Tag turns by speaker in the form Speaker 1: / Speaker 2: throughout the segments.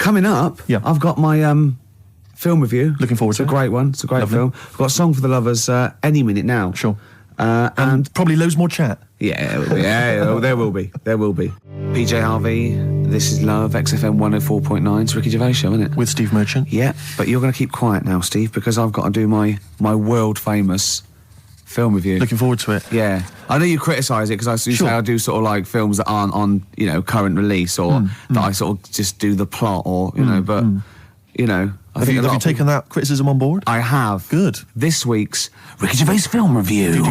Speaker 1: coming up, I've got my film review.
Speaker 2: Looking forward to it.
Speaker 1: It's a great one. It's a great film. I've got a song for the lovers any minute now.
Speaker 2: Sure. And probably loads more chat.
Speaker 1: Yeah, there will be. There will be. PJ Harvey, This Is Love, XFM 104.9. It's Ricky Gervais show, isn't it?
Speaker 2: With Steve Merchant.
Speaker 1: Yeah, but you're going to keep quiet now, Steve, because I've got to do my world-famous film review.
Speaker 2: Looking forward to it.
Speaker 1: Yeah. I know you criticise it, because I say I do sort of like films that aren't on, current release, or that I sort of just do the plot, or, but, I think
Speaker 2: have you taken that criticism on board?
Speaker 1: I have.
Speaker 2: Good.
Speaker 1: This week's Ricky Gervais film review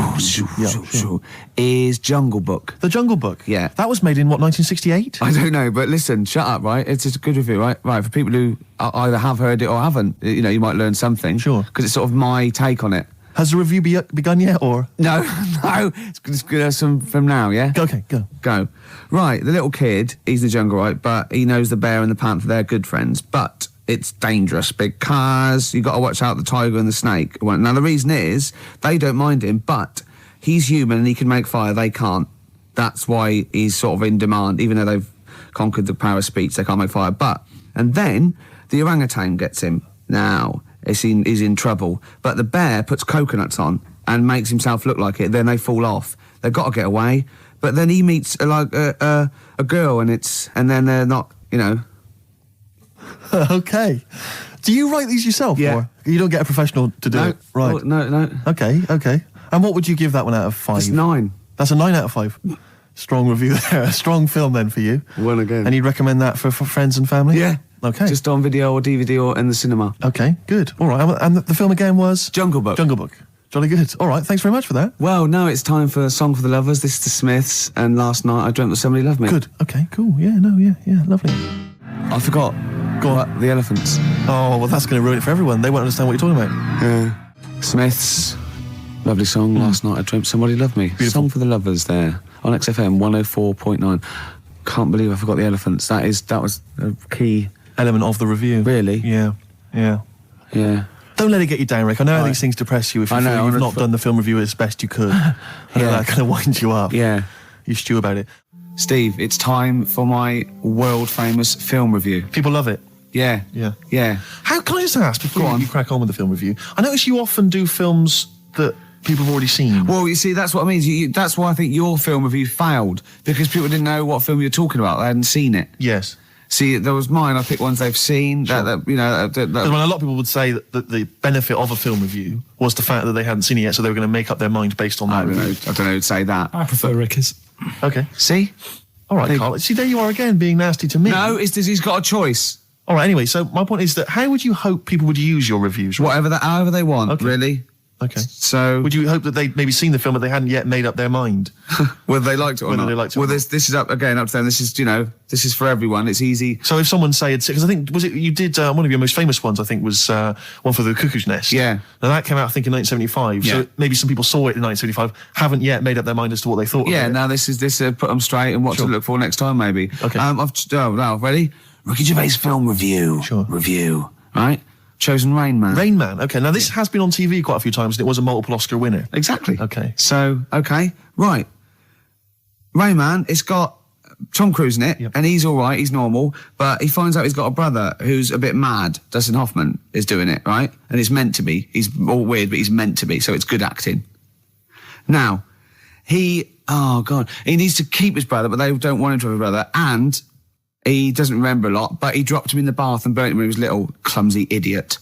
Speaker 1: is Jungle Book.
Speaker 2: The Jungle Book?
Speaker 1: Yeah.
Speaker 2: That was made in, 1968?
Speaker 1: I don't know, but listen, shut up, right? It's a good review, right? Right, for people who either have heard it or haven't, you might learn something.
Speaker 2: Sure.
Speaker 1: Because it's sort of my take on it.
Speaker 2: Has the review begun yet, or...?
Speaker 1: No, it's good from now, yeah?
Speaker 2: Okay,
Speaker 1: Go. Right, the little kid, he's the jungle, right? But he knows the bear and the panther, they're good friends. But it's dangerous because you got to watch out the tiger and the snake. Now, the reason is, they don't mind him, but he's human and he can make fire, they can't. That's why he's sort of in demand, even though they've conquered the power of speech, they can't make fire. And then the orangutan gets him. Now, he's in trouble. But the bear puts coconuts on and makes himself look like it, then they fall off. They've got to get away. But then he meets a girl and then they're not,
Speaker 2: Okay. Do you write these yourself?
Speaker 1: Yeah.
Speaker 2: Or you don't get a professional to do it? Right.
Speaker 1: Oh, no.
Speaker 2: Okay. And what would you give that one out of 5?
Speaker 1: It's 9.
Speaker 2: That's a 9 out of 5. Strong review there. A strong film then for you.
Speaker 1: One again.
Speaker 2: And you'd recommend that for friends and family?
Speaker 1: Yeah.
Speaker 2: Okay.
Speaker 1: Just on video or DVD or in the cinema.
Speaker 2: Okay, good. All right. And the film again was?
Speaker 1: Jungle Book.
Speaker 2: Jungle Book. Jolly good. All right, thanks very much for that.
Speaker 1: Well, now it's time for a song for the lovers. This is the Smiths, and Last Night I Dreamt That Somebody Loved Me.
Speaker 2: Good. Okay, cool. Yeah, lovely.
Speaker 1: I forgot.
Speaker 2: Go on.
Speaker 1: The elephants.
Speaker 2: Oh, well, that's going to ruin it for everyone. They won't understand what you're talking about.
Speaker 1: Yeah. Smiths, lovely song. Last Night I Dreamt Somebody Loved Me. Beautiful. Song for the lovers there on XFM 104.9. Can't believe I forgot the elephants. That was a key
Speaker 2: element of the review.
Speaker 1: Really?
Speaker 2: Yeah. Don't let it get you down, Rick. I know how these things depress you if you feel you've not done the film review as best you could. That kind of winds you up.
Speaker 1: Yeah.
Speaker 2: You stew about it.
Speaker 1: Steve, it's time for my world-famous film review.
Speaker 2: People love it.
Speaker 1: Yeah.
Speaker 2: How can I just ask, before you crack on with the film review, I notice you often do films that people have already seen.
Speaker 1: Well, you see, that's what I mean. That's why I think your film review failed, because people didn't know what film you're talking about. They hadn't seen it.
Speaker 2: Yes.
Speaker 1: See, there was mine. I picked ones they've seen.
Speaker 2: Sure.
Speaker 1: That
Speaker 2: a lot of people would say that the benefit of a film review was the fact that they hadn't seen it yet, so they were going to make up their mind based on that review.
Speaker 1: I don't know who'd say that.
Speaker 3: I prefer Ricky's.
Speaker 2: Okay.
Speaker 1: See?
Speaker 2: All right, Carl. See, there you are again, being nasty to me.
Speaker 1: No, he's got a choice.
Speaker 2: All right, anyway, so my point is that how would you hope people would use your reviews? Right?
Speaker 1: However they want, really.
Speaker 2: Okay.
Speaker 1: So...
Speaker 2: would you hope that they'd maybe seen the film but they hadn't yet made up their mind?
Speaker 1: Whether they liked it or not.
Speaker 2: They liked it.
Speaker 1: Well, this is up to them. This is, this is for everyone. It's easy.
Speaker 2: So if someone said, because I think, you did, one of your most famous ones, I think, was one for The Cuckoo's Nest.
Speaker 1: Yeah.
Speaker 2: Now that came out, I think, in 1975. Yeah. So maybe some people saw it in 1975, haven't yet made up their mind as to what they thought of it.
Speaker 1: Yeah, now this put them straight and what to look for next time, maybe.
Speaker 2: Okay.
Speaker 1: Now, ready? Ricky Gervais film review.
Speaker 2: Sure.
Speaker 1: Review. Right? Chosen Rain Man.
Speaker 2: Rain Man, okay. Now, this has been on TV quite a few times, and it was a multiple Oscar winner.
Speaker 1: Exactly.
Speaker 2: Okay.
Speaker 1: So, right. Rain Man, it's got Tom Cruise in it, and he's all right, he's normal, but he finds out he's got a brother who's a bit mad. Dustin Hoffman is doing it, right? And it's meant to be. He's all weird, but he's meant to be, so it's good acting. Now, he needs to keep his brother, but they don't want him to have a brother, and... he doesn't remember a lot, but he dropped him in the bath and burnt him when he was little, clumsy idiot.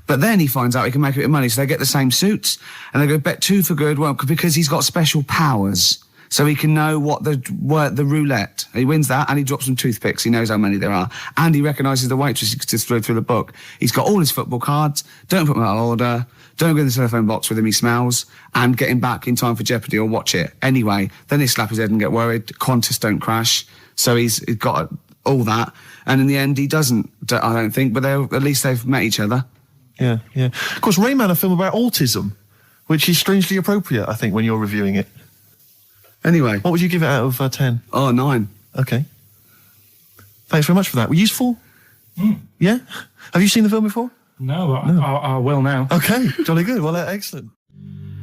Speaker 1: But then he finds out he can make a bit of money, so they get the same suits, and they go bet 2 for good, because he's got special powers. So he can know the roulette. He wins that, and he drops some toothpicks. He knows how many there are. And he recognises the waitress just through the book. He's got all his football cards. Don't put them out of order. Don't go in the telephone box with him, he smells. And get him back in time for Jeopardy or watch it. Anyway, then they slap his head and get worried. Qantas don't crash. So he's got... all that, and in the end he doesn't, I don't think, but at least they've met each other.
Speaker 2: Yeah. Of course, Rain Man, a film about autism, which is strangely appropriate, I think, when you're reviewing it.
Speaker 1: Anyway.
Speaker 2: What would you give it out of 10?
Speaker 1: Oh, 9.
Speaker 2: Okay. Thanks very much for that. Were you useful? Yeah? Have you seen the film before?
Speaker 3: No, I will now.
Speaker 2: Okay, jolly good. Well, excellent.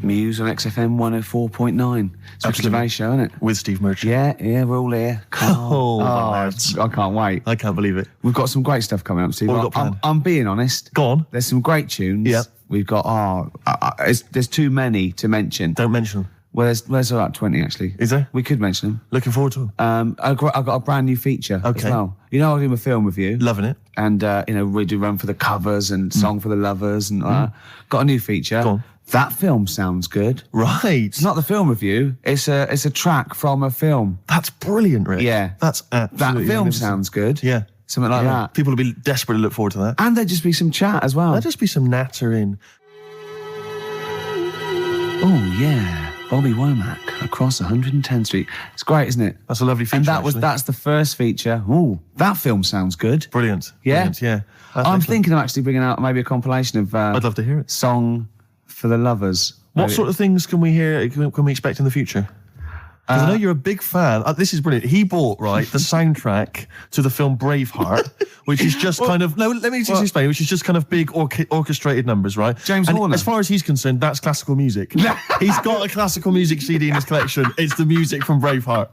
Speaker 1: Muse on XFM 104.9. It's a Gervais show, isn't it?
Speaker 2: With Steve Merchant.
Speaker 1: Yeah, we're all here.
Speaker 2: Lads.
Speaker 1: I can't wait.
Speaker 2: I can't believe it.
Speaker 1: We've got some great stuff coming up, Steve.
Speaker 2: What have we got planned?
Speaker 1: I'm being honest.
Speaker 2: Go on.
Speaker 1: There's some great tunes.
Speaker 2: Yep.
Speaker 1: We've got, there's too many to mention.
Speaker 2: Don't mention them.
Speaker 1: Well, there's about 20 actually.
Speaker 2: Is there?
Speaker 1: We could mention them.
Speaker 2: Looking forward to them.
Speaker 1: I've got a brand new feature as well. You know, I do a film review.
Speaker 2: Loving it.
Speaker 1: And, we do Run for the Covers and Song for the Lovers and got a new feature.
Speaker 2: Go on.
Speaker 1: That film sounds good.
Speaker 2: Right.
Speaker 1: It's not the film review. It's a track from a film.
Speaker 2: That's brilliant, Rick.
Speaker 1: Yeah.
Speaker 2: That's absolutely
Speaker 1: That film sounds good.
Speaker 2: Yeah.
Speaker 1: Something like that.
Speaker 2: People will be desperate to look forward to that.
Speaker 1: And there'd just be some chat as well.
Speaker 2: There'll just be some nattering.
Speaker 1: Oh, yeah. Bobby Womack across 110th Street. It's great, isn't it?
Speaker 2: That's a lovely feature.
Speaker 1: And that's the first feature. Ooh, that film sounds good.
Speaker 2: Brilliant.
Speaker 1: Yeah?
Speaker 2: Brilliant, yeah.
Speaker 1: I'm thinking of actually bringing out maybe a compilation of...
Speaker 2: I'd love to hear it.
Speaker 1: Song for the Lovers.
Speaker 2: What sort of things can we hear, can we expect in the future? Because I know you're a big fan. This is brilliant. He bought, the soundtrack to the film Braveheart, which is just kind of... No, let me just explain. Which is just kind of big orchestrated numbers, right?
Speaker 1: James Horner.
Speaker 2: As far as he's concerned, that's classical music. He's got a classical music CD in his collection. It's the music from Braveheart.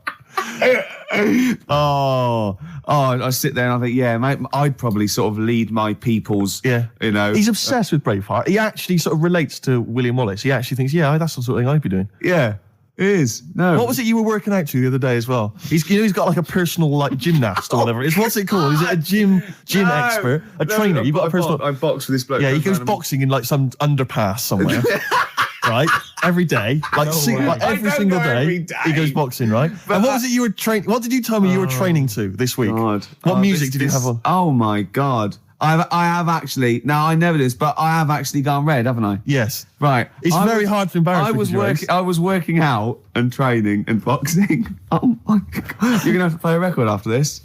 Speaker 1: I sit there and I think, yeah, mate, I'd probably sort of lead my people's,
Speaker 2: He's obsessed with Braveheart. He actually sort of relates to William Wallace. He actually thinks, that's the sort of thing I'd be doing.
Speaker 1: Yeah. It is. No.
Speaker 2: What was it you were working out to the other day as well? He's got like a personal gymnast or whatever. What's it called? Is it a gym expert? A trainer? You've got a personal...
Speaker 1: I box with this bloke.
Speaker 2: Yeah, he goes boxing in like some underpass somewhere. Right? Every day. Every single day. He goes boxing, right? But and what was it you were training... What did you tell me you were training to this week?
Speaker 1: God.
Speaker 2: What music did you have on?
Speaker 1: Oh my God. I have actually... No, I never did, but I have actually gone red, haven't I?
Speaker 2: Yes.
Speaker 1: Right.
Speaker 2: It's very hard to embarrass
Speaker 1: I was working out and training and boxing. Oh my God. You're going to have to play a record after this.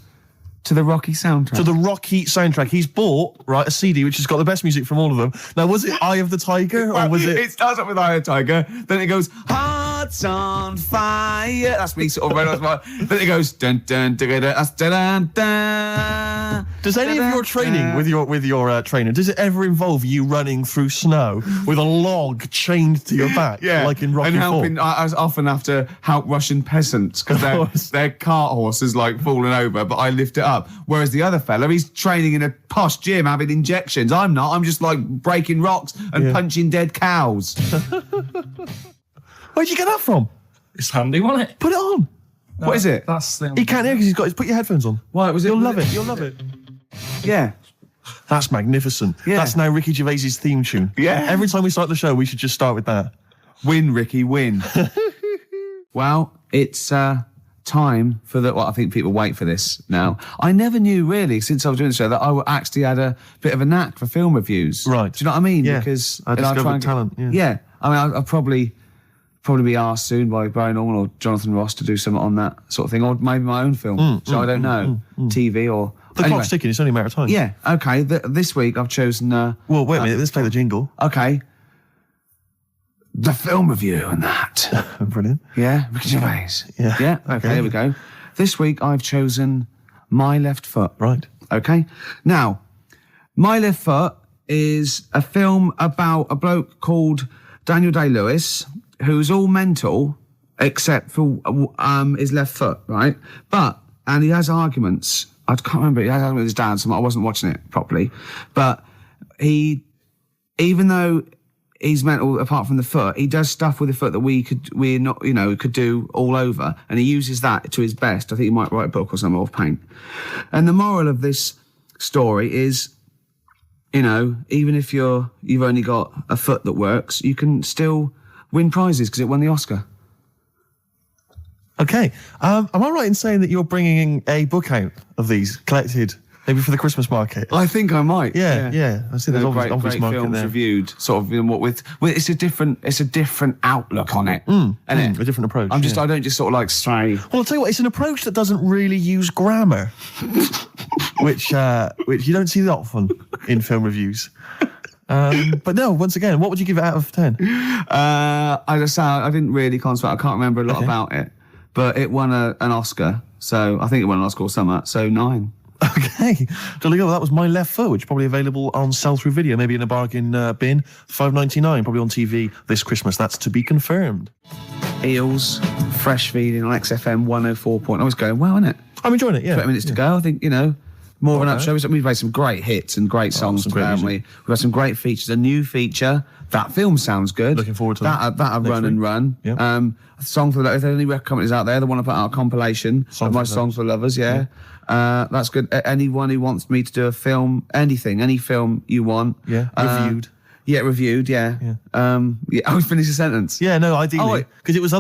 Speaker 1: To the Rocky soundtrack.
Speaker 2: To the Rocky soundtrack. He's bought, a CD which has got the best music from all of them. Now, was it Eye of the Tiger or was it...
Speaker 1: It starts up with Eye of the Tiger, then it goes, Hearts on Fire. That's me sort of red on fire. Then it goes, dun dun dun dun dun dun dun.
Speaker 2: Does any of your training with your trainer, does it ever involve you running through snow with a log chained to your back?
Speaker 1: Yeah.
Speaker 2: Like in Rocky
Speaker 1: and helping,
Speaker 2: IV?
Speaker 1: I often have to help Russian peasants because their cart horse is like falling over, but I lift it up. Whereas the other fella, he's training in a posh gym having injections. I'm not. I'm just like breaking rocks and punching dead cows.
Speaker 2: Where'd you get that from?
Speaker 3: It's handy, wasn't it?
Speaker 2: Put it on.
Speaker 1: What is it?
Speaker 3: That's the...
Speaker 2: He can't hear because put your headphones on.
Speaker 1: Why was it?
Speaker 2: You'll love it. You'll love it.
Speaker 1: Yeah.
Speaker 2: That's magnificent.
Speaker 1: Yeah.
Speaker 2: That's now Ricky Gervais' theme tune.
Speaker 1: Yeah.
Speaker 2: Every time we start the show, we should just start with that.
Speaker 1: Win, Ricky, win. Well, it's time for the... Well, I think people wait for this now. I never knew, really, since I was doing the show, that I actually had a bit of a knack for film reviews.
Speaker 2: Right.
Speaker 1: Do you know what I mean?
Speaker 2: Yeah.
Speaker 1: Because
Speaker 2: I discovered talent.
Speaker 1: Yeah. I mean, I'll probably be asked soon by Brian Norman or Jonathan Ross to do something on that sort of thing, or maybe my own film. So I don't know. TV or...
Speaker 2: The clock's ticking, it's only a matter of time.
Speaker 1: Yeah, okay. This week I've chosen...
Speaker 2: well, wait a minute, let's play the jingle.
Speaker 1: Okay. The film review and that.
Speaker 2: Brilliant.
Speaker 1: Yeah, Ricky Gervais. Yeah, okay, here we go. This week I've chosen My Left Foot.
Speaker 2: Right.
Speaker 1: Okay. Now, My Left Foot is a film about a bloke called Daniel Day-Lewis, who's all mental except for his left foot, right? And he has arguments. I can't remember. He has arguments with his dad, so I wasn't watching it properly. But even though he's mental apart from the foot, he does stuff with the foot that could do all over, and he uses that to his best. I think he might write a book or something, of paint. And the moral of this story is, even if you've only got a foot that works, you can still win prizes because it won the Oscar.
Speaker 2: Okay. Am I right in saying that you're bringing a book out of these collected, maybe for the Christmas market?
Speaker 1: I think I might.
Speaker 2: Yeah. I see there's
Speaker 1: great
Speaker 2: obvious market
Speaker 1: films
Speaker 2: there.
Speaker 1: reviewed, sort of with it's a different outlook on it, isn't it?
Speaker 2: A different approach.
Speaker 1: I don't just sort of like stray.
Speaker 2: Well, I'll tell you what, it's an approach that doesn't really use grammar, which you don't see that often in film reviews. But no, once again, what would you give it out of 10?
Speaker 1: I didn't really concentrate. I can't remember a lot about it, but it won an Oscar. So I think it won an Oscar or something. So 9.
Speaker 2: Okay, jolly good. Well, that was My Left Foot, which is probably available on sell-through video, maybe in a bargain bin. $5.99, probably on TV this Christmas. That's to be confirmed.
Speaker 1: Eels, fresh feeding on XFM 104. It's going well, isn't it?
Speaker 2: I'm enjoying it, yeah.
Speaker 1: 20 minutes to go. I think, more of an up show. We've made some great hits and great songs today, haven't we? We've had some great features. A new feature. That film sounds good.
Speaker 2: Looking forward to that.
Speaker 1: That'll run
Speaker 2: week.
Speaker 1: and run.
Speaker 2: Yep.
Speaker 1: A song for if there are any record companies out there that want to put out a compilation of my songs for lovers, yeah. That's good. Anyone who wants me to do a film, any film you want.
Speaker 2: Yeah, reviewed.
Speaker 1: Yeah, reviewed, yeah. I would finish a sentence.
Speaker 2: Yeah, no, ideally. Because it was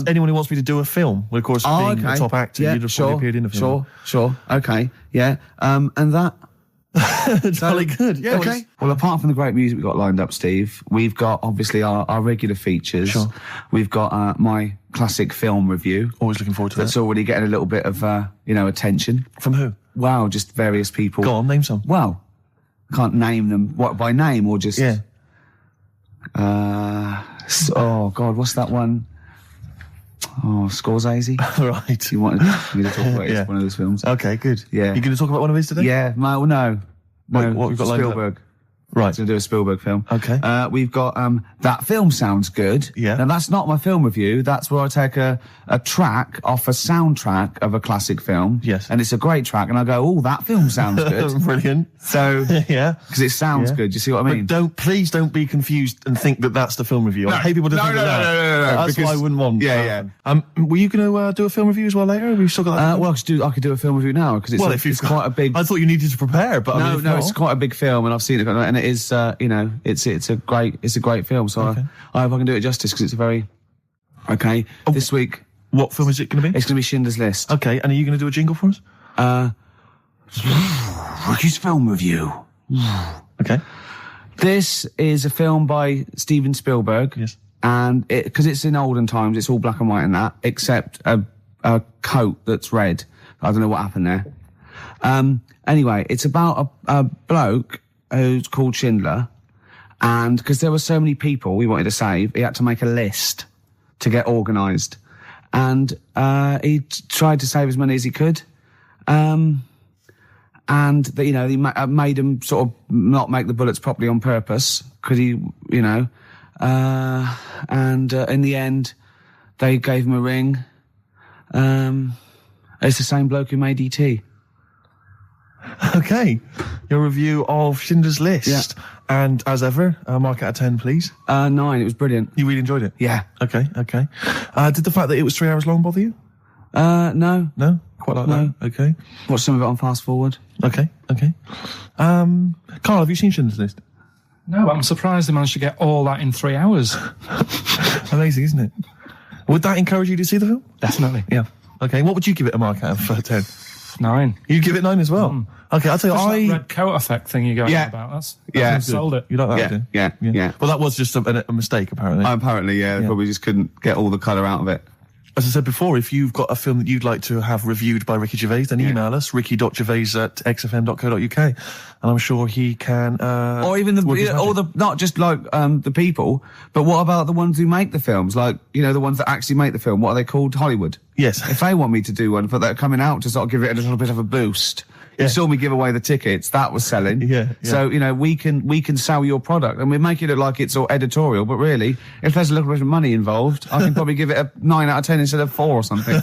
Speaker 2: anyone who wants me to do a film. Well, of course, being a top actor, you'd have probably appeared in a film.
Speaker 1: Sure. Okay, yeah. And that...
Speaker 2: Jolly good. Yeah.
Speaker 1: Okay. Well, apart from the great music we've got lined up, Steve, we've got obviously our regular features.
Speaker 2: Sure.
Speaker 1: We've got my classic film review.
Speaker 2: Always looking forward to that.
Speaker 1: That's already getting a little bit of, attention.
Speaker 2: From who?
Speaker 1: Wow, just various people.
Speaker 2: Go on, name some.
Speaker 1: Well, I can't name them. What, by name or just...
Speaker 2: Yeah.
Speaker 1: Oh, God, what's that one? Oh, Scorsese.
Speaker 2: Right.
Speaker 1: You wanted me to talk about it? It's one of those films.
Speaker 2: Okay, good.
Speaker 1: Yeah.
Speaker 2: You going to talk about one of his today?
Speaker 1: Yeah. No.
Speaker 2: What we've got lined up?
Speaker 1: Spielberg.
Speaker 2: Right.
Speaker 1: Going to do a Spielberg film.
Speaker 2: Okay.
Speaker 1: We've got That Film Sounds Good.
Speaker 2: Yeah.
Speaker 1: Now, that's not my film review. That's where I take a track off a soundtrack of a classic film.
Speaker 2: Yes.
Speaker 1: And it's a great track. And I go, oh, that film sounds good.
Speaker 2: Brilliant.
Speaker 1: So,
Speaker 2: yeah.
Speaker 1: Because it sounds good. You see what I mean?
Speaker 2: But please don't be confused and think that that's the film review. I hate people to think that.
Speaker 1: No.
Speaker 2: That's what I wouldn't want.
Speaker 1: Yeah.
Speaker 2: Were you going to do a film review as well later? We've still got that.
Speaker 1: Well, I could do a film review now because it's quite a big.
Speaker 2: I thought you needed to prepare, but
Speaker 1: no, it's quite a big film, and I've seen it, and it is, it's a great film. So I hope I can do it justice because it's a very This week,
Speaker 2: what film is it going to be?
Speaker 1: It's going to be Schindler's List.
Speaker 2: Okay, and are you going to do a jingle for us?
Speaker 1: Ricky's film review.
Speaker 2: Okay.
Speaker 1: This is a film by Steven Spielberg.
Speaker 2: Yes.
Speaker 1: And because it's in olden times, it's all black and white and that, except a coat that's red. I don't know what happened there. Anyway, it's about a bloke who's called Schindler, and because there were so many people we wanted to save, he had to make a list to get organised, and he tried to save as many as he could, and he made him sort of not make the bullets properly on purpose because and in the end they gave him a ring. It's the same bloke who made E.T.
Speaker 2: Okay, your review of Schindler's List.
Speaker 1: Yeah.
Speaker 2: And as ever, mark out of 10, please.
Speaker 1: 9. It was brilliant.
Speaker 2: You really enjoyed it?
Speaker 1: Yeah.
Speaker 2: Okay. Did the fact that it was 3 hours long bother you?
Speaker 1: No.
Speaker 2: No? Quite like that? Okay.
Speaker 1: Watched some of it on fast forward.
Speaker 2: Okay. Carl, have you seen Schindler's List?
Speaker 3: No, I'm surprised they managed to get all that in 3 hours.
Speaker 2: Amazing, isn't it? Would that encourage you to see the film?
Speaker 3: Definitely.
Speaker 2: Yeah. Okay, what would you give it a mark out of 10?
Speaker 3: 9.
Speaker 2: You'd give it 9 as well? Okay, I'll tell you,
Speaker 3: that red coat effect thing you're going on about. That's sold it.
Speaker 2: You like that,
Speaker 1: Yeah.
Speaker 2: Well, that was just a mistake, apparently.
Speaker 1: Apparently, yeah. Probably just couldn't get all the colour out of it.
Speaker 2: As I said before, if you've got a film that you'd like to have reviewed by Ricky Gervais, then email us, ricky.gervais@xfm.co.uk, and I'm sure he can...
Speaker 1: or even not just like the people, but what about the ones who make the films? Like, the ones that actually make the film, what are they called? Hollywood.
Speaker 2: Yes.
Speaker 1: If they want me to do one for that coming out to sort of give it a little bit of a boost... You saw me give away the tickets. That was selling.
Speaker 2: Yeah.
Speaker 1: So, we can sell your product and we make it look like it's all editorial, but really, if there's a little bit of money involved, I can probably give it a 9 out of 10 instead of 4 or something.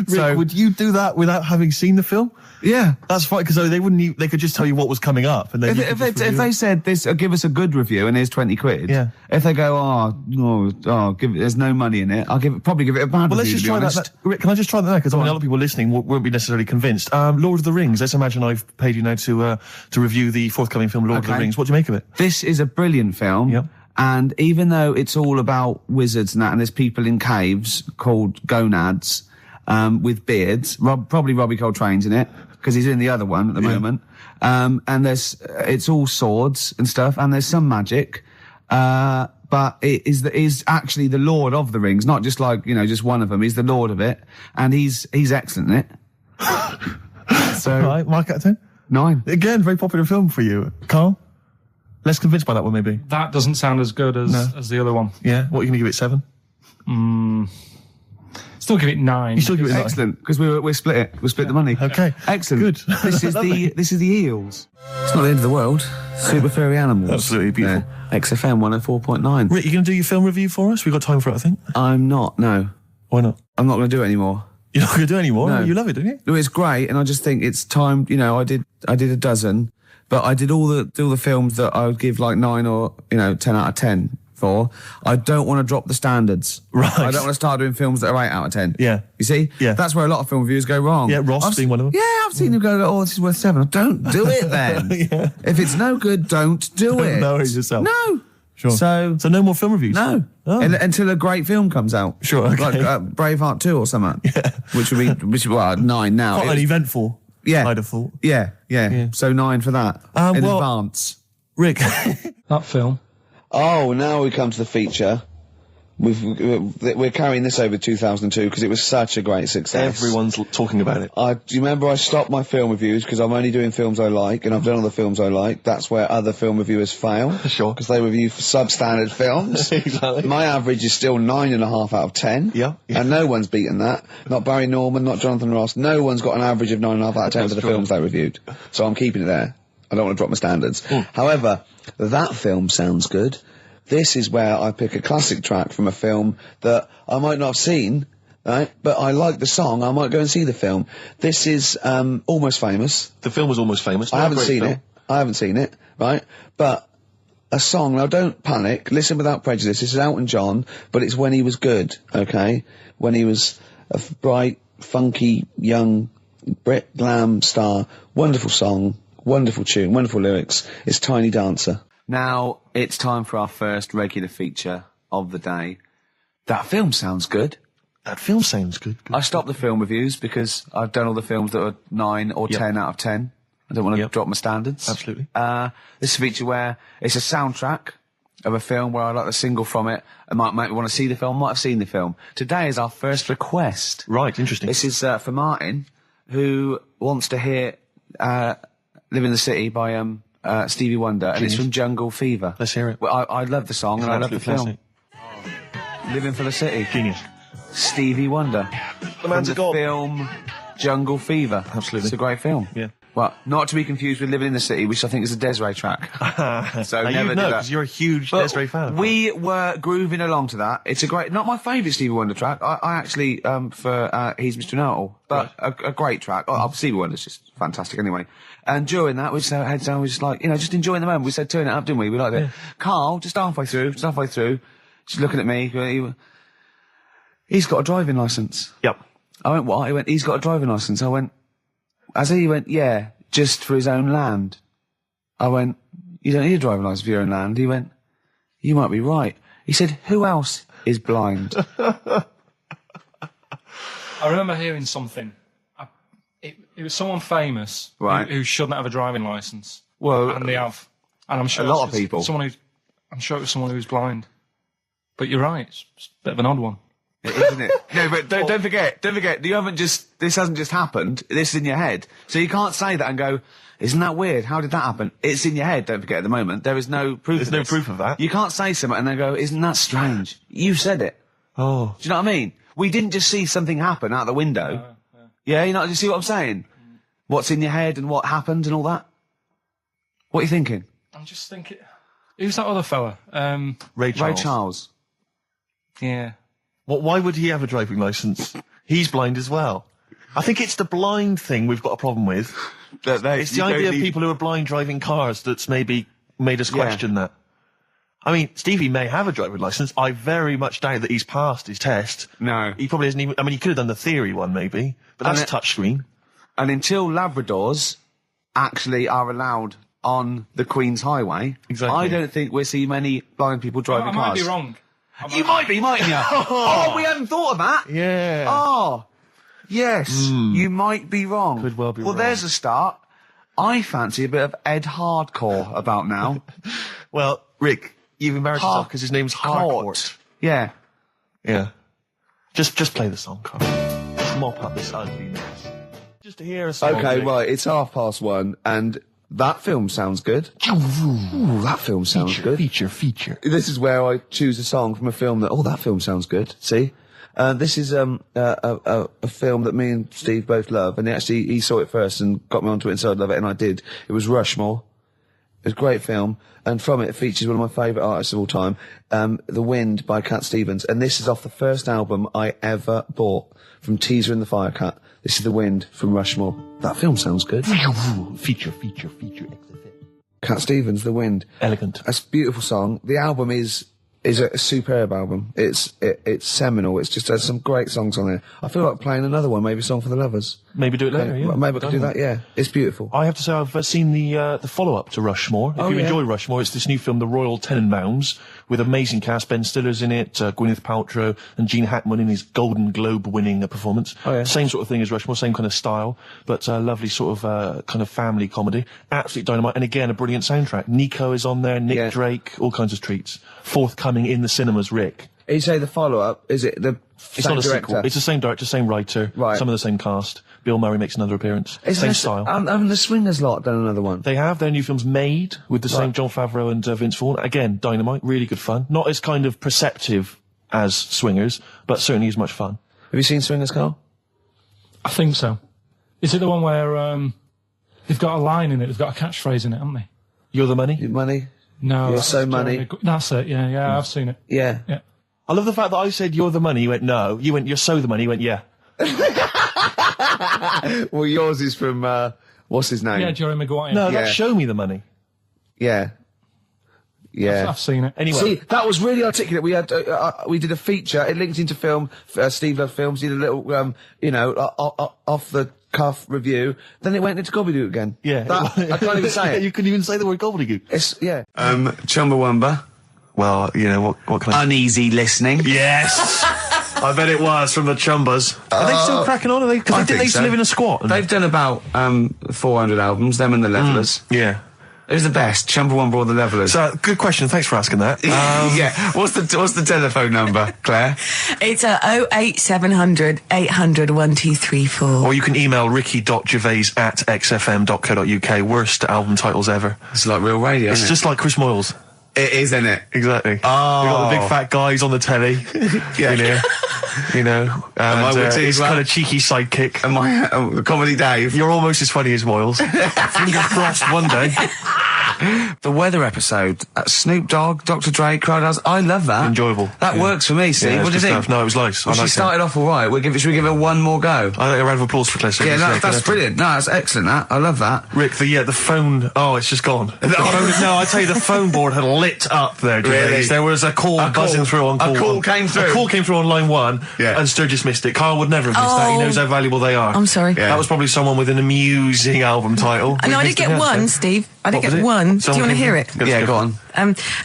Speaker 2: Rick, would you do that without having seen the film?
Speaker 1: Yeah.
Speaker 2: That's fine, because they could just tell you what was coming up. And then
Speaker 1: if they said this, give us a good review and here's 20 quid.
Speaker 2: Yeah.
Speaker 1: If they go, there's no money in it, I'll probably give it a bad review.
Speaker 2: Well, let's just try that. Rick, can I just try that now? Because a lot of people listening won't be necessarily convinced. Lord of the Rings. Let's imagine I've paid you now to review the forthcoming film Lord of the Rings. What do you make of it?
Speaker 1: This is a brilliant film.
Speaker 2: Yep.
Speaker 1: And even though it's all about wizards and that, and there's people in caves called gonads, with beards, probably Robbie Coltrane's in it, because he's in the other one at the moment. And it's all swords and stuff, and there's some magic. But it is actually the Lord of the Rings, not just like, just one of them. He's the Lord of it, and he's excellent in it. So,
Speaker 2: right, mark out of 10?
Speaker 1: 9.
Speaker 2: Again, very popular film for you. Carl? Less convinced by that one, maybe?
Speaker 3: That doesn't sound as good as the other one.
Speaker 2: Yeah? What are you going to give it, 7?
Speaker 3: Still give it 9.
Speaker 2: You still give it 9.
Speaker 1: Excellent, because we split it. We split the money.
Speaker 2: Okay.
Speaker 1: Excellent.
Speaker 2: Good.
Speaker 1: This is the eels. It's not the end of the world. Super furry animals.
Speaker 2: Absolutely beautiful.
Speaker 1: Yeah. XFM 104.9.
Speaker 2: Rick, you going to do your film review for us? We've got time for it, I think.
Speaker 1: I'm not. No,
Speaker 2: Why not?
Speaker 1: I'm not going to do it anymore.
Speaker 2: You're not going to do it anymore?
Speaker 1: No.
Speaker 2: You love it, don't you?
Speaker 1: No, it's great, and I just think it's time. You know, I did a dozen, but I did all the films that I would give like 9 or 10 out of 10 for. I don't want to drop the standards.
Speaker 2: Right.
Speaker 1: I don't want to start doing films that are 8 out of 10.
Speaker 2: Yeah.
Speaker 1: You see?
Speaker 2: Yeah.
Speaker 1: That's where a lot of film reviews go wrong.
Speaker 2: Yeah, Ross being one of them.
Speaker 1: Yeah, I've seen them go, oh, this is worth 7. Don't do it then.
Speaker 2: Yeah.
Speaker 1: If it's no good, don't do it.
Speaker 2: No worries yourself.
Speaker 1: No.
Speaker 2: Sure.
Speaker 1: So
Speaker 2: no more film reviews?
Speaker 1: no.
Speaker 2: Oh.
Speaker 1: Until a great film comes out.
Speaker 2: Sure, okay.
Speaker 1: Like Braveheart 2 or something.
Speaker 2: Yeah.
Speaker 1: Which would be 9 now.
Speaker 2: Quite
Speaker 1: It
Speaker 2: an
Speaker 1: was-
Speaker 2: eventful,
Speaker 1: Yeah.
Speaker 2: I'd have thought.
Speaker 1: Yeah.
Speaker 2: Yeah.
Speaker 1: So 9 for that. In
Speaker 2: well-
Speaker 1: advance.
Speaker 2: Rick,
Speaker 3: That film.
Speaker 1: Oh, now we come to the feature. We're carrying this over 2002 because it was such a great success.
Speaker 2: everyone's talking about it.
Speaker 1: Do you remember I stopped my film reviews because I'm only doing films I like, and I've done all the films I like. That's where other film reviewers fail.
Speaker 2: Sure.
Speaker 1: Because they review substandard films.
Speaker 2: Exactly.
Speaker 1: My average is still 9.5 out of 10.
Speaker 2: Yeah.
Speaker 1: And no one's beaten that. Not Barry Norman, not Jonathan Ross. No one's got an average of 9.5 out of 10 for the
Speaker 2: true.
Speaker 1: films they reviewed. So I'm keeping it there. I don't want to drop my standards. However, that film sounds good. This is where I pick a classic track from a film that I might not have seen, right? But I like the song. I might go and see the film. This is Almost Famous.
Speaker 2: The film was Almost Famous.
Speaker 1: I haven't
Speaker 2: Great
Speaker 1: seen
Speaker 2: film.
Speaker 1: it. I haven't seen it, right? But a song. Now, don't panic. Listen without prejudice. This is Elton John, but it's when he was good, okay? When he was a bright, funky, young Brit glam star. Wonderful song, wonderful tune, wonderful lyrics. It's Tiny Dancer. Now, it's time for our first regular feature of the day. That film sounds good.
Speaker 2: That film sounds good.
Speaker 1: I stopped the film reviews because I've done all the films that are 9 or 10 out of 10. I don't want to drop my standards.
Speaker 2: Absolutely.
Speaker 1: This is a feature where it's a soundtrack of a film where I like the single from it. It might make me want to see the film, might have seen the film. Today is our first request.
Speaker 2: Right, interesting.
Speaker 1: This is for Martin, who wants to hear Live in the City by Stevie Wonder, and it's from Jungle Fever.
Speaker 2: Let's hear it.
Speaker 1: Well, I love the song, and I love the film. Living for the City.
Speaker 2: Genius.
Speaker 1: Stevie Wonder.
Speaker 2: The man's a
Speaker 1: From
Speaker 2: god.
Speaker 1: the film Jungle Fever.
Speaker 2: Absolutely.
Speaker 1: It's a great film.
Speaker 2: Yeah.
Speaker 1: Well, not to be confused with Living in the City, which I think is a Desiree track. So
Speaker 2: Now
Speaker 1: never
Speaker 2: you
Speaker 1: do
Speaker 2: know,
Speaker 1: that.
Speaker 2: because you're a huge
Speaker 1: But
Speaker 2: Desiree fan.
Speaker 1: we were grooving along to that. It's a great, not my favourite Stevie Wonder track. I actually, for He's Mr. Know-It-All, but a great track. Stevie Wonder's just fantastic anyway. And during that, we just had heads down, we just like, just enjoying the moment. We said, turn it up, didn't we? We liked it. Carl, just halfway through, just looking at me, he's got a driving licence.
Speaker 2: Yep.
Speaker 1: I went, what? He went, he's got a driving licence. I went, he went, yeah, just for his own land. I went, you don't need a driving licence for your own land. He went, you might be right. He said, who else is blind?
Speaker 3: I remember hearing something. It was someone famous
Speaker 1: Right.
Speaker 3: who shouldn't have a driving licence.
Speaker 1: Well,
Speaker 3: And they have. And I'm sure
Speaker 1: a lot
Speaker 3: it's
Speaker 1: of people.
Speaker 3: I'm sure it was someone who's blind. But you're right, it's a bit of an odd one.
Speaker 1: Isn't it? No, but don't forget, this hasn't just happened, this is in your head. So you can't say that and go, isn't that weird? How did that happen? It's in your head, don't forget at the moment. There is no proof
Speaker 2: There's
Speaker 1: of
Speaker 2: no
Speaker 1: this.
Speaker 2: proof of that.
Speaker 1: You can't say something and then go, isn't that strange? You said it.
Speaker 2: Oh.
Speaker 1: Do you know what I mean? We didn't just see something happen out the window. Yeah, you know, do you see what I'm saying? What's in your head and what happened and all that? What are you thinking?
Speaker 3: I'm just thinking, who's that other fella?
Speaker 2: Ray Charles.
Speaker 1: Ray Charles.
Speaker 3: Yeah.
Speaker 2: Why would he have a driving licence? He's blind as well. I think it's the blind thing we've got a problem with. It's the idea of people who are blind driving cars that's maybe made us question that. I mean, Stevie may have a driving licence. I very much doubt that he's passed his test.
Speaker 1: No.
Speaker 2: He probably hasn't even... I mean, he could have done the theory one, maybe. But that's touchscreen.
Speaker 1: And until Labradors actually are allowed on the Queen's Highway,
Speaker 2: Exactly.
Speaker 1: I don't think we'll see many blind people driving
Speaker 3: I
Speaker 1: cars.
Speaker 3: might be wrong.
Speaker 1: You might be, mightn't you? Oh, we hadn't thought of that.
Speaker 2: Yeah.
Speaker 1: Oh, yes, you might be wrong.
Speaker 2: Could well be
Speaker 1: Well,
Speaker 2: wrong.
Speaker 1: there's a start. I fancy a bit of Ed Hardcore about now.
Speaker 2: Well, Rick, you've embarrassed yourself because his name's Harcourt.
Speaker 1: Yeah.
Speaker 2: Yeah. Just play the song, Carl. Just mop up this ugliness. Just to hear a song.
Speaker 1: Okay,
Speaker 2: Rick.
Speaker 1: right, it's 1:30, and that film sounds good. Ooh, that film sounds good.
Speaker 2: Feature.
Speaker 1: This is where I choose a song from a film that, that film sounds good. See? This is a film that me and Steve both love, and he saw it first and got me onto it and said I'd love it, and I did. It was Rushmore. It was a great film, and from it features one of my favourite artists of all time, The Wind by Cat Stevens, and this is off the first album I ever bought from Teaser and the Firecat. This is The Wind from Rushmore. That film sounds good.
Speaker 2: Feature.
Speaker 1: Cat Stevens, The Wind.
Speaker 2: Elegant.
Speaker 1: It's a beautiful song. The album is a superb album. It's seminal. It's just has some great songs on it. I feel like playing another one, maybe Song for the Lovers.
Speaker 2: Maybe do it later, yeah.
Speaker 1: Maybe I could do that, yeah. It's beautiful.
Speaker 2: I have to say I've seen the follow-up to Rushmore. If you enjoy Rushmore, it's this new film, The Royal Tenenbaums, with amazing cast. Ben Stiller's in it, Gwyneth Paltrow, and Gene Hackman in his Golden Globe-winning performance.
Speaker 1: Oh, yeah.
Speaker 2: Same sort of thing as Rushmore, same kind of style, but lovely sort of kind of family comedy. Absolute dynamite, and again, a brilliant soundtrack. Nico is on there, Nick Drake, all kinds of treats. Forthcoming in the cinemas, Rick.
Speaker 1: You say the follow-up, is it the
Speaker 2: It's
Speaker 1: same
Speaker 2: not a
Speaker 1: director?
Speaker 2: sequel. It's the same director, same writer,
Speaker 1: Right.
Speaker 2: some of the same cast. Bill Murray makes another appearance. Same style.
Speaker 1: Haven't the Swingers lot done another one?
Speaker 2: They have their new films Made with the same Jon Favreau and Vince Vaughn. Again, dynamite, really good fun. Not as kind of perceptive as Swingers, but certainly as much fun.
Speaker 1: Have you seen Swingers, Carl?
Speaker 3: I think so. Is it the one where they've got a line in it? They've got a catchphrase in it, haven't they?
Speaker 2: You're the money?
Speaker 1: Your money?
Speaker 3: No.
Speaker 1: You're
Speaker 3: that's
Speaker 1: so money.
Speaker 3: Jeremy That's it. Yeah, I've seen it.
Speaker 1: Yeah.
Speaker 3: Yeah.
Speaker 2: I love the fact that I said you're the money, you went no. You went you're so the money, you went yeah.
Speaker 1: Well, yours is from, what's his name?
Speaker 3: Yeah, Jerry Maguire.
Speaker 2: No,
Speaker 1: Yeah.
Speaker 2: that's Show Me the Money.
Speaker 1: Yeah. Yeah.
Speaker 3: I've seen it.
Speaker 2: Anyway.
Speaker 1: See, that was really articulate. We had, we did a feature. It linked into film. Steve Love Films did a little, off the cuff review. Then it went into gobbledygook again.
Speaker 2: Yeah.
Speaker 1: I can't even say it.
Speaker 2: You couldn't even say the word gobbledygook.
Speaker 1: It's, yeah.
Speaker 4: Chumbawamba.
Speaker 2: Well, you know, what kind of...
Speaker 4: Uneasy listening.
Speaker 2: Yes! I bet it was from the Chumbas. Are they still cracking on? Are they? Because they used to live in a squat.
Speaker 4: They've done about 400 albums, them and the Levellers.
Speaker 2: Yeah.
Speaker 4: Who's the best? Chumbawamba or the Levellers?
Speaker 2: So, good question. Thanks for asking that.
Speaker 4: Yeah. What's the telephone number, Claire?
Speaker 5: It's 08700 800 1234.
Speaker 2: Or you can email ricky.gervais@xfm.co.uk. Worst album titles ever.
Speaker 4: It's like real radio,
Speaker 2: It's
Speaker 4: isn't
Speaker 2: just like Chris Moyles.
Speaker 4: it? It is, isn't it?
Speaker 2: Exactly.
Speaker 4: Oh.
Speaker 2: We've got the big fat guys on the telly.
Speaker 4: Yeah.
Speaker 2: In here. You know. And
Speaker 4: I would too,
Speaker 2: his
Speaker 4: well.
Speaker 2: kind of cheeky sidekick.
Speaker 4: And my Comedy Dave.
Speaker 2: You're almost as funny as Moyles. Fingers crossed one day.
Speaker 4: The weather episode. Snoop Dogg, Dr. Dre, Crowdhouse. I love that.
Speaker 2: Enjoyable.
Speaker 4: That works for me, Steve.
Speaker 2: Yeah,
Speaker 4: What do you
Speaker 2: it's good
Speaker 4: think?
Speaker 2: stuff. No, it was nice.
Speaker 4: Well,
Speaker 2: I
Speaker 4: she
Speaker 2: liked it.
Speaker 4: started off all right. Should we give her one more go?
Speaker 2: I think a round of applause for Claire.
Speaker 4: Yeah, no, that's brilliant. No, that's excellent, that. I love that.
Speaker 2: Rick, the phone... Oh, it's just gone. The phone, no, I tell you, the phone board had lit up there, Gervais.
Speaker 4: Really?
Speaker 2: There was a call buzzing through on call
Speaker 4: A call
Speaker 2: one.
Speaker 4: came through?
Speaker 2: A call came through on line one,
Speaker 4: Yeah.
Speaker 2: and Sturgis missed it. Carl would never have missed that. He knows how valuable they are.
Speaker 5: I'm sorry.
Speaker 4: Yeah.
Speaker 2: That was probably someone with an amusing album title.
Speaker 5: No, I did
Speaker 2: Missed
Speaker 5: get
Speaker 2: it,
Speaker 5: one,
Speaker 2: yeah.
Speaker 5: Steve. I did
Speaker 2: What was
Speaker 5: get
Speaker 2: it?
Speaker 5: one. Do you
Speaker 2: Someone
Speaker 5: want to
Speaker 2: came
Speaker 5: hear
Speaker 2: through?
Speaker 5: it?
Speaker 4: Yeah, go on.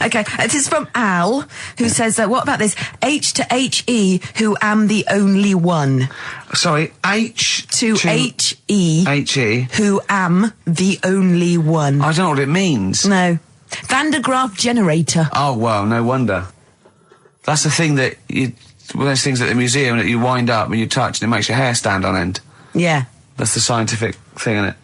Speaker 5: Okay. This is from Al, who says, what about this? H to H-E, who am the only one.
Speaker 4: Sorry, H
Speaker 5: To H-E,
Speaker 4: H-E.
Speaker 5: who am the only one.
Speaker 4: I don't know what it means.
Speaker 5: No. Van de Graaff generator.
Speaker 4: Oh, well, no wonder. That's the thing that one of those things at the museum that you wind up and you touch and it makes your hair stand on end.
Speaker 5: Yeah.
Speaker 4: That's the scientific thing, isn't it?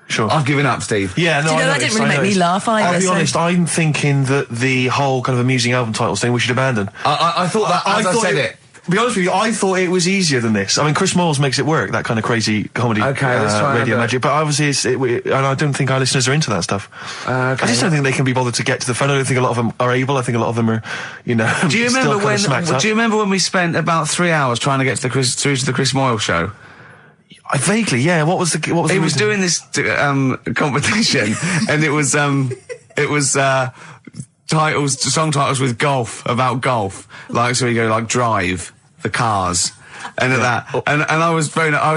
Speaker 2: Sure.
Speaker 4: I've given up, Steve.
Speaker 2: Yeah, no,
Speaker 5: Do you know,
Speaker 2: I
Speaker 5: that didn't really
Speaker 2: I
Speaker 5: make me
Speaker 2: noticed.
Speaker 5: laugh either,
Speaker 2: I'll be
Speaker 5: so-
Speaker 2: honest, I'm thinking that the whole kind of amusing album titles thing we should abandon.
Speaker 4: I thought that as I
Speaker 2: thought
Speaker 4: said it.
Speaker 2: To be honest with you, I thought it was easier than this. I mean, Chris Moyles makes it work, that kind of crazy comedy,
Speaker 4: Okay, let's try
Speaker 2: radio
Speaker 4: and,
Speaker 2: magic. But obviously, and I don't think our listeners are into that stuff. I just don't think they can be bothered to get to the phone. I don't think a lot of them are able. I think a lot of them are, you know.
Speaker 4: Do you
Speaker 2: still
Speaker 4: remember
Speaker 2: kind of smacked up.
Speaker 4: Do you remember when we spent about 3 hours trying to get to the Chris Moyle show?
Speaker 2: I vaguely, yeah. What was the? What was
Speaker 4: He
Speaker 2: the
Speaker 4: was
Speaker 2: reason?
Speaker 4: doing this competition, and it was song titles with golf, about golf. Like, so you go like Drive, the Cars. And at that, and I was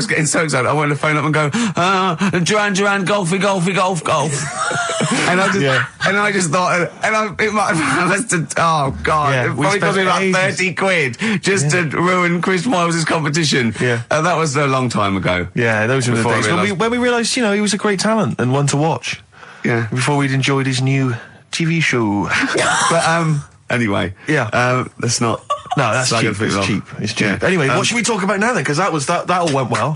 Speaker 4: getting so excited. I wanted to phone up and go, Duran, golfy, golf. and I just thought, it might have lasted, oh God,
Speaker 2: Yeah,
Speaker 4: it probably cost me about
Speaker 2: ages.
Speaker 4: 30 quid just to ruin Chris Moyles' competition.
Speaker 2: Yeah.
Speaker 4: And that was a long time ago.
Speaker 2: Yeah, those were the
Speaker 4: Before I
Speaker 2: days
Speaker 4: realised-
Speaker 2: when we realised, you know, he was a great talent and one to watch.
Speaker 4: Yeah.
Speaker 2: Before we'd enjoyed his new TV show.
Speaker 4: But, anyway.
Speaker 2: Yeah.
Speaker 4: Let's not.
Speaker 2: No, that's
Speaker 4: slag
Speaker 2: cheap.
Speaker 4: other
Speaker 2: It's
Speaker 4: people
Speaker 2: cheap.
Speaker 4: off.
Speaker 2: It's cheap.
Speaker 4: Yeah.
Speaker 2: Anyway, what should we talk about now then? Because that all went well.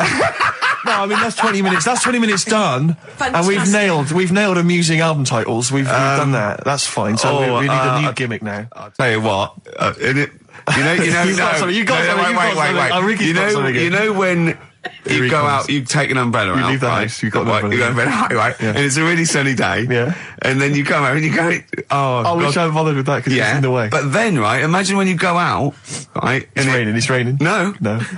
Speaker 2: No, I mean that's 20 minutes. That's 20 minutes done, and we've nailed amusing album titles. We've done that. That's fine. So we need a new gimmick now.
Speaker 4: I'll tell you what. You know.
Speaker 2: You've got something, you've got something, you've got something. Oh, Ricky's got something
Speaker 4: You
Speaker 2: again.
Speaker 4: know when you go out, you take an umbrella out.
Speaker 2: leave the
Speaker 4: right?
Speaker 2: house, you've got an umbrella.
Speaker 4: You go to bed, right?
Speaker 2: Yeah.
Speaker 4: And it's a really sunny day.
Speaker 2: Yeah.
Speaker 4: And then you come out and you go,
Speaker 2: I
Speaker 4: God.
Speaker 2: wish I hadn't bothered with that because it's in the way.
Speaker 4: But then, right, imagine when you go out, right?
Speaker 2: It's raining.
Speaker 4: No.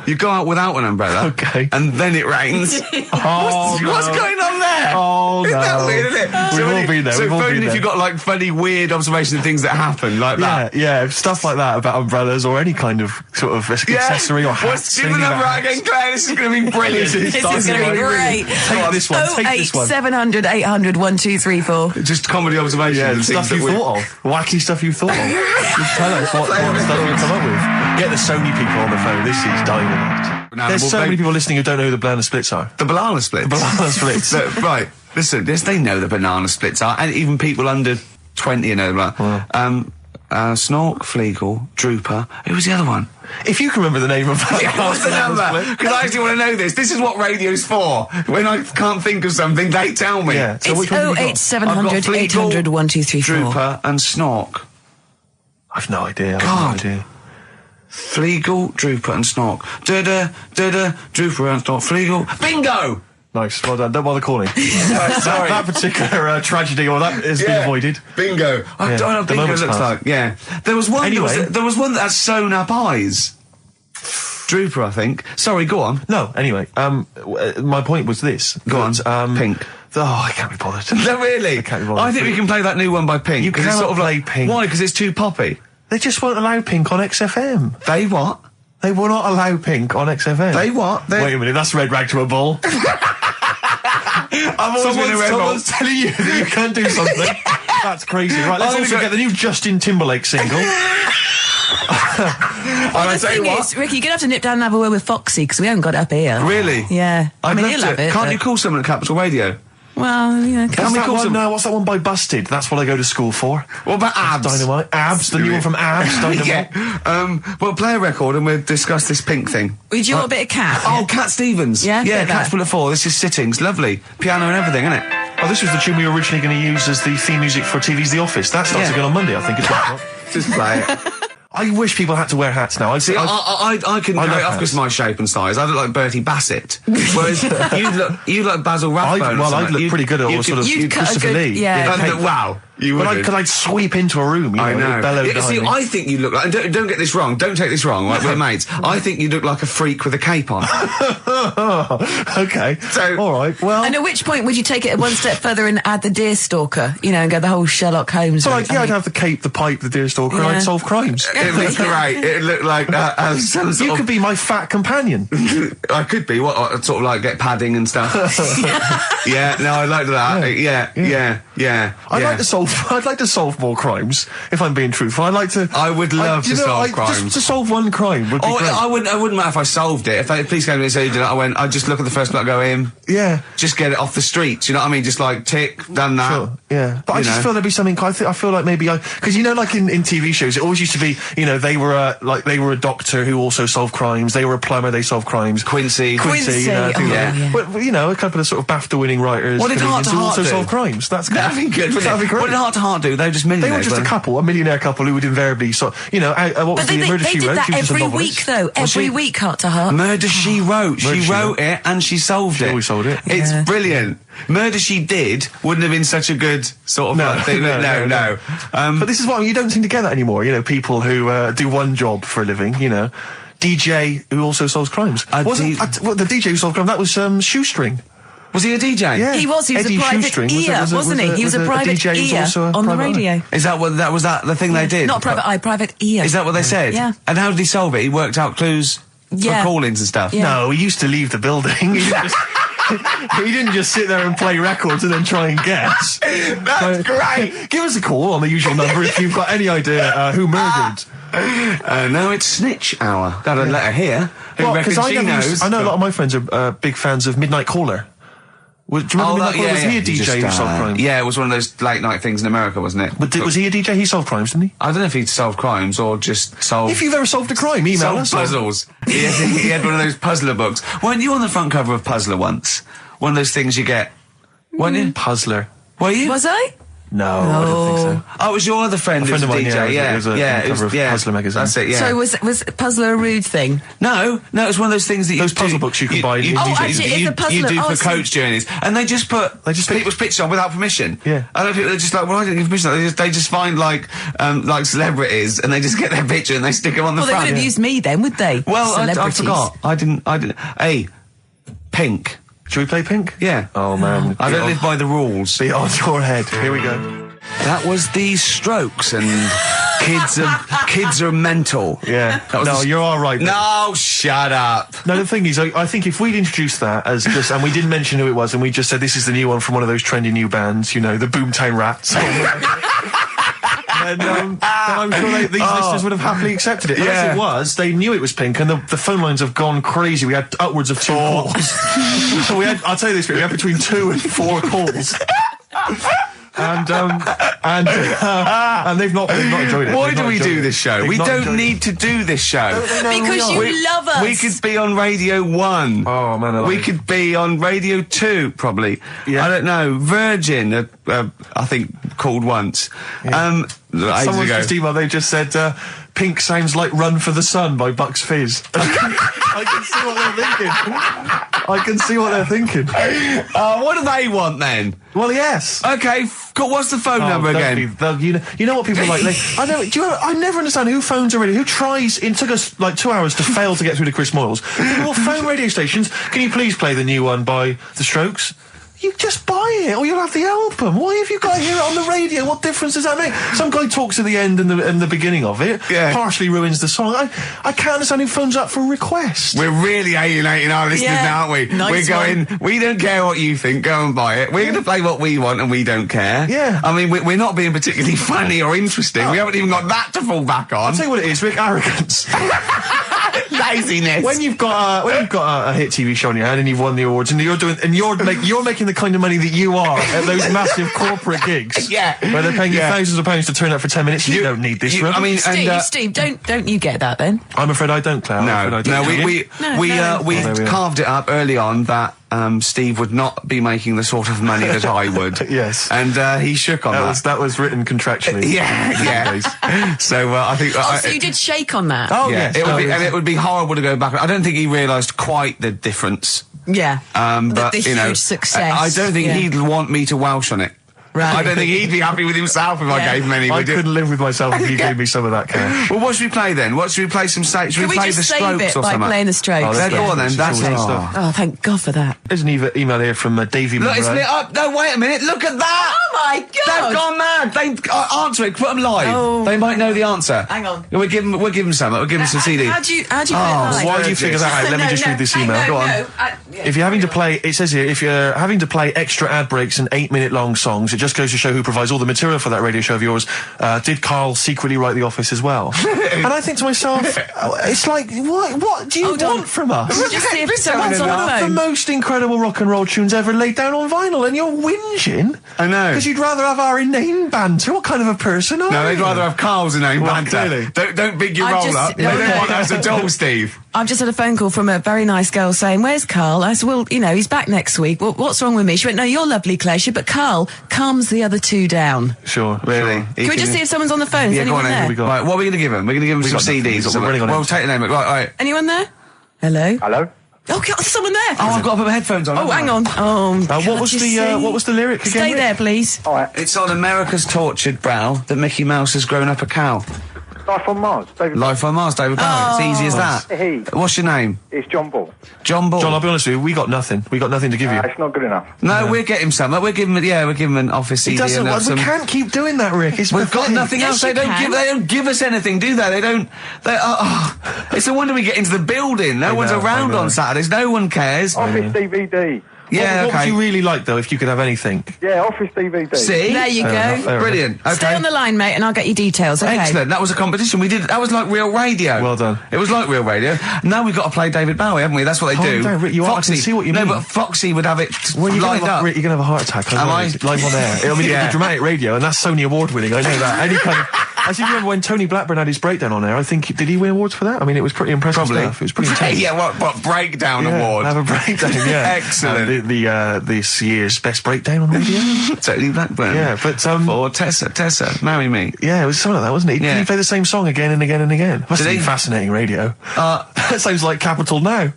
Speaker 4: You go out without an umbrella.
Speaker 2: Okay.
Speaker 4: And then it rains. What's going on there?
Speaker 2: Oh,
Speaker 4: Isn't that
Speaker 2: no.
Speaker 4: weird, isn't it?
Speaker 2: We've all been there,
Speaker 4: So
Speaker 2: we've all
Speaker 4: phone
Speaker 2: been
Speaker 4: if
Speaker 2: there.
Speaker 4: you've got like funny, weird observations of things that happen like that.
Speaker 2: Yeah, stuff like that about umbrellas or any kind of sort of accessory or hats.
Speaker 4: Give the number out again, Claire. This is going to be brilliant.
Speaker 5: This is going to be great.
Speaker 2: Take this one. Take this one.
Speaker 5: 08700 800 1234.
Speaker 4: Just comedy observations.
Speaker 2: Yeah,
Speaker 4: and
Speaker 2: stuff
Speaker 4: things
Speaker 2: you
Speaker 4: that we-
Speaker 2: thought of. Wacky stuff you thought of. Just tell us what stuff you come up with. Get the Sony people on the phone. This is dynamite. There's so many people listening who don't know who the banana splits are.
Speaker 4: The banana splits.
Speaker 2: Banana splits.
Speaker 4: Right. Listen, yes, they know the banana splits are, and even people under 20 know that. Snork, Fleagle, Drooper. Who was the other one?
Speaker 2: If you can remember the name of that,
Speaker 4: What's the number? Because I actually want to know this. This is what radio's for. When I can't think of something, they tell me.
Speaker 2: Yeah. So
Speaker 5: It's
Speaker 2: which one have you got?
Speaker 5: 08700
Speaker 4: Fleagle,
Speaker 5: 800 1234.
Speaker 4: Drooper and Snork.
Speaker 2: I've no idea.
Speaker 4: God.
Speaker 2: I've no idea.
Speaker 4: Fleagle, Drooper and Snork. Drooper and Snork. Fleagle. Bingo!
Speaker 2: Nice. Well done. Don't bother calling.
Speaker 4: Sorry.
Speaker 2: That particular tragedy or that has been avoided.
Speaker 4: Bingo. I
Speaker 2: Yeah,
Speaker 4: don't know what
Speaker 2: the
Speaker 4: bingo
Speaker 2: moment's
Speaker 4: looks
Speaker 2: passed.
Speaker 4: like. Yeah. There was one.
Speaker 2: Anyway.
Speaker 4: There was one that had sewn up eyes. Drooper, I think. Sorry, go on.
Speaker 2: No, anyway, my point was this.
Speaker 4: Go on.
Speaker 2: Pink. Oh, I can't be bothered.
Speaker 4: No, really?
Speaker 2: I can't be bothered.
Speaker 4: I think we can play that new one by Pink.
Speaker 2: You
Speaker 4: 'cause it's
Speaker 2: cannot
Speaker 4: sort of like,
Speaker 2: play Pink.
Speaker 4: Why? Because it's too poppy.
Speaker 2: They just won't allow Pink on XFM.
Speaker 4: They what?
Speaker 2: They will not allow Pink on XFM.
Speaker 4: They what?
Speaker 2: Wait a minute, that's red rag to a bull.
Speaker 4: I've always been a rebel.
Speaker 2: Someone's telling you that you can't do something. That's crazy. Right, let's
Speaker 4: I'm
Speaker 2: also
Speaker 4: gonna
Speaker 2: get the new Justin Timberlake single.
Speaker 4: And I
Speaker 5: The
Speaker 4: tell you
Speaker 5: thing
Speaker 4: what.
Speaker 5: is, Ricky, you're going to have to nip down and have a word with Foxy because we haven't got it up here.
Speaker 4: Really?
Speaker 5: Yeah.
Speaker 4: I'd
Speaker 5: he'll
Speaker 4: love
Speaker 5: have
Speaker 4: to.
Speaker 5: it.
Speaker 4: Can't
Speaker 5: but-
Speaker 4: you call someone at Capital Radio?
Speaker 5: Well, yeah.
Speaker 2: What's
Speaker 4: we
Speaker 2: that
Speaker 4: call
Speaker 2: one?
Speaker 4: some-
Speaker 2: No, what's that one by Busted? That's what I go to school for.
Speaker 4: What about Abs?
Speaker 2: Dynamite. Abs, the new one from Abs. Dynamite.
Speaker 4: Yeah. Well, play a record and we'll discuss this Pink thing.
Speaker 5: Would you want a bit of cat?
Speaker 4: Oh, Cat Stevens.
Speaker 5: Yeah,
Speaker 4: Yeah,
Speaker 5: bit of
Speaker 4: Cat's
Speaker 5: that.
Speaker 4: Full of Four. This is Sittings. Lovely. Piano and everything, isn't it?
Speaker 2: Oh, this was the tune we were originally going to use as the theme music for TV's The Office. That starts
Speaker 4: Yeah.
Speaker 2: again on Monday, I think. It's
Speaker 4: Just play it.
Speaker 2: I wish people had to wear hats now.
Speaker 4: See, I couldn't
Speaker 2: I
Speaker 4: carry
Speaker 2: love
Speaker 4: it off because
Speaker 2: hats.
Speaker 4: of my shape and size. I look like Bertie Bassett. Whereas you look Basil Rathbone.
Speaker 2: I'd look pretty good at all sort of
Speaker 5: You'd cut a
Speaker 2: Christopher
Speaker 5: good-
Speaker 2: Lee.
Speaker 5: yeah.
Speaker 4: Wow. You would.
Speaker 2: But I'd sweep into a room, you know,
Speaker 4: I know.
Speaker 2: bellow
Speaker 4: Yeah, see,
Speaker 2: behind me.
Speaker 4: I think you look like. And don't get this wrong. Don't take this wrong. Right, we're mates. I think you look like a freak with a cape on.
Speaker 2: Okay.
Speaker 4: So-
Speaker 2: all right. Well,
Speaker 5: And at which point would you take it one step further and add the deerstalker, you know, and go the whole Sherlock Holmes
Speaker 2: so
Speaker 5: route?
Speaker 2: I'd have the cape, the pipe, the deerstalker, and
Speaker 5: Yeah.
Speaker 2: I'd solve crimes.
Speaker 4: It'd be great. It'd look like some sort
Speaker 2: You
Speaker 4: of.
Speaker 2: could be my fat companion.
Speaker 4: I could be. What? Sort of like get padding and stuff. Yeah. No, I like that. Yeah.
Speaker 2: I'd like to solve more crimes. If I'm being truthful, I'd like to.
Speaker 4: I would love to solve crimes.
Speaker 2: Just to solve one crime would be
Speaker 4: Oh,
Speaker 2: great.
Speaker 4: I wouldn't matter if I solved it. If the police came to me and said, I'd just look at the first one, I go in,
Speaker 2: Yeah.
Speaker 4: just get it off the streets. You know what I mean? Just like tick, done that.
Speaker 2: Sure, yeah. But I
Speaker 4: You
Speaker 2: just
Speaker 4: know.
Speaker 2: feel there'd be something. I feel like maybe because you know, like in TV shows, it always used to be, you know, they were a doctor who also solved crimes. They were a plumber, they solved crimes.
Speaker 4: Quincy.
Speaker 2: You know,
Speaker 5: Quincy,
Speaker 2: things like
Speaker 4: yeah.
Speaker 2: that.
Speaker 5: yeah.
Speaker 2: But you know, a couple of sort of BAFTA-winning writers.
Speaker 4: What did Heart
Speaker 2: comedians
Speaker 4: to
Speaker 2: who
Speaker 4: Heart
Speaker 2: also
Speaker 4: do?
Speaker 2: solve crimes. That's good.
Speaker 4: That'd be good, wouldn't
Speaker 2: That'd
Speaker 4: it?
Speaker 2: be great.
Speaker 4: What did Heart to Heart do? They were just
Speaker 2: They
Speaker 4: millionaires.
Speaker 2: were just a
Speaker 4: weren't
Speaker 2: couple, a millionaire couple who would invariably what
Speaker 5: But
Speaker 2: was
Speaker 5: they
Speaker 2: the Murder
Speaker 5: did
Speaker 2: She Wrote?
Speaker 5: that
Speaker 2: She was just a
Speaker 5: every
Speaker 2: novelist.
Speaker 5: week, though.
Speaker 4: Was
Speaker 5: Every
Speaker 4: she?
Speaker 5: week, heart to heart.
Speaker 4: Murder She Wrote.
Speaker 2: Murder,
Speaker 4: She
Speaker 2: She
Speaker 4: wrote
Speaker 2: Wrote.
Speaker 4: it and she solved
Speaker 2: She
Speaker 4: it.
Speaker 2: always solved it.
Speaker 4: It's
Speaker 5: Yeah.
Speaker 4: brilliant. Murder She Did wouldn't have been such a good sort of
Speaker 2: No,
Speaker 4: like thing. No.
Speaker 2: But this is what you don't seem to get that anymore. You know, people who do one job for a living. You know, DJ who also solves crimes.
Speaker 4: The
Speaker 2: DJ who solved crime? That was Shoestring.
Speaker 4: Was he a DJ?
Speaker 2: Yeah,
Speaker 5: He was
Speaker 2: Eddie
Speaker 5: a private
Speaker 2: Shoestring
Speaker 5: ear, wasn't he? He was a private
Speaker 2: DJ who's
Speaker 5: ear
Speaker 2: also a
Speaker 5: on the
Speaker 2: private eye.
Speaker 5: radio.
Speaker 4: Is that what that was? That the thing they did?
Speaker 5: Not private eye, private ear.
Speaker 4: Is that what they said?
Speaker 5: Yeah.
Speaker 4: And how did he solve it? He worked out clues
Speaker 5: Yeah.
Speaker 4: for callings and stuff.
Speaker 5: Yeah.
Speaker 2: No, he used to leave the building. He didn't just sit there and play records and then try and guess.
Speaker 4: That's great.
Speaker 2: Give us a call on the usual number if you've got any idea who murdered.
Speaker 4: No, it's Snitch Hour. Got a letter here. Who reckons
Speaker 2: I
Speaker 4: she
Speaker 2: never
Speaker 4: knows?
Speaker 2: used, I know a lot of my friends are big fans of Midnight Caller. Do you remember Midnight Caller? Was he a DJ who solved crimes?
Speaker 4: Yeah, it was one of those late night things in America, wasn't it?
Speaker 2: But was he a DJ? He solved crimes, didn't he?
Speaker 4: I don't know if he'd solve crimes or just solve.
Speaker 2: If you've ever solved a crime, email
Speaker 4: solve
Speaker 2: us.
Speaker 4: puzzles. He had one of those puzzler books. Weren't you on the front cover of Puzzler once? One of those things you get. Weren't you?
Speaker 2: Puzzler.
Speaker 4: Were you?
Speaker 5: Was I?
Speaker 2: No, I don't think so.
Speaker 4: Oh, it was your other friend who's a
Speaker 2: of mine,
Speaker 4: DJ,
Speaker 2: yeah. It was a cover of Puzzler magazine.
Speaker 4: That's it, yeah.
Speaker 5: So was Puzzler a rude thing?
Speaker 4: No, it's one of those things that
Speaker 2: Those puzzle books you can buy.
Speaker 5: Actually, it's a puzzler.
Speaker 4: You do for
Speaker 5: so-
Speaker 4: coach journeys, and they just put people's pictures on without permission.
Speaker 2: Yeah.
Speaker 4: I don't think they're just like, well, I didn't give permission. They just find like celebrities, and they just get their picture and they stick them on the
Speaker 5: Well, they
Speaker 4: front.
Speaker 5: would have used me then, would they?
Speaker 4: Well, I
Speaker 5: Celebrities.
Speaker 4: forgot. I didn't. Hey, Pink.
Speaker 2: Should we play Pink?
Speaker 4: Yeah.
Speaker 2: Oh, man.
Speaker 4: I don't live by the rules.
Speaker 2: Be on your head. Here we go.
Speaker 4: That was the Strokes, and kids are mental.
Speaker 2: Yeah.
Speaker 4: That was
Speaker 2: You're all right.
Speaker 4: No, shut up.
Speaker 2: No, the thing is, I think if we'd introduced that as just, and we didn't mention who it was, and we just said this is the new one from one of those trendy new bands, you know, the Boomtown Rats. then I'm sure these listeners would have happily accepted it. But as it was, they knew it was Pink, and the phone lines have gone crazy. We had upwards of 2 calls. I'll tell you this, we had between 2 and 4 calls. And they've not enjoyed it.
Speaker 4: Why do we do this show? We don't need to do this show.
Speaker 5: Because you love us.
Speaker 4: We could be on Radio 1.
Speaker 2: Oh, man.
Speaker 4: We could be on Radio 2, probably.
Speaker 2: Yeah.
Speaker 4: I don't know. Virgin, I think, called once.
Speaker 2: Yeah.
Speaker 4: Ages
Speaker 2: Someone's
Speaker 4: ago.
Speaker 2: just emailed, they just said, Pink sounds like Run for the Sun by Bucks Fizz. I can see what they're thinking.
Speaker 4: What do they want then?
Speaker 2: Well, yes.
Speaker 4: Okay, what's the phone number again?
Speaker 2: You know what people are like? I never understand who phones a radio. Who tries? It took us like 2 hours to fail to get through to Chris Moyles. People will phone radio stations. Can you please play the new one by The Strokes? You just buy it, or you'll have the album. Why have you got to hear it on the radio? What difference does that make? Some guy talks at the end and the beginning of it.
Speaker 4: Yeah.
Speaker 2: Partially ruins the song. I can't understand who phones up for a request.
Speaker 4: We're really alienating our listeners now, aren't we?
Speaker 5: Nice
Speaker 4: we don't care what you think, go and buy it. We're going to play what we want and we don't care.
Speaker 2: Yeah.
Speaker 4: I mean, we're not being particularly funny or interesting. We haven't even got that to fall back on.
Speaker 2: I'll tell you what it is, Rick, arrogance.
Speaker 4: Laziness.
Speaker 2: When you've got a hit TV show in your hand and you've won the awards and you're making the kind of money that you are at those massive corporate gigs,
Speaker 4: Yeah.
Speaker 2: where they're paying you thousands of pounds to turn up for 10 minutes. You don't need this room.
Speaker 4: I mean,
Speaker 5: Steve, don't you get that then?
Speaker 2: I'm afraid I don't, Claire.
Speaker 4: We carved it up early on that Steve would not be making the sort of money that I would.
Speaker 2: Yes.
Speaker 4: And he shook on that.
Speaker 2: That was written contractually.
Speaker 4: Yeah. So I think.
Speaker 5: So you did shake on that?
Speaker 2: Oh,
Speaker 4: yeah.
Speaker 2: yes.
Speaker 4: It would be horrible to go back. I don't think he realised quite the difference.
Speaker 5: Yeah.
Speaker 4: But
Speaker 5: the
Speaker 4: you know,
Speaker 5: huge success.
Speaker 4: I don't think he'd want me to Welsh on it.
Speaker 5: Right.
Speaker 4: I don't think he'd be happy with himself if I gave him any.
Speaker 2: I couldn't live with myself if you gave me some of that cash.
Speaker 4: Well, what should we play then? Should we play some? Should
Speaker 5: Can
Speaker 4: we
Speaker 5: we
Speaker 4: play
Speaker 5: just
Speaker 4: the
Speaker 5: save
Speaker 4: Strokes
Speaker 5: it
Speaker 4: or
Speaker 5: by
Speaker 4: something?
Speaker 5: playing the Strokes?
Speaker 2: Oh,
Speaker 4: Go on then. That's
Speaker 2: all
Speaker 4: it.
Speaker 2: stuff.
Speaker 5: Oh, thank God for that.
Speaker 2: There's an email here from Davey
Speaker 4: Look, it's
Speaker 2: Monroe.
Speaker 4: lit up. No, wait a minute. Look at that.
Speaker 5: Oh my God!
Speaker 4: They've gone mad. They answer it. Put them live.
Speaker 5: Oh.
Speaker 4: They might know the answer.
Speaker 5: Hang on.
Speaker 4: We'll give them some. We'll give them some CDs.
Speaker 5: How do you put it
Speaker 2: Why
Speaker 5: live?
Speaker 2: do you figure that out? Let me just read this email. Go on. If you're having to play, it says here, if you're having to play extra ad breaks and 8-minute long songs, it just goes to show who provides all the material for that radio show of yours. Did Carl secretly write The Office as well? And I think to myself, it's like, what do you want from us?
Speaker 5: Just see if someone's on the
Speaker 2: The
Speaker 5: phone.
Speaker 2: most incredible rock and roll tunes ever laid down on vinyl, and you're whinging.
Speaker 4: I know.
Speaker 2: Because you'd rather have our inane banter. What kind of a person are you?
Speaker 4: No, they'd rather have Carl's inane
Speaker 2: Well,
Speaker 4: banter.
Speaker 2: clearly.
Speaker 4: Don't big your
Speaker 5: I've
Speaker 4: roll
Speaker 5: just-
Speaker 4: up. They
Speaker 5: no,
Speaker 4: don't
Speaker 5: no.
Speaker 4: want us at all, Steve.
Speaker 5: I've just had a phone call from a very nice girl saying, "Where's Carl?" I said, "Well, you know, he's back next week. Well, what's wrong with me?" She went, "No, you're lovely, Claire." She said, "But Carl calms the other two down."
Speaker 2: Sure.
Speaker 4: Really?
Speaker 2: Sure.
Speaker 5: Can we just see if someone's on the phone? Is
Speaker 4: Yeah, go
Speaker 5: anyone
Speaker 4: on
Speaker 5: there?
Speaker 4: then. Right, what are we going to give him? We're going to give him some
Speaker 2: got nothing.
Speaker 4: CDs or
Speaker 2: We're
Speaker 4: something.
Speaker 2: running on
Speaker 4: Well,
Speaker 2: empty.
Speaker 4: take the name. Right.
Speaker 5: Anyone there? Hello?
Speaker 6: Hello?
Speaker 5: Oh, God, there's someone there.
Speaker 4: Oh, I've got to put my headphones on.
Speaker 5: Oh, hang on.
Speaker 2: What was the lyric again?
Speaker 5: Stay
Speaker 2: Rick?
Speaker 5: there, please.
Speaker 6: All right.
Speaker 4: It's on America's tortured brow that Mickey Mouse has grown up a cow.
Speaker 6: Life on Mars. David.
Speaker 4: Life on Mars, David Bowie. It's easy as that.
Speaker 6: Hey.
Speaker 4: What's your name?
Speaker 6: It's John Ball.
Speaker 4: John Ball.
Speaker 2: John, I'll be honest with you, we got nothing. We got nothing to give you.
Speaker 6: It's not good enough.
Speaker 4: No, we'll get him some. We'll give him an office CD.
Speaker 2: It doesn't.
Speaker 4: and
Speaker 2: We can't keep doing that, Rick. It's
Speaker 4: We've got
Speaker 2: pathetic.
Speaker 4: nothing
Speaker 5: Yes,
Speaker 4: else. They
Speaker 5: you
Speaker 4: don't
Speaker 5: can.
Speaker 4: They don't give us anything, do they? They don't. It's a wonder we get into the building. No one's around on Saturdays. No one cares.
Speaker 6: Office DVD.
Speaker 4: Yeah,
Speaker 2: What would
Speaker 4: okay.
Speaker 2: you really like, though, if you could have anything?
Speaker 6: Yeah, Office DVD.
Speaker 4: See?
Speaker 5: There you
Speaker 2: Fair enough,
Speaker 5: go.
Speaker 2: fair
Speaker 4: Brilliant. Okay.
Speaker 5: Stay on the line, mate, and I'll get you details, okay?
Speaker 4: Excellent. That was a competition. We did. That was like real radio.
Speaker 2: Well done.
Speaker 4: It was like real radio. Now we've got to play David Bowie, haven't we? That's what they
Speaker 2: Calm
Speaker 4: do.
Speaker 2: down, Rick, you are- I can
Speaker 4: Foxy.
Speaker 2: see what you
Speaker 4: No,
Speaker 2: mean.
Speaker 4: but Foxy would have it
Speaker 2: Well,
Speaker 4: lined up.
Speaker 2: Rick, you're going to have a heart attack.
Speaker 4: Am I?
Speaker 2: Live on air. I mean,
Speaker 4: Yeah.
Speaker 2: it'll be dramatic radio, and that's Sony Award winning. I know that. I seem to remember when Tony Blackburn had his breakdown on there. I think did he win awards for that? I mean, it was pretty impressive stuff. It was pretty intense.
Speaker 4: Yeah, what breakdown award?
Speaker 2: Have a breakdown. Yeah,
Speaker 4: Excellent.
Speaker 2: This year's best breakdown on radio.
Speaker 4: Tony Blackburn.
Speaker 2: Yeah, but
Speaker 4: or Tessa, marry me.
Speaker 2: Yeah, it was something like that, wasn't it?
Speaker 4: Yeah.
Speaker 2: He played the same song again and again and again. Must
Speaker 4: Did
Speaker 2: be
Speaker 4: he?
Speaker 2: fascinating radio. That sounds like Capital Now.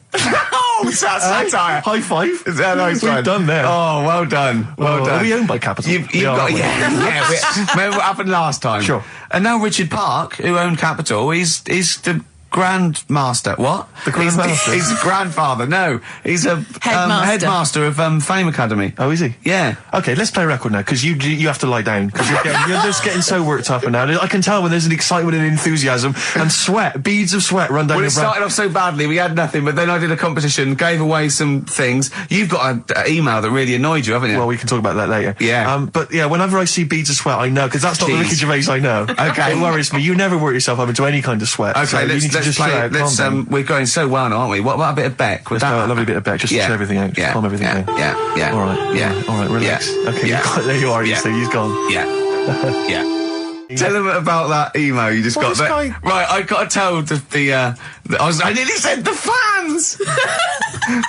Speaker 4: Oh, satire.
Speaker 2: High five.
Speaker 4: Nice
Speaker 2: We've
Speaker 4: one.
Speaker 2: done there.
Speaker 4: Oh, well done. Well done.
Speaker 2: Are we owned by Capital?
Speaker 4: You've got, remember what happened last time?
Speaker 2: Sure.
Speaker 4: And now Richard Park, who owned Capital, he's the Grandmaster. What?
Speaker 2: The Grandmaster?
Speaker 4: He's a grandfather. No, he's a headmaster of Fame Academy.
Speaker 2: Oh, is he?
Speaker 4: Yeah.
Speaker 2: Okay, let's play a record now, because you have to lie down, because you're just getting so worked up and now. I can tell when there's an excitement and enthusiasm and sweat, beads of sweat run down
Speaker 4: Well,
Speaker 2: your
Speaker 4: it
Speaker 2: brow.
Speaker 4: started off so badly, we had nothing, but then I did a competition, gave away some things. You've got an email that really annoyed you, haven't you?
Speaker 2: Well, we can talk about that later.
Speaker 4: Yeah.
Speaker 2: But yeah, whenever I see beads of sweat, I know, because that's not the
Speaker 4: Jeez.
Speaker 2: Ricky Gervais I know.
Speaker 4: Okay.
Speaker 2: It worries me. You never work yourself up into any kind of sweat.
Speaker 4: Okay,
Speaker 2: so you
Speaker 4: let's
Speaker 2: need to just
Speaker 4: play.
Speaker 2: chill out,
Speaker 4: Let's
Speaker 2: calm down.
Speaker 4: we're going so well now, aren't we? What about a bit of Beck?
Speaker 2: Let's play a lovely bit of Beck, just to chill everything out, just calm everything down.
Speaker 4: Yeah.
Speaker 2: All right.
Speaker 4: Yeah.
Speaker 2: All right, relax.
Speaker 4: Yeah.
Speaker 2: Okay,
Speaker 4: Yeah.
Speaker 2: there you are, you
Speaker 4: Yeah.
Speaker 2: see, he's gone.
Speaker 4: Yeah. Yeah. Tell them about that email you just got.
Speaker 2: This guy...
Speaker 4: Right, I got to tell I nearly said the fans.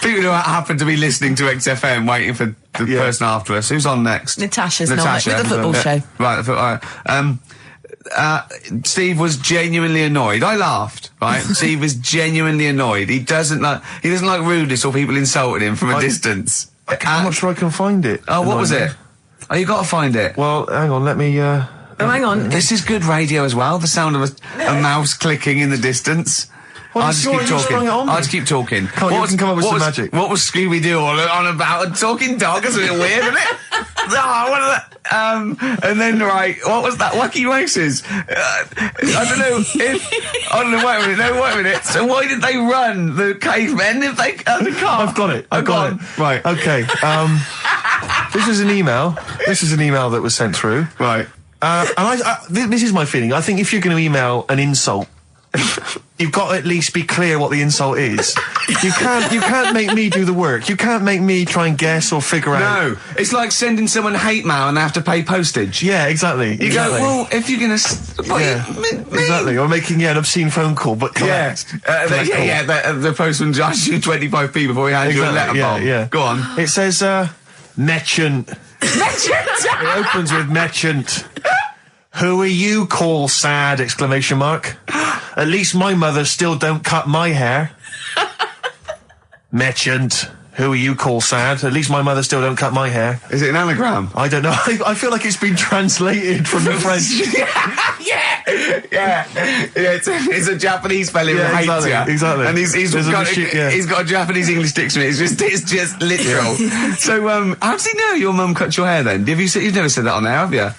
Speaker 4: People who happen to be listening to XFM, waiting for the person after us. Who's on next?
Speaker 5: Natasha's not with the football show.
Speaker 4: Right. Steve was genuinely annoyed. I laughed. Right, Steve was genuinely annoyed. He doesn't like rudeness or people insulting him from a distance.
Speaker 2: I'm not sure I can find it.
Speaker 4: Oh, what was it? Oh, you got to find it.
Speaker 2: Well, hang on, let me,
Speaker 5: Oh, hang on.
Speaker 4: This is good radio as well. The sound of a mouse clicking in the distance.
Speaker 2: Well,
Speaker 4: I'll just
Speaker 2: sure,
Speaker 4: keep
Speaker 2: you sprung
Speaker 4: talking.
Speaker 2: it on me.
Speaker 4: I'll just keep talking.
Speaker 2: Come on, you can come up with some magic.
Speaker 4: What was Scooby-Doo on about? A talking dog? That's a bit weird, isn't it? What is that? And then, right, what was that? Wacky Races. I don't know if... I don't know, wait a minute. So why did they run, the cavemen, if they... the car?
Speaker 2: I've got it. I've got it.
Speaker 4: Right.
Speaker 2: Okay. This is an email. This is an email that was sent through.
Speaker 4: Right.
Speaker 2: And this is my feeling. I think if you're going to email an insult, you've got to at least be clear what the insult is. You can't make me do the work. You can't make me try and guess or figure out.
Speaker 4: No, it's like sending someone hate mail and they have to pay postage.
Speaker 2: Yeah, exactly.
Speaker 4: You go, well, if you're going to...
Speaker 2: Exactly. Or making an obscene phone call, but collect.
Speaker 4: The postman asks you 25p before he hands you a letter bomb.
Speaker 2: Yeah.
Speaker 4: Go on.
Speaker 2: It says, Merchant. It opens with Merchant. Who are you, call sad, exclamation mark. At least my mother still don't cut my hair. Merchant. Who are you, call sad? At least my mother still don't cut my hair.
Speaker 4: Is it an anagram?
Speaker 2: I don't know. I feel like it's been translated from the French.
Speaker 4: Yeah. It's a Japanese fella who hates you.
Speaker 2: Exactly.
Speaker 4: And he's got a Japanese English dictionary. It's just literal. So, how does he know your mum cut your hair then? You've never said that on there, have you?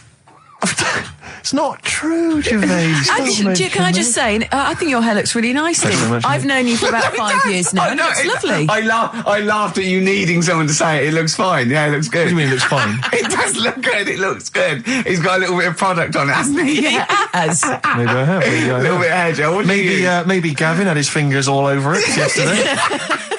Speaker 2: It's not true, Gervais.
Speaker 5: Can I just say, I think your hair looks really nice.
Speaker 2: Thanks very much.
Speaker 5: I've known you for about 5 years now.
Speaker 4: know,
Speaker 5: It's lovely.
Speaker 4: I laughed at you needing someone to say it. It looks fine. Yeah, it looks good.
Speaker 2: What do you mean it looks fine?
Speaker 4: It does look good. It looks good. He's got a little bit of product on it, hasn't he?
Speaker 5: Yeah, it has.
Speaker 2: Maybe I have.
Speaker 4: A little bit of hair gel.
Speaker 2: Maybe Gavin had his fingers all over it yesterday.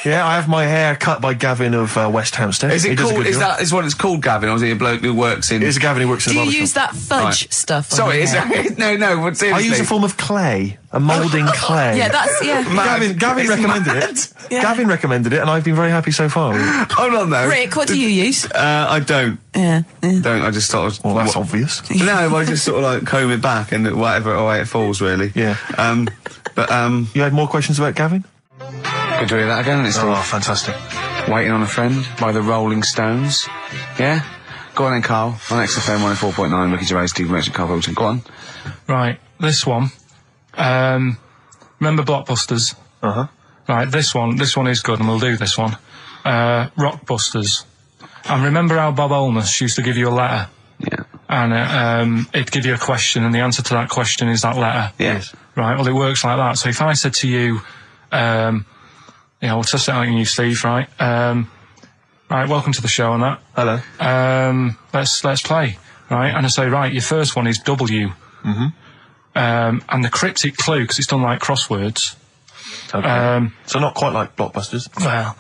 Speaker 2: Yeah, I have my hair cut by Gavin of West Hampstead.
Speaker 4: Is it called? Is what it's called, Gavin? Or is he a bloke who works in?
Speaker 2: It's a Gavin who works in
Speaker 5: Do
Speaker 2: a
Speaker 5: you
Speaker 2: barber
Speaker 5: use
Speaker 2: shop.
Speaker 5: that fudge stuff? on
Speaker 4: Sorry,
Speaker 5: your hair?
Speaker 4: no. But seriously,
Speaker 2: I use a form of clay, a moulding clay.
Speaker 5: Yeah, that's
Speaker 2: Gavin
Speaker 4: It's
Speaker 2: recommended
Speaker 4: mad.
Speaker 2: it.
Speaker 5: Yeah.
Speaker 2: Gavin recommended it, and I've been very happy so far.
Speaker 4: Hold on though.
Speaker 5: Rick, what do you use?
Speaker 4: I don't.
Speaker 5: Yeah.
Speaker 4: Don't. I just sort of.
Speaker 2: Well, that's obvious.
Speaker 4: No, I just sort of like comb it back and whatever way it falls, really.
Speaker 2: Yeah. You had more questions about Gavin?
Speaker 4: Good to hear that again, isn't it,
Speaker 2: Oh,
Speaker 4: Steve?
Speaker 2: fantastic.
Speaker 4: Waiting on a Friend by the Rolling Stones. Yeah? Go on then, Carl. On XFM 104.9, Ricky Gervais, Steve Merchant, Karl Pilkington. Go on.
Speaker 3: Right, this one. Remember Blockbusters?
Speaker 2: Uh-huh.
Speaker 3: Right, this one is good, and we'll do this one. Rockbusters. And remember how Bob Holness used to give you a letter?
Speaker 4: Yeah.
Speaker 3: And it'd give you a question, and the answer to that question is that letter.
Speaker 4: Yes.
Speaker 3: Right, well, it works like that. So if I said to you, we'll test it out on you, Steve, right? Right, welcome to the show and that.
Speaker 2: Hello.
Speaker 3: Let's play, right? And I say, right, your first one is W.
Speaker 2: Mm-hmm.
Speaker 3: And the cryptic clue, because it's done like crosswords.
Speaker 2: Okay. So not quite like Blockbusters.
Speaker 3: Well,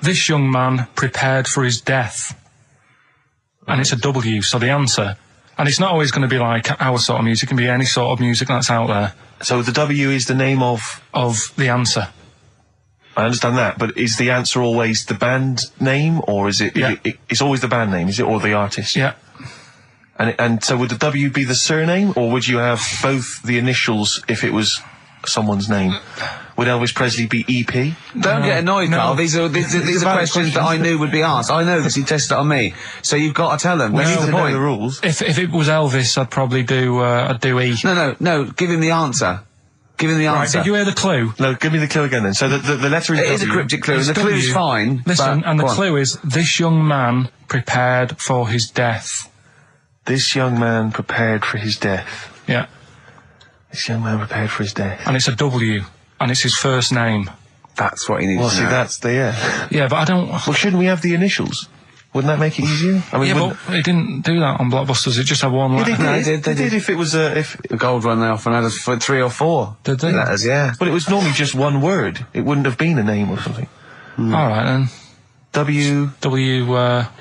Speaker 3: this young man prepared for his death. And it's a W, so the answer And it's not always going to be like our sort of music. It can be any sort of music that's out there.
Speaker 2: So the W is the name of
Speaker 3: the answer.
Speaker 2: I understand that, but is the answer always the band name, or is it?
Speaker 3: Yeah.
Speaker 2: It's always the band name, is it, or the artist?
Speaker 3: Yeah.
Speaker 2: And so would the W be the surname, or would you have both the initials if it was someone's name? Would Elvis Presley be EP?
Speaker 4: Don't get annoyed,
Speaker 3: no.
Speaker 4: Carl. These are questions that I knew would be asked. I know because he tested it on me. So you've got to tell them.
Speaker 2: We
Speaker 4: That's
Speaker 2: need
Speaker 4: the
Speaker 2: to know
Speaker 4: point.
Speaker 2: the rules.
Speaker 3: If it was Elvis, I'd probably do E.
Speaker 4: No. Give him the answer. Give him the
Speaker 3: Right,
Speaker 4: answer.
Speaker 3: did you hear the clue?
Speaker 2: No, give me the clue again then. So the letter is
Speaker 4: It is a
Speaker 2: W.
Speaker 4: cryptic clue, and the
Speaker 3: It's
Speaker 4: clue's
Speaker 3: W.
Speaker 4: fine.
Speaker 3: Listen,
Speaker 4: but,
Speaker 3: and the
Speaker 4: go on.
Speaker 3: clue is, this young man prepared for his death.
Speaker 2: This young man prepared for his death.
Speaker 3: Yeah.
Speaker 2: This young man prepared for his death.
Speaker 3: And it's a W, and it's his first name.
Speaker 4: That's what he needs
Speaker 2: Well,
Speaker 4: to
Speaker 2: see,
Speaker 4: know.
Speaker 2: that's the, yeah.
Speaker 3: Yeah, but I don't...
Speaker 2: Well, shouldn't we have the initials? Wouldn't that make it easier? I mean,
Speaker 3: Yeah,
Speaker 2: wouldn't-
Speaker 3: but he didn't do that on Blockbusters. It just had one
Speaker 2: Yeah,
Speaker 3: letter.
Speaker 2: they
Speaker 4: No,
Speaker 2: did.
Speaker 4: they did.
Speaker 2: If it was if
Speaker 4: The gold one, they often had us for 3 or 4
Speaker 3: Did they?
Speaker 4: letters, yeah.
Speaker 2: but it was normally just one word. It wouldn't have been a name or something.
Speaker 3: All right, then.
Speaker 2: W.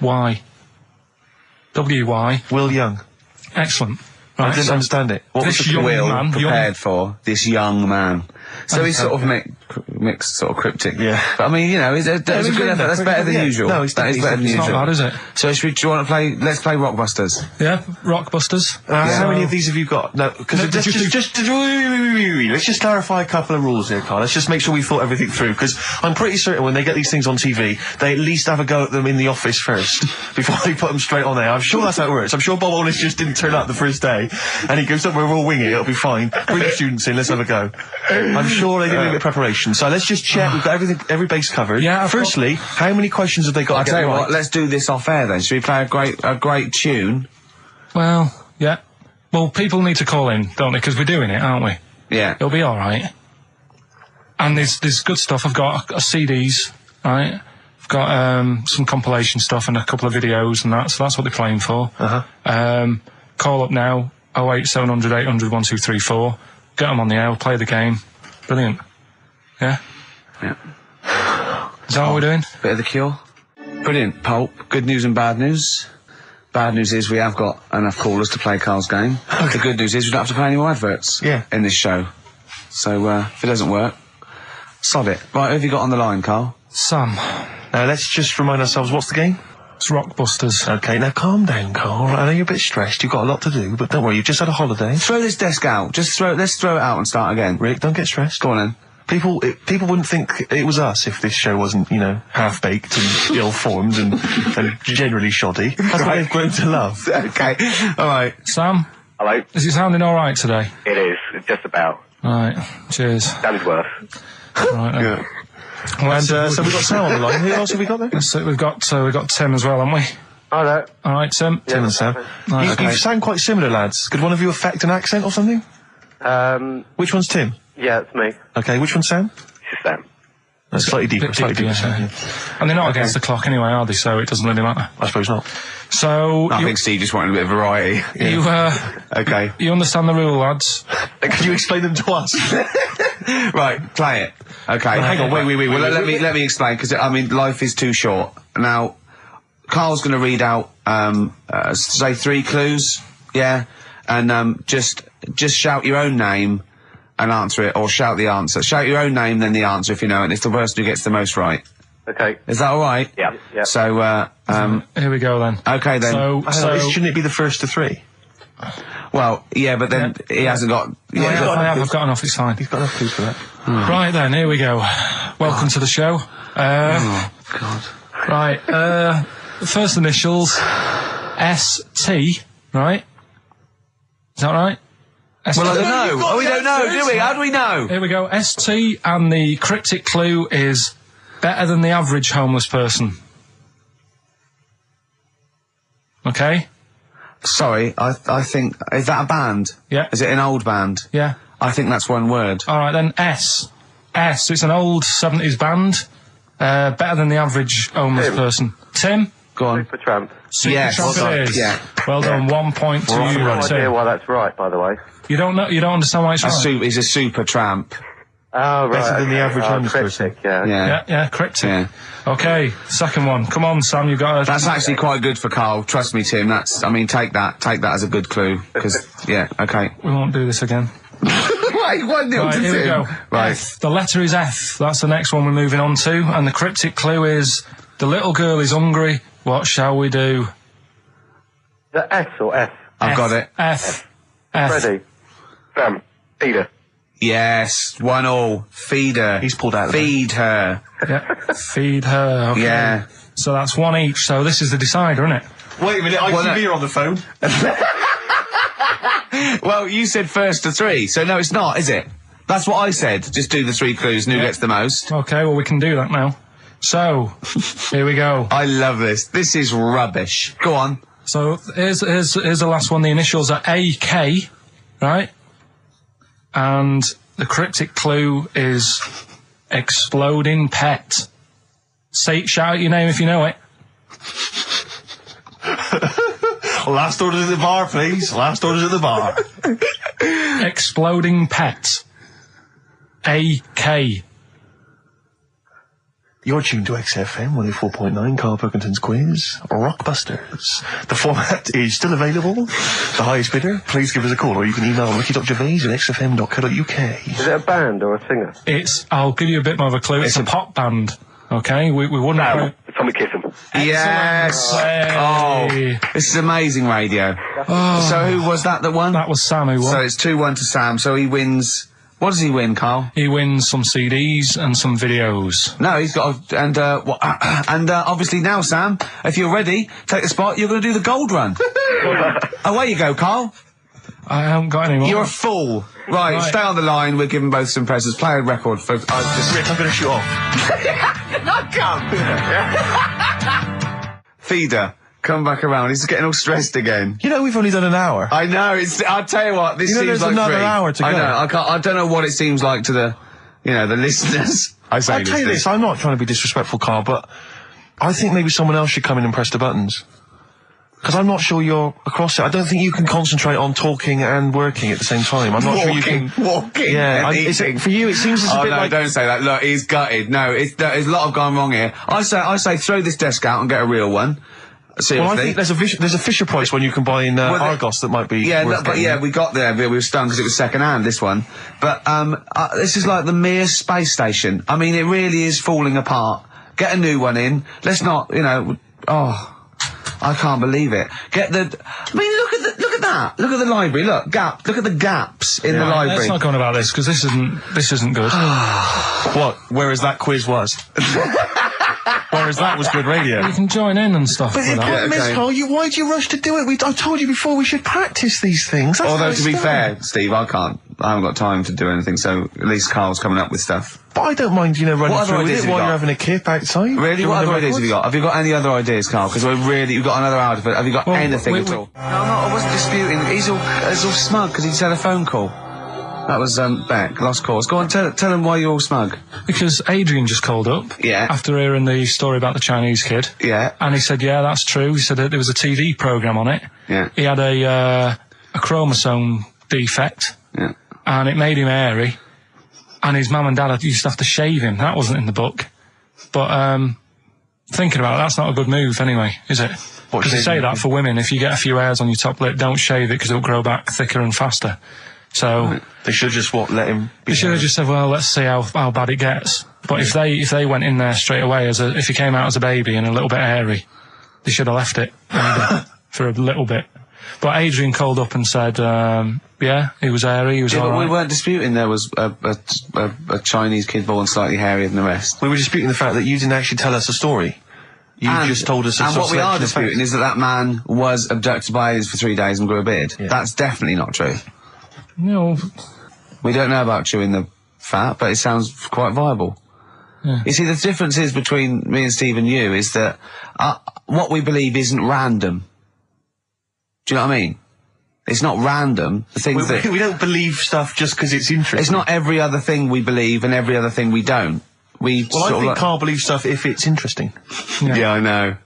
Speaker 3: Y. W-Y.
Speaker 2: Will Young.
Speaker 3: Excellent.
Speaker 2: I
Speaker 3: Right,
Speaker 2: didn't
Speaker 3: so
Speaker 2: understand it. What was
Speaker 3: this
Speaker 2: the
Speaker 3: young
Speaker 2: clue?
Speaker 3: man...
Speaker 4: Prepared for this young man. So he's sort of mixed, sort of cryptic.
Speaker 2: Yeah.
Speaker 4: But I mean, you know, that's a good effort. That's better than
Speaker 2: Yeah.
Speaker 4: usual.
Speaker 2: No, it's
Speaker 4: that is better than
Speaker 3: It's not
Speaker 4: usual.
Speaker 3: bad, is it?
Speaker 4: So do you want to play? Let's play Rockbusters.
Speaker 3: Yeah, Rockbusters.
Speaker 2: How many of these have you got? No, because
Speaker 3: No,
Speaker 2: let's just clarify a couple of rules here, Carl. Let's just make sure we thought everything through, because I'm pretty certain when they get these things on TV, they at least have a go at them in the office first before they put them straight on there. I'm sure that's how it works. I'm sure Bob Wallace just didn't turn up the first day, and he goes, "Don't worry, we'll wing it. It'll be fine. Bring the students in. Let's have a go." I'm sure they did a bit of preparation. So let's just check. We've got every base covered.
Speaker 3: Yeah, I've
Speaker 2: Firstly, how many questions have they got
Speaker 4: I'll
Speaker 2: to
Speaker 4: tell
Speaker 2: get
Speaker 4: you
Speaker 2: right?
Speaker 4: what. Let's do this off air then. Should we play a great tune?
Speaker 3: Well, yeah. Well, people need to call in, don't they? Because we're doing it, aren't we?
Speaker 4: Yeah.
Speaker 3: It'll be all right. And there's good stuff. I've got CDs, right? I've got some compilation stuff and a couple of videos and that. So that's what they're playing for. Call up now. 08700 800 1234. Get them on the air. We'll play the game. Brilliant. Yeah.
Speaker 4: Yeah.
Speaker 3: Is that what we're doing?
Speaker 4: Bit of The Cure. Brilliant. Pulp. Good news and bad news. Bad news is we have got enough callers to play Carl's game. The good news is we don't have to play any more adverts in this show. So if it doesn't work, sod it. Right, who have you got on the line, Carl?
Speaker 3: Sam.
Speaker 2: Now let's just remind ourselves, what's the game?
Speaker 3: It's Rockbusters.
Speaker 2: Okay, now calm down, Carl. I know you're a bit stressed. You've got a lot to do, but don't worry. You've just had a holiday.
Speaker 4: Throw this desk out. Let's throw it out and start again.
Speaker 2: Rick, don't get stressed.
Speaker 4: Go on then.
Speaker 2: People wouldn't think it was us if this show wasn't, half-baked and ill-formed and generally shoddy. That's what they've grown to love.
Speaker 4: Okay. All right.
Speaker 3: Sam,
Speaker 6: Hello.
Speaker 3: is it sounding all right today?
Speaker 6: It is. Just about.
Speaker 3: All right. Cheers.
Speaker 6: That is worse.
Speaker 3: Right, then.
Speaker 2: Yeah.
Speaker 3: Well,
Speaker 2: And so we've got Sam on the line. Who else have we got there?
Speaker 3: so we've got Tim as well, haven't we?
Speaker 6: Hi there.
Speaker 3: All right, Tim.
Speaker 2: Tim and Sam.
Speaker 3: Right,
Speaker 2: You sound quite similar, lads. Could one of you affect an accent or something? Which one's Tim?
Speaker 6: Yeah, it's me.
Speaker 2: Okay, which one's Sam?
Speaker 6: This is Sam.
Speaker 2: That's slightly deeper,
Speaker 3: Bit
Speaker 2: slightly
Speaker 3: deeper,
Speaker 2: deeper.
Speaker 3: yeah.
Speaker 2: Sam,
Speaker 3: And they're not against the clock anyway, are they? So it doesn't really matter.
Speaker 2: I suppose not.
Speaker 3: So
Speaker 4: I think Steve just wanted a bit of variety.
Speaker 3: you
Speaker 4: Okay.
Speaker 3: you understand the rule, lads?
Speaker 2: Could you explain them to us?
Speaker 4: Right, play it. Okay.
Speaker 2: Hang on, wait.
Speaker 4: Well, let me explain, because life is too short. Now, Carl's going to read out, say 3 clues, yeah, and just shout your own name and answer it, or shout the answer. Shout your own name, then the answer if you know it. It's the person who gets the most right.
Speaker 6: Okay.
Speaker 4: Is that all right?
Speaker 6: Yeah. Yeah.
Speaker 4: So,
Speaker 3: Here we go then.
Speaker 4: okay then.
Speaker 3: So
Speaker 2: Shouldn't it be the first to 3?
Speaker 4: Well, yeah, but then he hasn't got.
Speaker 3: I've got enough. It's fine.
Speaker 2: You've got enough clues for that.
Speaker 3: Right then, here we go. Welcome to the show.
Speaker 4: Oh God.
Speaker 3: Right. First initials ST. Right. Is that right? ST.
Speaker 4: Well, I don't know. We don't know, do we? How do we know?
Speaker 3: Here we go. ST, and the cryptic clue is better than the average homeless person. Okay?
Speaker 4: Sorry, I think, is that a band?
Speaker 3: Yeah.
Speaker 4: Is it an old band?
Speaker 3: Yeah.
Speaker 4: I think that's one word.
Speaker 3: Alright then, S. It's an old 70s band. Better than the average homeless person. Tim?
Speaker 4: Go on.
Speaker 6: Supertramp.
Speaker 4: Yes.
Speaker 3: Supertramp
Speaker 4: Well done.
Speaker 3: it is.
Speaker 4: Yeah.
Speaker 3: Well done, 1 point to
Speaker 6: I have
Speaker 3: you,
Speaker 6: no idea
Speaker 3: Tim.
Speaker 6: why that's right, by the way.
Speaker 3: You don't understand why it's right?
Speaker 4: He's a super tramp.
Speaker 6: Oh, right.
Speaker 2: Better than the average homeless person.
Speaker 6: cryptic, yeah.
Speaker 3: Yeah, cryptic.
Speaker 4: Yeah.
Speaker 3: Okay, second one. Come on, Sam, you've got
Speaker 4: That's actually quite good for Carl. Trust me, Tim. Take that as a good clue. Because, yeah, okay.
Speaker 3: We won't do this again.
Speaker 4: Wait, 1-0
Speaker 3: Right,
Speaker 4: to
Speaker 3: here we
Speaker 4: Tim.
Speaker 3: go.
Speaker 4: Right.
Speaker 3: F. The letter is F. That's the next one we're moving on to. And the cryptic clue is, the little girl is hungry. What shall we do?
Speaker 6: The S or F?
Speaker 4: I've got it.
Speaker 3: F.
Speaker 6: Freddie. Sam. Peter.
Speaker 4: Yes, 1-1. Feed her.
Speaker 2: He's pulled out of the
Speaker 4: Feed her.
Speaker 3: Yeah. Feed her. Okay.
Speaker 4: Yeah.
Speaker 3: So that's one each. So this is the decider, isn't it?
Speaker 2: Wait a minute, ITV are on the phone.
Speaker 4: Well, you said first to 3, so no, it's not, is it? That's what I said. Just do the 3 clues and who gets the most.
Speaker 3: Okay, well, we can do that now. So, here we go.
Speaker 4: I love this. This is rubbish. Go on.
Speaker 3: So, here's the last one. The initials are AK, right? And the cryptic clue is exploding pet. Shout out your name if you know it.
Speaker 2: Last orders at the bar, please. Last orders at the bar.
Speaker 3: Exploding pet. AK.
Speaker 2: You're tuned to XFM 104.9, Karl Pilkington's quiz, Rockbusters. The format is still available. The highest bidder, please give us a call, or you can email ricky.gervais@xfm.co.uk.
Speaker 6: Is it a band or a singer?
Speaker 3: I'll give you a bit more of a clue. It's a pop band. Okay, we wouldn't.
Speaker 6: Sam. Tommy Kissam.
Speaker 4: Yes.
Speaker 3: Hey.
Speaker 4: Oh, this is amazing radio. So who was that won?
Speaker 3: That was Sam who won.
Speaker 4: So it's 2-1 to Sam. So he wins. What does he win, Carl?
Speaker 3: He wins some CDs and some videos.
Speaker 4: No, he's got obviously now, Sam, if you're ready, take the spot. You're going to do the gold run. Away you go, Carl.
Speaker 3: I haven't got any more.
Speaker 4: You're a fool. Right, stay on the line. We're giving both some presents. Play a record for.
Speaker 2: Rick, I'm going to shoot off.
Speaker 4: Not come. Feeder, come back around. He's getting all stressed again.
Speaker 2: You know, we've only done an hour.
Speaker 4: I know. I'll tell you what. This seems
Speaker 2: there's
Speaker 4: like
Speaker 2: another
Speaker 4: 3.
Speaker 2: hour to go.
Speaker 4: I know. I don't know what it seems like to the listeners.
Speaker 2: I'll tell you this, I'm not trying to be disrespectful, Carl, but I think maybe someone else should come in and press the buttons. Because I'm not sure you're across it. I don't think you can concentrate on talking and working at the same time. I'm not sure you can...
Speaker 4: Walking
Speaker 2: Yeah,
Speaker 4: and eating.
Speaker 2: for you, it seems it's a
Speaker 4: Oh,
Speaker 2: bit
Speaker 4: no,
Speaker 2: like...
Speaker 4: don't say that. Look, he's gutted. No, there's a lot of gone wrong here. I say throw this desk out and get a real one. Seriously.
Speaker 2: Well, I think there's a Fisher Price one you can buy in Argos that might be worth
Speaker 4: but
Speaker 2: getting.
Speaker 4: we got there. We were stunned because it was second hand, this one. But this is like the Mir space station. I mean, it really is falling apart. Get a new one in. Let's not, I can't believe it. Look at that. Look at the library. Look at the gaps in the library.
Speaker 3: Let's not go on about this because this isn't good.
Speaker 2: What? Whereas that quiz was. Whereas that was good radio.
Speaker 3: You can join in and stuff.
Speaker 2: But the problem is, Carl, why do you rush to do it? I told you before we should practice these things. That's
Speaker 4: Although,
Speaker 2: how
Speaker 4: to
Speaker 2: it's
Speaker 4: be
Speaker 2: done.
Speaker 4: fair, Steve, I haven't got time to do anything, so at least Carl's coming up with stuff.
Speaker 2: But I don't mind, running
Speaker 4: What other
Speaker 2: through with
Speaker 4: ideas
Speaker 2: it
Speaker 4: have you
Speaker 2: while
Speaker 4: got?
Speaker 2: you're having a kip outside.
Speaker 4: Really? What other ideas have you got? Have you got any other ideas, Carl? Because you've got another hour to fit. Have you got anything at all? No, I wasn't disputing. He's all smug because he's had a phone call. That was, Beck, lost cause. Go on, tell him why you're all smug.
Speaker 3: Because Adrian just called up.
Speaker 4: Yeah.
Speaker 3: After hearing the story about the Chinese kid.
Speaker 4: Yeah.
Speaker 3: And he said, yeah, that's true. He said that there was a TV programme on it.
Speaker 4: Yeah.
Speaker 3: He had a chromosome defect.
Speaker 4: Yeah.
Speaker 3: And it made him hairy. And his mum and dad used to have to shave him. That wasn't in the book. But, thinking about it, that's not a good move anyway, is it? Because they say that for women, if you get a few hairs on your top lip, don't shave it because it'll grow back thicker and faster. So
Speaker 2: they should just let him.
Speaker 3: They should have just said, well, let's see how bad it gets. But if they went in there straight away if he came out as a baby and a little bit hairy, they should have left it for a little bit. But Adrian called up and said, yeah, he was hairy, he was all
Speaker 4: but
Speaker 3: right.
Speaker 4: we weren't disputing there was a Chinese kid born slightly hairier than the rest.
Speaker 2: We were disputing the fact that you didn't actually tell us a story. You just told us a
Speaker 4: And what we are
Speaker 2: selection of
Speaker 4: disputing
Speaker 2: facts.
Speaker 4: is that man was abducted by aliens for 3 days and grew a beard.
Speaker 2: Yeah.
Speaker 4: That's definitely not true.
Speaker 3: No.
Speaker 4: We don't know about chewing the fat, but it sounds quite viable.
Speaker 3: Yeah.
Speaker 4: You see, the difference is between me and Steve and you is that what we believe isn't random. Do you know what I mean? It's not random. The things
Speaker 2: We don't believe stuff just because it's interesting.
Speaker 4: it's not every other thing we believe and every other thing we don't.
Speaker 2: Well, I think Carl believes stuff if it's interesting.
Speaker 4: Yeah, I know.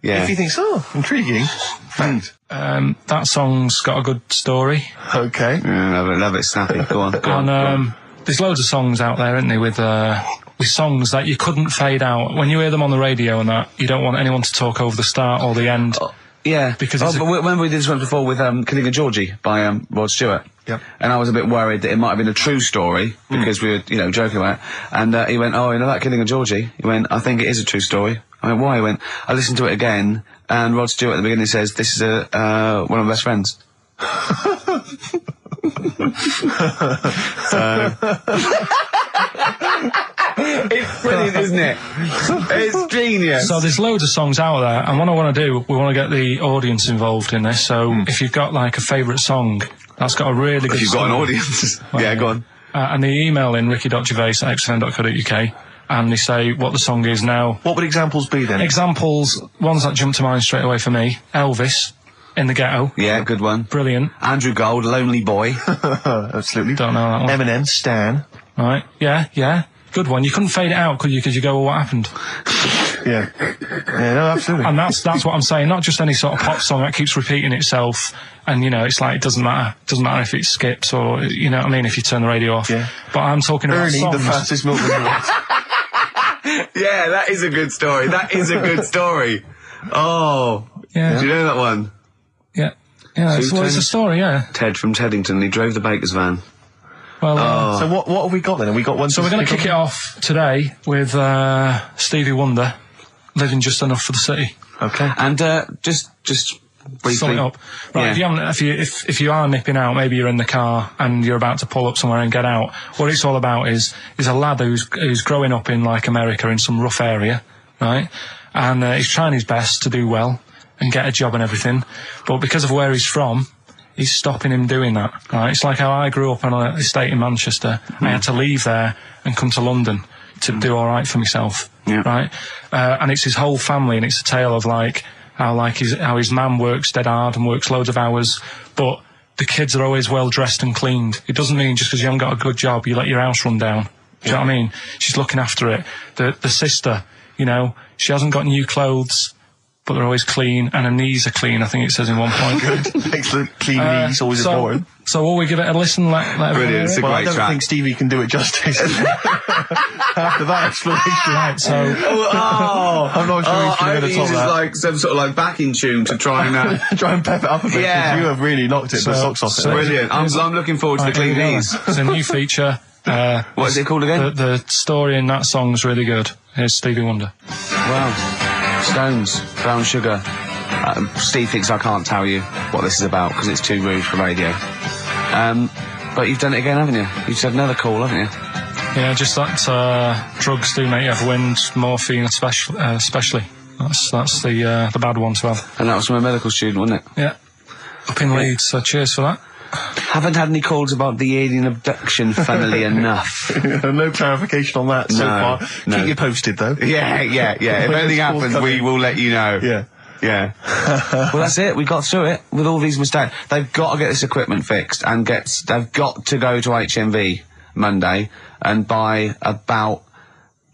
Speaker 4: Yeah.
Speaker 2: If he thinks, intriguing. Fact.
Speaker 3: That song's got a good story.
Speaker 2: Okay.
Speaker 4: Love it, snappy. Go on.
Speaker 3: And there's loads of songs out there, isn't there, with songs that you couldn't fade out. When you hear them on the radio and that, you don't want anyone to talk over the start or the end.
Speaker 4: Yeah,
Speaker 3: because
Speaker 4: but remember we did this one before with Killing a Georgie by Rod Stewart.
Speaker 2: Yep.
Speaker 4: And I was a bit worried that it might have been a true story because we were, joking about it. And he went, "Oh, you know that Killing a Georgie?" He went, "I think it is a true story." I went, "Why?" He went, "I listened to it again, and Rod Stewart at the beginning says this is one of my best friends." It's brilliant, isn't it? It's genius.
Speaker 3: So there's loads of songs out there, and what I want to do, we want to get the audience involved in this. So if you've got like a favourite song that's got a really good
Speaker 4: If you've got an audience. Yeah, go on.
Speaker 3: And they email in ricky.gervais@xfm.co.uk and they say what the song is now.
Speaker 2: What would examples be then?
Speaker 3: Examples, ones that jump to mind straight away for me. Elvis, In the Ghetto.
Speaker 4: Yeah, good one.
Speaker 3: Brilliant.
Speaker 4: Andrew Gold, Lonely Boy.
Speaker 2: Absolutely.
Speaker 3: Don't know that one.
Speaker 2: Eminem, Stan.
Speaker 3: Right, yeah. Good one. You couldn't fade it out, could you? Because you go, well, what happened?
Speaker 2: Yeah, no, absolutely.
Speaker 3: And that's what I'm saying. Not just any sort of pop song that keeps repeating itself. And, it's like, it doesn't matter. It doesn't matter if it skips or, you know what I mean, if you turn the radio off.
Speaker 2: Yeah.
Speaker 3: But I'm talking about
Speaker 2: Ernie,
Speaker 3: songs.
Speaker 2: the fastest milkman in the world.
Speaker 4: Yeah, that is a good story. That is a good story. Oh.
Speaker 3: Yeah.
Speaker 4: Do you know that one?
Speaker 3: Yeah. Yeah, it's a story, yeah.
Speaker 4: Ted from Teddington, he drove the baker's van.
Speaker 3: Well,
Speaker 2: So what have we got then? Have we got one?
Speaker 3: so we're going to kick it off today with Stevie Wonder, Living Just Enough for the City.
Speaker 2: Okay.
Speaker 4: And just briefly.
Speaker 3: Sum it up. Right,
Speaker 4: Yeah.
Speaker 3: if you are nipping out, maybe you're in the car and you're about to pull up somewhere and get out, what it's all about is a lad who's growing up in like America in some rough area, right? And he's trying his best to do well and get a job and everything, but because of where he's from, he's stopping him doing that, right? It's like how I grew up on an estate in Manchester. I had to leave there and come to London to do all right for myself, right? And it's his whole family, and it's a tale of how his mum works dead hard and works loads of hours, but the kids are always well dressed and cleaned. It doesn't mean just because you haven't got a good job, you let your house run down. Do you know what I mean? She's looking after it. The sister, she hasn't got new clothes, but they're always clean, and her knees are clean, I think it says in one point.
Speaker 2: Excellent. Clean knees, always important.
Speaker 3: So will we give it a listen? Let
Speaker 4: Brilliant, it's a
Speaker 2: Well, I
Speaker 4: great
Speaker 2: don't
Speaker 4: track.
Speaker 2: think Stevie can do it justice. After that explanation.
Speaker 3: Right, so
Speaker 2: I'm not sure he's
Speaker 4: I
Speaker 2: going to
Speaker 4: think
Speaker 2: top
Speaker 4: it's
Speaker 2: that.
Speaker 4: like some sort of like backing tune to try and...
Speaker 2: Try and pep it up a bit.
Speaker 4: Yeah.
Speaker 2: 'Cause you have really knocked it the socks off it.
Speaker 4: Brilliant. I'm looking forward to the clean knees.
Speaker 3: It's a new feature.
Speaker 4: What is it called again?
Speaker 3: The story in that song's really good. Here's Stevie Wonder.
Speaker 4: Wow. Stones, Brown Sugar. Steve thinks I can't tell you what this is about because it's too rude for radio. But you've done it again, haven't you? You've said another call, haven't you?
Speaker 3: Yeah, just that drugs do make you have wind, morphine especially. That's the bad one to have.
Speaker 4: And that was from a medical student, wasn't it?
Speaker 3: Yeah. Up in Leeds, so cheers for that.
Speaker 4: Haven't had any calls about the alien abduction, funnily enough.
Speaker 2: No clarification on that so
Speaker 4: No,
Speaker 2: far.
Speaker 4: no.
Speaker 2: Keep you posted, though.
Speaker 4: Yeah. If anything happens, we will let you know.
Speaker 2: Yeah.
Speaker 4: Yeah. Well, that's it. We got through it with all these mistakes. They've got to get this equipment fixed and they've got to go to HMV Monday and buy about,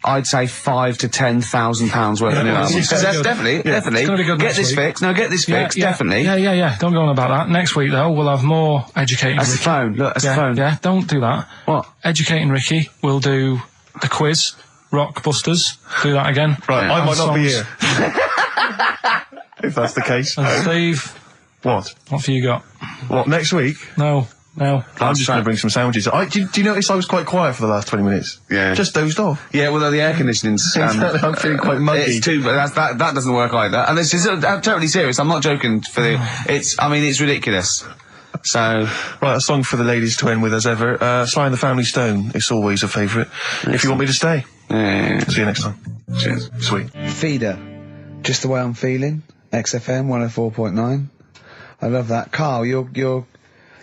Speaker 4: I'd say, £5,000 to £10,000 worth of new albums.
Speaker 3: gonna be
Speaker 4: That's
Speaker 3: good.
Speaker 4: definitely.
Speaker 3: It's gonna be good
Speaker 4: Get
Speaker 3: next
Speaker 4: this
Speaker 3: week.
Speaker 4: fixed. No, get this fixed. Definitely.
Speaker 3: Yeah. Don't go on about that. Next week, though, we'll have more educating
Speaker 4: That's the
Speaker 3: Ricky.
Speaker 4: phone. Look, that's the phone.
Speaker 3: Yeah, don't do that.
Speaker 4: What?
Speaker 3: Educating Ricky. We'll do the quiz. Rock Busters. Do that again.
Speaker 2: Right, I might not be
Speaker 3: songs.
Speaker 2: here. If that's the case.
Speaker 3: And Steve,
Speaker 2: What?
Speaker 3: what have you got?
Speaker 2: What, next week?
Speaker 3: No.
Speaker 2: I'm just going to bring some sandwiches. Do you notice I was quite quiet for the last 20 minutes?
Speaker 4: Yeah.
Speaker 2: Just dozed off.
Speaker 4: Yeah, well, the air conditioning's...
Speaker 2: I'm feeling quite muggy.
Speaker 4: It's too, but that doesn't work either. And this is I'm totally serious. I'm not joking. It's ridiculous. So,
Speaker 2: Right, a song for the ladies to end with as ever. Sly and the Family Stone. It's always a favourite. If you want me to stay.
Speaker 4: yeah.
Speaker 2: See you next time.
Speaker 4: Cheers.
Speaker 2: Sweet.
Speaker 1: Feeder, just the way I'm feeling. XFM 104.9. I love that. Carl, you're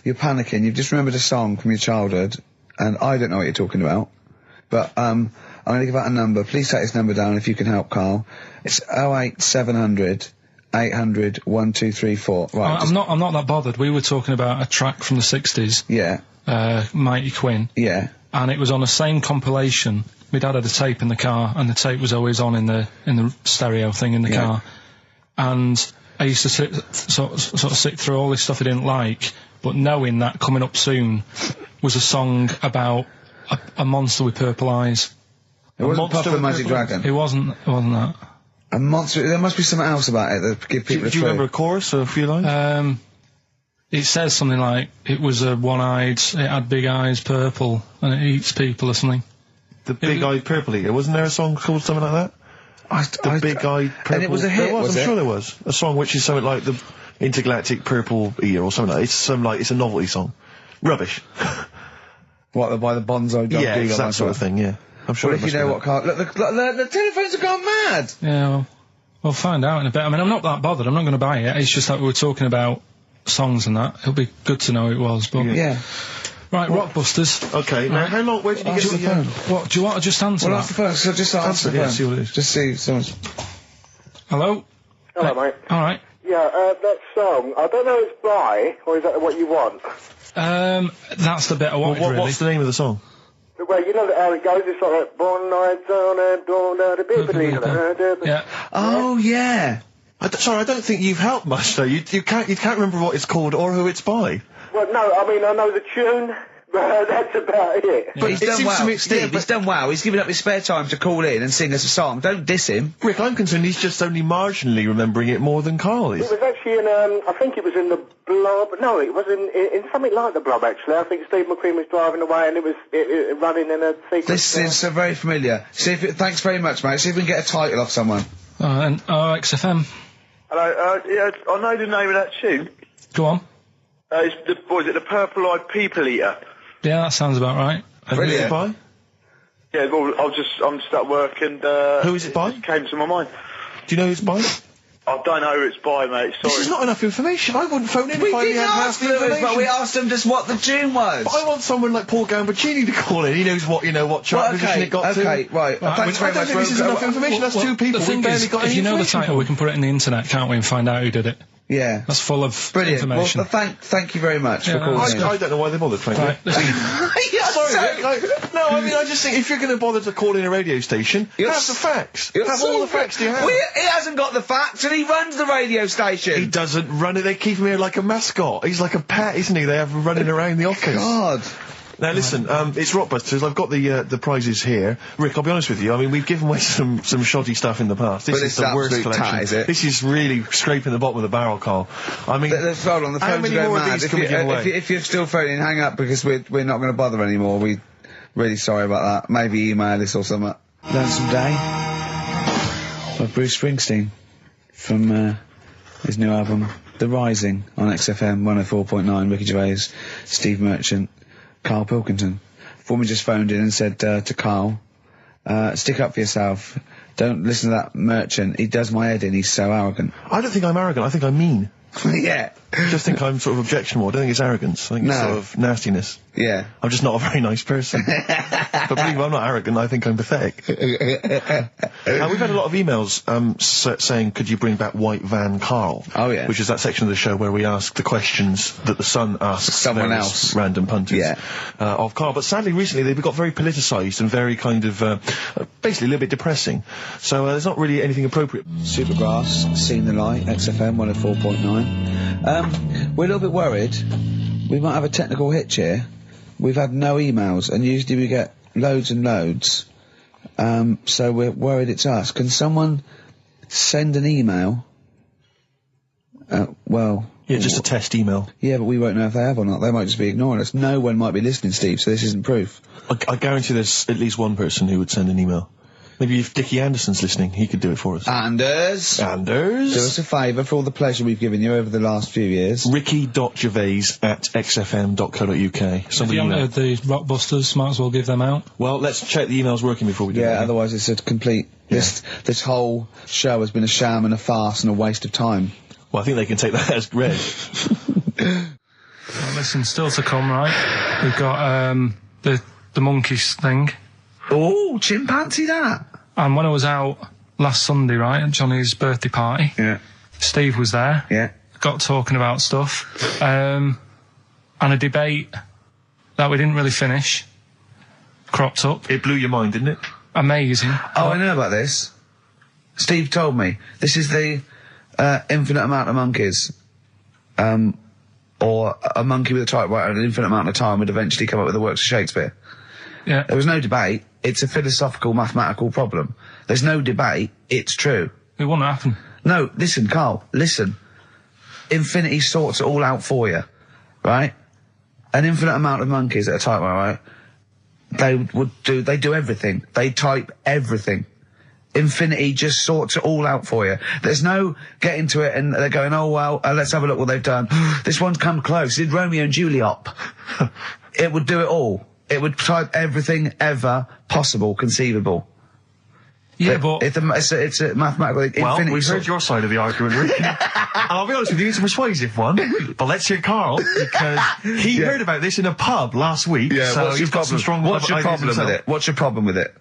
Speaker 1: panicking. You've just remembered a song from your childhood, and I don't know what you're talking about. But I'm going to give out a number. Please take this number down if you can help, Carl. It's 08700 800 1234. Right.
Speaker 3: I'm not that bothered. We were talking about a track from the 60s,
Speaker 1: Yeah.
Speaker 3: Mighty Quinn,
Speaker 1: Yeah.
Speaker 3: and it was on the same compilation. My dad had a tape in the car, and the tape was always on in the stereo thing in the
Speaker 1: Yeah.
Speaker 3: car. And I used to sort of sit through all this stuff I didn't like, but knowing that coming up soon was a song about a monster with purple eyes.
Speaker 1: It wasn't Puff the Magic Dragon.
Speaker 3: It wasn't that.
Speaker 1: A monster. There must be something else about it that give people a clue.
Speaker 2: Do you remember a chorus or a few lines?
Speaker 3: It says something like, it was a one-eyed, it had big eyes, purple, and it eats people or something.
Speaker 2: The big-eyed purple eater. Wasn't there a song called something like that? The big-eyed purple...
Speaker 1: And it was a hit,
Speaker 2: I'm sure there was. A song which is something like the Intergalactic Purple Eater or something like that. It's a novelty song. Rubbish.
Speaker 1: What, by the Bonzo Dog?
Speaker 2: Yeah, it's that sort of thing, yeah. I'm sure
Speaker 1: Well, if you know what Carl... Look, the telephones have gone mad!
Speaker 3: Yeah, well, we'll find out in a bit. I mean, I'm not that bothered. I'm not going to buy it. It's just that we were talking about songs and that. It'll be good to know who it was, but...
Speaker 1: Yeah.
Speaker 3: Right, Rockbusters.
Speaker 2: Okay, now how long... Where did you get the phone?
Speaker 3: What, do you want to just answer
Speaker 1: Well,
Speaker 3: that?
Speaker 1: ask the phone, so just answer the phone.
Speaker 2: See what it is.
Speaker 1: Just see someone's...
Speaker 3: Hello?
Speaker 6: Hello, mate.
Speaker 3: Alright.
Speaker 6: Yeah, that song, I don't know if it's by, or is that what you want?
Speaker 3: That's the bit I wanted, really.
Speaker 2: What's the name of the song?
Speaker 6: Well, you know how it goes, it's like, born nights on and dawn out a bit.
Speaker 3: Yeah.
Speaker 1: Oh, yeah.
Speaker 2: Sorry, I don't think you've helped much, though. You can't remember what it's called or who it's by.
Speaker 6: Well, no, I mean, I know the tune, but that's about it.
Speaker 1: But he's
Speaker 2: It
Speaker 1: done
Speaker 2: seems
Speaker 1: well.
Speaker 2: to me-
Speaker 1: Steve,
Speaker 2: yeah,
Speaker 1: he's done well. He's given up his spare time to call in and sing us a song. Don't diss him.
Speaker 2: Rick, I'm concerned he's just only marginally remembering it more than Carl is.
Speaker 6: It was actually in, I think it was in the Blob, no, it was in something like the Blob, actually. I think Steve McQueen was driving away and it was running in a sequence.
Speaker 1: This is so very familiar. Thanks very much, mate. See if we can get a title off someone.
Speaker 3: And XFM.
Speaker 7: Hello, yeah, I know the name of that tune.
Speaker 3: Go on.
Speaker 7: It's the Purple-Eyed People Eater?
Speaker 3: Yeah, that sounds about right.
Speaker 2: And who's it by?
Speaker 7: Yeah, well, I'm just at work and,
Speaker 2: Who is it by?
Speaker 7: It came to my mind.
Speaker 2: Do you know who it's by?
Speaker 7: I don't know who it's by, mate, sorry.
Speaker 2: This is not enough information. I wouldn't phone in
Speaker 1: We
Speaker 2: if I
Speaker 1: didn't
Speaker 2: had half
Speaker 1: ask
Speaker 2: the
Speaker 1: Lewis,
Speaker 2: information.
Speaker 1: but we asked him just what the tune was.
Speaker 2: But I want someone like Paul Gambaccini to call in. He knows what chart position it got to.
Speaker 1: Okay, right. Thanks very
Speaker 2: I don't
Speaker 1: much.
Speaker 2: think this is enough information. That's two people.
Speaker 3: The thing
Speaker 2: We barely
Speaker 3: is,
Speaker 2: got
Speaker 3: if
Speaker 2: any
Speaker 3: you know the
Speaker 2: information
Speaker 3: title,
Speaker 2: from.
Speaker 3: we can put it in the internet, can't we, and find out who did it.
Speaker 1: Yeah.
Speaker 3: That's full of
Speaker 1: Brilliant.
Speaker 3: information.
Speaker 1: Well, thank you very much for calling in.
Speaker 2: I don't know why they bothered, frankly.
Speaker 3: Right, listen.
Speaker 2: Sorry, Rick, no, I mean, I just think if you're going to bother to call in a radio station, have the facts. Have all the facts you have.
Speaker 1: He hasn't got the facts, and he runs the radio station.
Speaker 2: He doesn't run it. They keep him here like a mascot. He's like a pet, isn't he? They have him running around the office.
Speaker 1: God.
Speaker 2: Now listen, it's Rockbusters. I've got the prizes here. Rick, I'll be honest with you. I mean, we've given away some shoddy stuff in the past. This
Speaker 1: But
Speaker 2: is
Speaker 1: it's
Speaker 2: the worst
Speaker 1: absolute
Speaker 2: collection.
Speaker 1: tat, is it?
Speaker 2: This is really scraping the bottom of the barrel, Carl. I mean,
Speaker 1: Hold on, the
Speaker 2: how
Speaker 1: phones
Speaker 2: many
Speaker 1: are
Speaker 2: more
Speaker 1: going
Speaker 2: of
Speaker 1: mad.
Speaker 2: these can we give away?
Speaker 1: If you're still phoning, hang up because we're not going to bother anymore. We're really sorry about that. Maybe email us or something. Lonesome Day by Bruce Springsteen from his new album The Rising on XFM 104.9. Ricky Gervais, Steve Merchant, Karl Pilkington. Foreman just phoned in and said to Carl, stick up for yourself. Don't listen to that Merchant. He does my head in. He's so arrogant.
Speaker 2: I don't think I'm arrogant. I think I'm mean.
Speaker 1: Yeah.
Speaker 2: I just think I'm sort of objectionable. I don't think it's arrogance. I think it's
Speaker 1: No.
Speaker 2: sort of nastiness.
Speaker 1: Yeah.
Speaker 2: I'm just not a very nice person. But believe me, I'm not arrogant. I think I'm pathetic. We've had a lot of emails saying, could you bring back White Van Carl?
Speaker 1: Oh, yeah.
Speaker 2: Which is that section of the show where we ask the questions that the Sun asks
Speaker 1: Someone
Speaker 2: various
Speaker 1: else.
Speaker 2: random punters
Speaker 1: Yeah.
Speaker 2: of Carl. But sadly, recently, they've got very politicised and very kind of, basically a little bit depressing. So there's not really anything appropriate.
Speaker 1: Supergrass, Seen the Light, XFM 104.9. We're a little bit worried. We might have a technical hitch here. We've had no emails, and usually we get loads and loads. So we're worried it's us. Can someone send an email?
Speaker 2: Yeah, just a test email.
Speaker 1: Yeah, but we won't know if they have or not. They might just be ignoring us. No one might be listening, Steve, so this isn't proof.
Speaker 2: I guarantee there's at least one person who would send an email. Maybe if Dickie Anderson's listening, he could do it for us.
Speaker 1: Anders! Do us a favour for all the pleasure we've given you over the last few years.
Speaker 2: Ricky.gervais@xfm.co.uk.
Speaker 3: If you haven't heard the Rockbusters, might as well give them out.
Speaker 2: Well, let's check the emails working before we do
Speaker 1: Yeah,
Speaker 2: that.
Speaker 1: otherwise it's a complete... This whole show has been a sham and a farce and a waste of time.
Speaker 2: Well, I think they can take that as read.
Speaker 3: Well, listen, still to come, right? We've got the monkeys thing.
Speaker 1: Oh, chimpanzee that!
Speaker 3: And when I was out last Sunday, right, at Johnny's birthday party,
Speaker 1: Yeah.
Speaker 3: Steve was there.
Speaker 1: Yeah.
Speaker 3: Got talking about stuff. And a debate that we didn't really finish cropped up.
Speaker 2: It blew your mind, didn't it?
Speaker 3: Amazing.
Speaker 1: Oh, I know about this. Steve told me. This is the infinite amount of monkeys. Or a monkey with a typewriter and an infinite amount of time would eventually come up with the works of Shakespeare.
Speaker 3: Yeah.
Speaker 1: There was no debate. It's a philosophical, mathematical problem. There's no debate. It's true.
Speaker 3: It wouldn't happen.
Speaker 1: No, listen, Carl, listen. Infinity sorts it all out for you, right? An infinite amount of monkeys at a typewriter, right? They do everything. They type everything. Infinity just sorts it all out for you. There's no getting to it and they're going, oh, well, let's have a look what they've done. This one's come close. Did Romeo and Juliet. It would do it all. It would type everything ever possible, conceivable.
Speaker 2: Yeah, but
Speaker 1: it's a mathematical.
Speaker 2: Well,
Speaker 1: infinity
Speaker 2: we've heard your side of the argument, Rick. And I'll be honest with you, it's a persuasive one. But let's hear Karl, because he heard about this in a pub last week.
Speaker 1: Yeah,
Speaker 2: so
Speaker 1: what's your problem? What's your problem with it? What's your problem with it?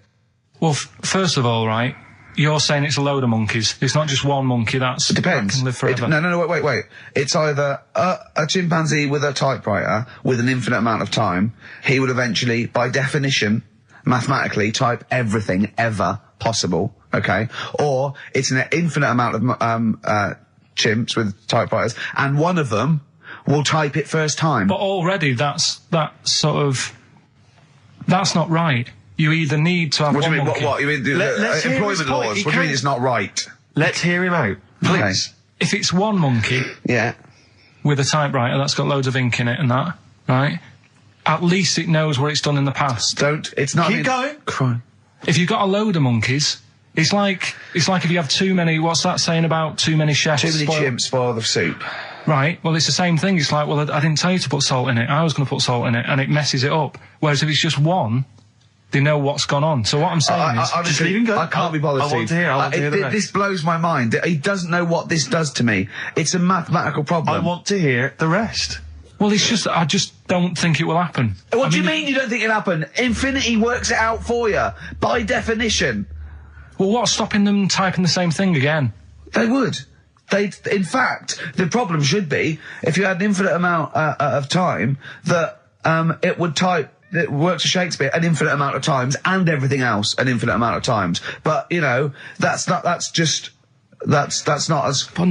Speaker 3: Well, first of all, right, you're saying it's a load of monkeys. It's not just one monkey. It
Speaker 1: depends.
Speaker 3: That can live forever.
Speaker 1: No, wait. It's either a chimpanzee with a typewriter with an infinite amount of time. He would eventually, by definition, mathematically, type everything ever possible. Okay, or it's an infinite amount of chimps with typewriters, and one of them will type it first time.
Speaker 3: But already, that's not right. You either need to have
Speaker 1: what
Speaker 3: one
Speaker 1: do you mean?
Speaker 3: monkey.
Speaker 1: What? You mean
Speaker 2: let's hear his
Speaker 1: employment
Speaker 2: point.
Speaker 1: laws? What do you mean it's not right?
Speaker 2: Let's hear him out, please.
Speaker 1: Okay.
Speaker 3: If it's one monkey
Speaker 1: Yeah.
Speaker 3: with a typewriter that's got loads of ink in it and that, right? At least it knows what it's done in the past.
Speaker 1: It's not.
Speaker 2: Keep going.
Speaker 1: Crime.
Speaker 3: If you've got a load of monkeys, it's like if you have too many. What's that saying about too many chefs?
Speaker 1: Too many chimps spoil the soup.
Speaker 3: Right. Well, it's the same thing. It's like, well, I didn't tell you to put salt in it. I was going to put salt in it, and it messes it up. Whereas if it's just one, they know what's gone on. So what I'm saying is,
Speaker 1: just leave him go. I can't be bothered.
Speaker 2: I want to hear the rest.
Speaker 1: This blows my mind. He doesn't know what this does to me. It's a mathematical problem.
Speaker 2: I want to hear the rest.
Speaker 3: well, it's just I just don't think it will happen.
Speaker 1: What do you mean you don't think it'll happen? Infinity works it out for you by definition.
Speaker 3: Well, what's stopping them typing the same thing again?
Speaker 1: They would. In fact, the problem should be if you had an infinite amount of time that it would type. It works for Shakespeare an infinite amount of times and everything else an infinite amount of times. But you know, that's not as.
Speaker 3: But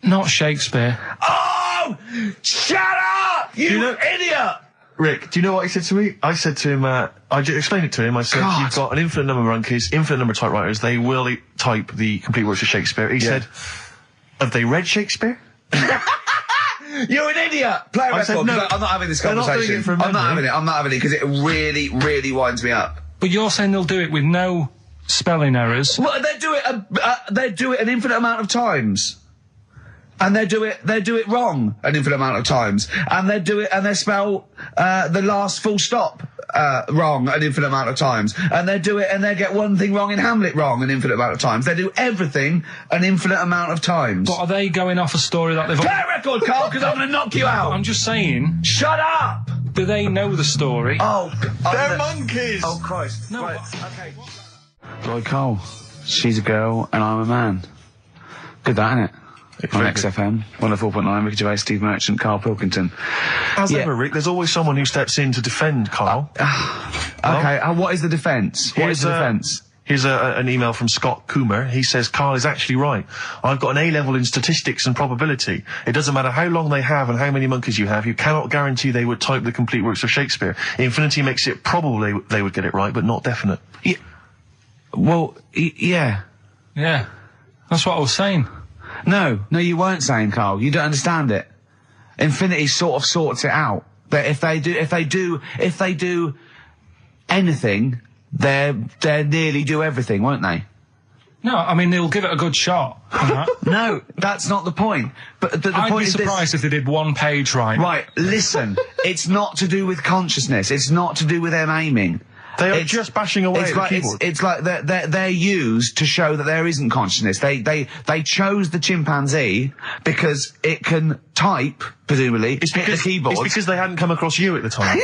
Speaker 3: not Shakespeare.
Speaker 1: Oh, shut up, you idiot!
Speaker 2: Rick, do you know what he said to me? I said to him, I explained it to him. I said, you've got an infinite number of monkeys, infinite number of typewriters. They will type the complete works of Shakespeare. He said, have they read Shakespeare?
Speaker 1: You're an idiot! Play a record.
Speaker 2: Said, no,
Speaker 1: I'm not having this
Speaker 2: they're not
Speaker 1: conversation.
Speaker 2: doing it from
Speaker 1: I'm not
Speaker 2: memory.
Speaker 1: having it because it really, really winds me up.
Speaker 3: But you're saying they'll do it with no spelling errors.
Speaker 1: Well, they do it an infinite amount of times. And they do it wrong an infinite amount of times. And they spell the last full stop wrong an infinite amount of times. And they get one thing wrong in Hamlet wrong an infinite amount of times. They do everything an infinite amount of times.
Speaker 3: But are they going off a story that they've...
Speaker 1: Play a record, Carl, because I'm going to knock you out.
Speaker 3: I'm just saying...
Speaker 1: Shut up!
Speaker 3: Do they know the story?
Speaker 1: Oh,
Speaker 2: they're monkeys!
Speaker 1: Oh, Christ.
Speaker 3: No,
Speaker 1: right, okay. Right, Carl, she's a girl and I'm a man. Good that, innit? On XFM, 104.9, Ricky Gervais, Steve Merchant, Karl Pilkington.
Speaker 2: As ever, Rick, there's always someone who steps in to defend Karl.
Speaker 1: Okay, what is the defence? What is the defence?
Speaker 2: Here's an email from Scott Coomer. He says, Karl is actually right. I've got an A-level in statistics and probability. It doesn't matter how long they have and how many monkeys you have. You cannot guarantee they would type the complete works of Shakespeare. Infinity makes it probable they would get it right, but not definite.
Speaker 1: Yeah. Well, yeah.
Speaker 3: Yeah. That's what I was saying.
Speaker 1: No, you weren't saying, Karl. You don't understand it. Infinity sort of sorts it out. That if they do anything, they nearly do everything, won't they?
Speaker 3: No, I mean, they'll give it a good shot.
Speaker 1: No, that's not the point. But the
Speaker 3: I'd
Speaker 1: point
Speaker 3: be
Speaker 1: is
Speaker 3: surprised if they did one page right.
Speaker 1: Right, listen. It's not to do with consciousness. It's not to do with them aiming.
Speaker 2: They are just bashing away at the keyboard.
Speaker 1: It's like they're used to show that there isn't consciousness. They chose the chimpanzee because it can type, presumably, hit the keyboard.
Speaker 2: It's because they hadn't come across you at the time.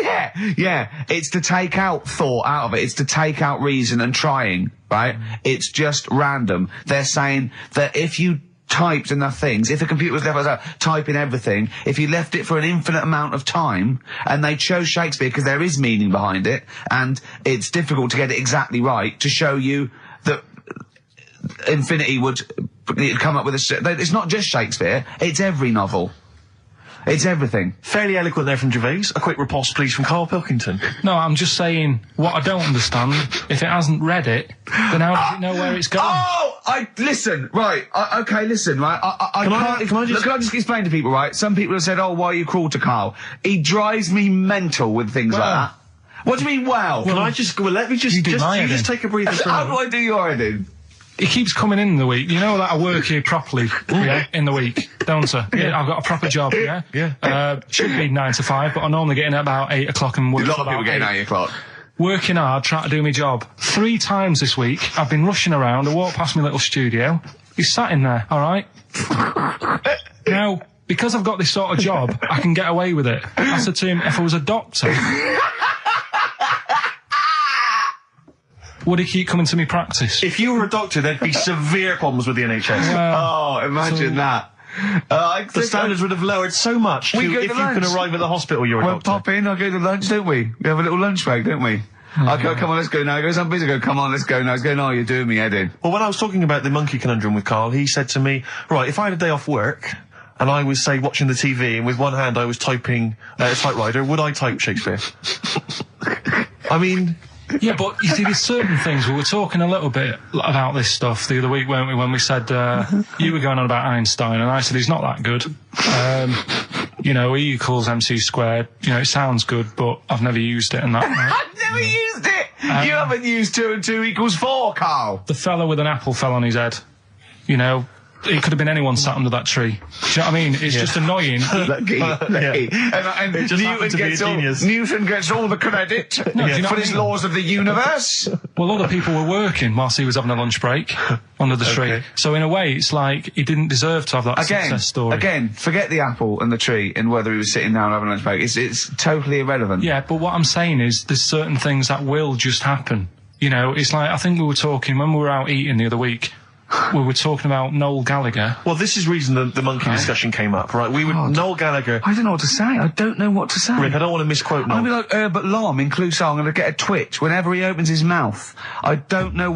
Speaker 1: Yeah. It's to take out thought out of it. It's to take out reason and trying, right? It's just random. They're saying that if you typed enough things, if the computer was left typing everything, if you left it for an infinite amount of time, and they chose Shakespeare because there is meaning behind it, and it's difficult to get it exactly right, to show you that Infinity would come up with it's not just Shakespeare, it's every novel. It's everything.
Speaker 2: Fairly eloquent there from Gervais. A quick riposte, please, from Karl Pilkington.
Speaker 3: No, I'm just saying, what I don't understand, if it hasn't read it, then how does it know where it's going?
Speaker 1: Listen, right, okay, listen, right,
Speaker 2: Can I just
Speaker 1: explain to people, right? Some people have said, oh, why are you cruel to Karl? He drives me mental with things like that. What do you mean, well?
Speaker 2: Can I just, let me just, just take a breather for a
Speaker 1: How do
Speaker 2: moment.
Speaker 1: I do your editing?
Speaker 3: He keeps coming in the week. You know that I work here properly, yeah, in the week, don't I? Yeah. I've got a proper job, yeah?
Speaker 2: Yeah.
Speaker 3: Should be 9 to 5, but I normally get in at about 8 o'clock and work
Speaker 1: A lot
Speaker 3: till
Speaker 1: of people
Speaker 3: about
Speaker 1: getting
Speaker 3: 8.
Speaker 1: 8 o'clock.
Speaker 3: Working hard, trying to do my job. 3 times this week, I've been rushing around. I walked past my little studio. He's sat in there, all right? Now, because I've got this sort of job, I can get away with it. I said to him, if I was a doctor, would he keep coming to me practice?
Speaker 2: If you were a doctor, there'd be severe problems with the NHS.
Speaker 1: Oh, imagine that.
Speaker 2: The standards would have lowered so much if you can arrive at the hospital, you're a
Speaker 1: We'll
Speaker 2: doctor.
Speaker 1: pop in, I'll go to lunch, don't we? We have a little lunch break, don't we? I go, come on, let's go now. He goes, I'm busy. I go, come on, let's go now. He's going, oh, you're doing me head in.
Speaker 2: Well, when I was talking about the monkey conundrum with Karl, he said to me, right, if I had a day off work, and I was, say, watching the TV, and with one hand I was typing a typewriter, would I type Shakespeare? I mean...
Speaker 3: Yeah, but you see, there's certain things. We were talking a little bit about this stuff the other week, weren't we, when we said, you were going on about Einstein, and I said he's not that good. You know, E equals MC squared. You know, it sounds good, but I've never used it and that. Right?
Speaker 1: I've never used it! You haven't used 2 and 2 equals 4, Karl.
Speaker 3: The fella with an apple fell on his head. You know, it could have been anyone sat under that tree. Do you know what I mean? It's just annoying.
Speaker 1: Lucky. And
Speaker 2: It just happened to be a genius.
Speaker 1: Newton gets all the credit
Speaker 3: do you know
Speaker 1: for
Speaker 3: what
Speaker 1: his
Speaker 3: I mean?
Speaker 1: laws of the universe.
Speaker 3: Well, other people were working whilst he was having a lunch break under the tree.
Speaker 2: Okay.
Speaker 3: So in a way, it's like he didn't deserve to have that success story.
Speaker 1: Again, forget the apple and the tree and whether he was sitting down having a lunch break. It's totally irrelevant.
Speaker 3: Yeah, but what I'm saying is there's certain things that will just happen. You know, it's like, I think we were talking, when we were out eating the other week, we were talking about Noel Gallagher.
Speaker 2: Well, this is reason the monkey discussion came up, right? Noel Gallagher...
Speaker 1: I don't know what to say. I don't know what to say.
Speaker 2: Rick, I don't want to misquote Noel.
Speaker 1: I'm gonna be like Herbert Lom in Clouseau. I'm gonna get a twitch whenever he opens his mouth. I don't know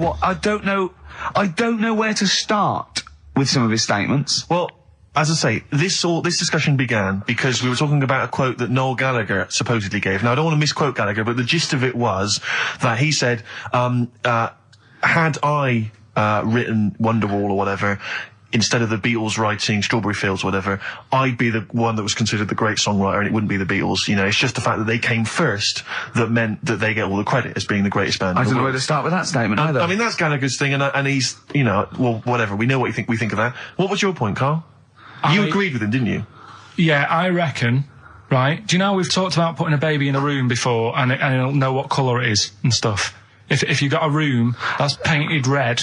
Speaker 1: where to start with some of his statements.
Speaker 2: Well, as I say, this discussion began because we were talking about a quote that Noel Gallagher supposedly gave. Now, I don't want to misquote Gallagher, but the gist of it was that he said, had I written Wonderwall or whatever, instead of the Beatles writing Strawberry Fields or whatever, I'd be the one that was considered the great songwriter and it wouldn't be the Beatles. You know, it's just the fact that they came first that meant that they get all the credit as being the greatest band.
Speaker 1: I
Speaker 2: in the
Speaker 1: don't know
Speaker 2: world.
Speaker 1: where to start with that statement either.
Speaker 2: I mean, that's Gallagher's thing, and he's, you know, well, whatever. We know what we think of that. What was your point, Karl? You agreed with him, didn't you?
Speaker 3: Yeah, I reckon, right? Do you know we've talked about putting a baby in a room before and it'll know what colour it is and stuff? If you've got a room that's painted red,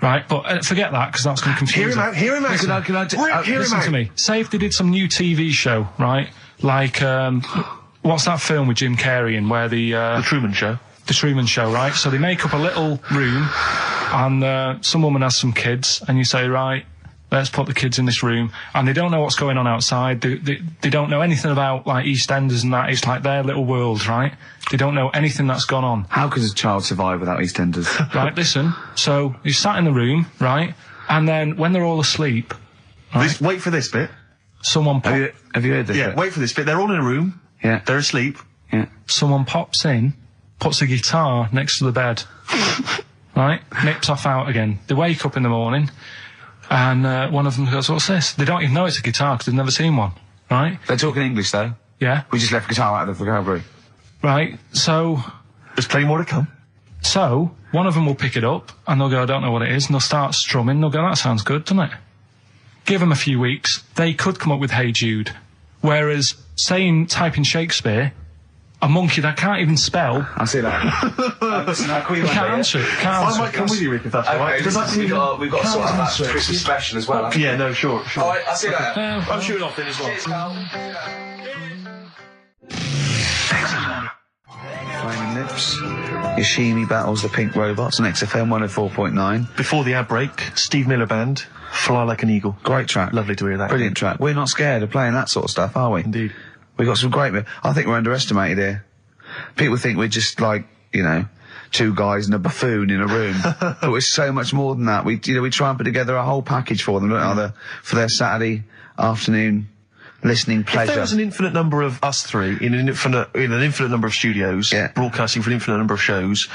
Speaker 3: right? But forget that, because that's going to confuse
Speaker 2: Hear him out.
Speaker 3: Listen to me. Say if they did some new TV show, right? Like, what's that film with Jim Carrey in where
Speaker 2: The Truman Show.
Speaker 3: The Truman Show, right? So they make up a little room and some woman has some kids and you say, right, let's put the kids in this room, and they don't know what's going on outside. They don't know anything about, like, EastEnders and that. It's like their little world, right? They don't know anything that's gone on.
Speaker 1: How could a child survive without EastEnders?
Speaker 3: Right, listen. So he's sat in the room, right? And then when they're all asleep, right,
Speaker 2: Wait for this bit.
Speaker 3: someone
Speaker 1: Have you heard this?
Speaker 2: Yeah,
Speaker 1: bit?
Speaker 2: wait for this bit. They're all in a room.
Speaker 1: Yeah.
Speaker 2: They're asleep.
Speaker 1: Yeah.
Speaker 3: someone pops in, puts a guitar next to the bed, right? Nips off out again. They wake up in the morning, and one of them goes, "What's this?" They don't even know it's a guitar because they've never seen one, right?
Speaker 1: They're talking English though.
Speaker 3: Yeah,
Speaker 1: We just left guitar out of the vocabulary.
Speaker 3: right. So
Speaker 2: There's plenty more to come.
Speaker 3: one of them will pick it up and they'll go, "I don't know what it is," and they'll start strumming. They'll go, "That sounds good, doesn't it?" Give them a few weeks, they could come up with Hey Jude. Whereas typing Shakespeare, a monkey that can't even spell,
Speaker 1: I see that. Listen, I'll call you
Speaker 3: can't answer it. Can't answer
Speaker 2: I might come with you, Rick, if that's all right.
Speaker 1: we've got to sort out that Christmas special as well.
Speaker 2: Yeah, no, sure.
Speaker 1: Alright, I'll see you later.
Speaker 2: I'm shooting off then as well.
Speaker 1: Flaming Lips. Yoshimi battles the Pink Robots on XFM 104.9.
Speaker 2: Before the outbreak, Steve Miller Band, Fly Like an Eagle.
Speaker 1: Great track.
Speaker 2: Lovely to hear that.
Speaker 1: Brilliant track. We're not scared of playing that sort of stuff, are we?
Speaker 2: Indeed.
Speaker 1: We got some great... I think we're underestimated here. People think we're just like, you know, two guys and a buffoon in a room. But we're so much more than that. We try and put together a whole package for them, don't we? For their Saturday afternoon listening pleasure.
Speaker 2: If there was an infinite number of us three in an infinite number of studios, broadcasting for an infinite number of shows,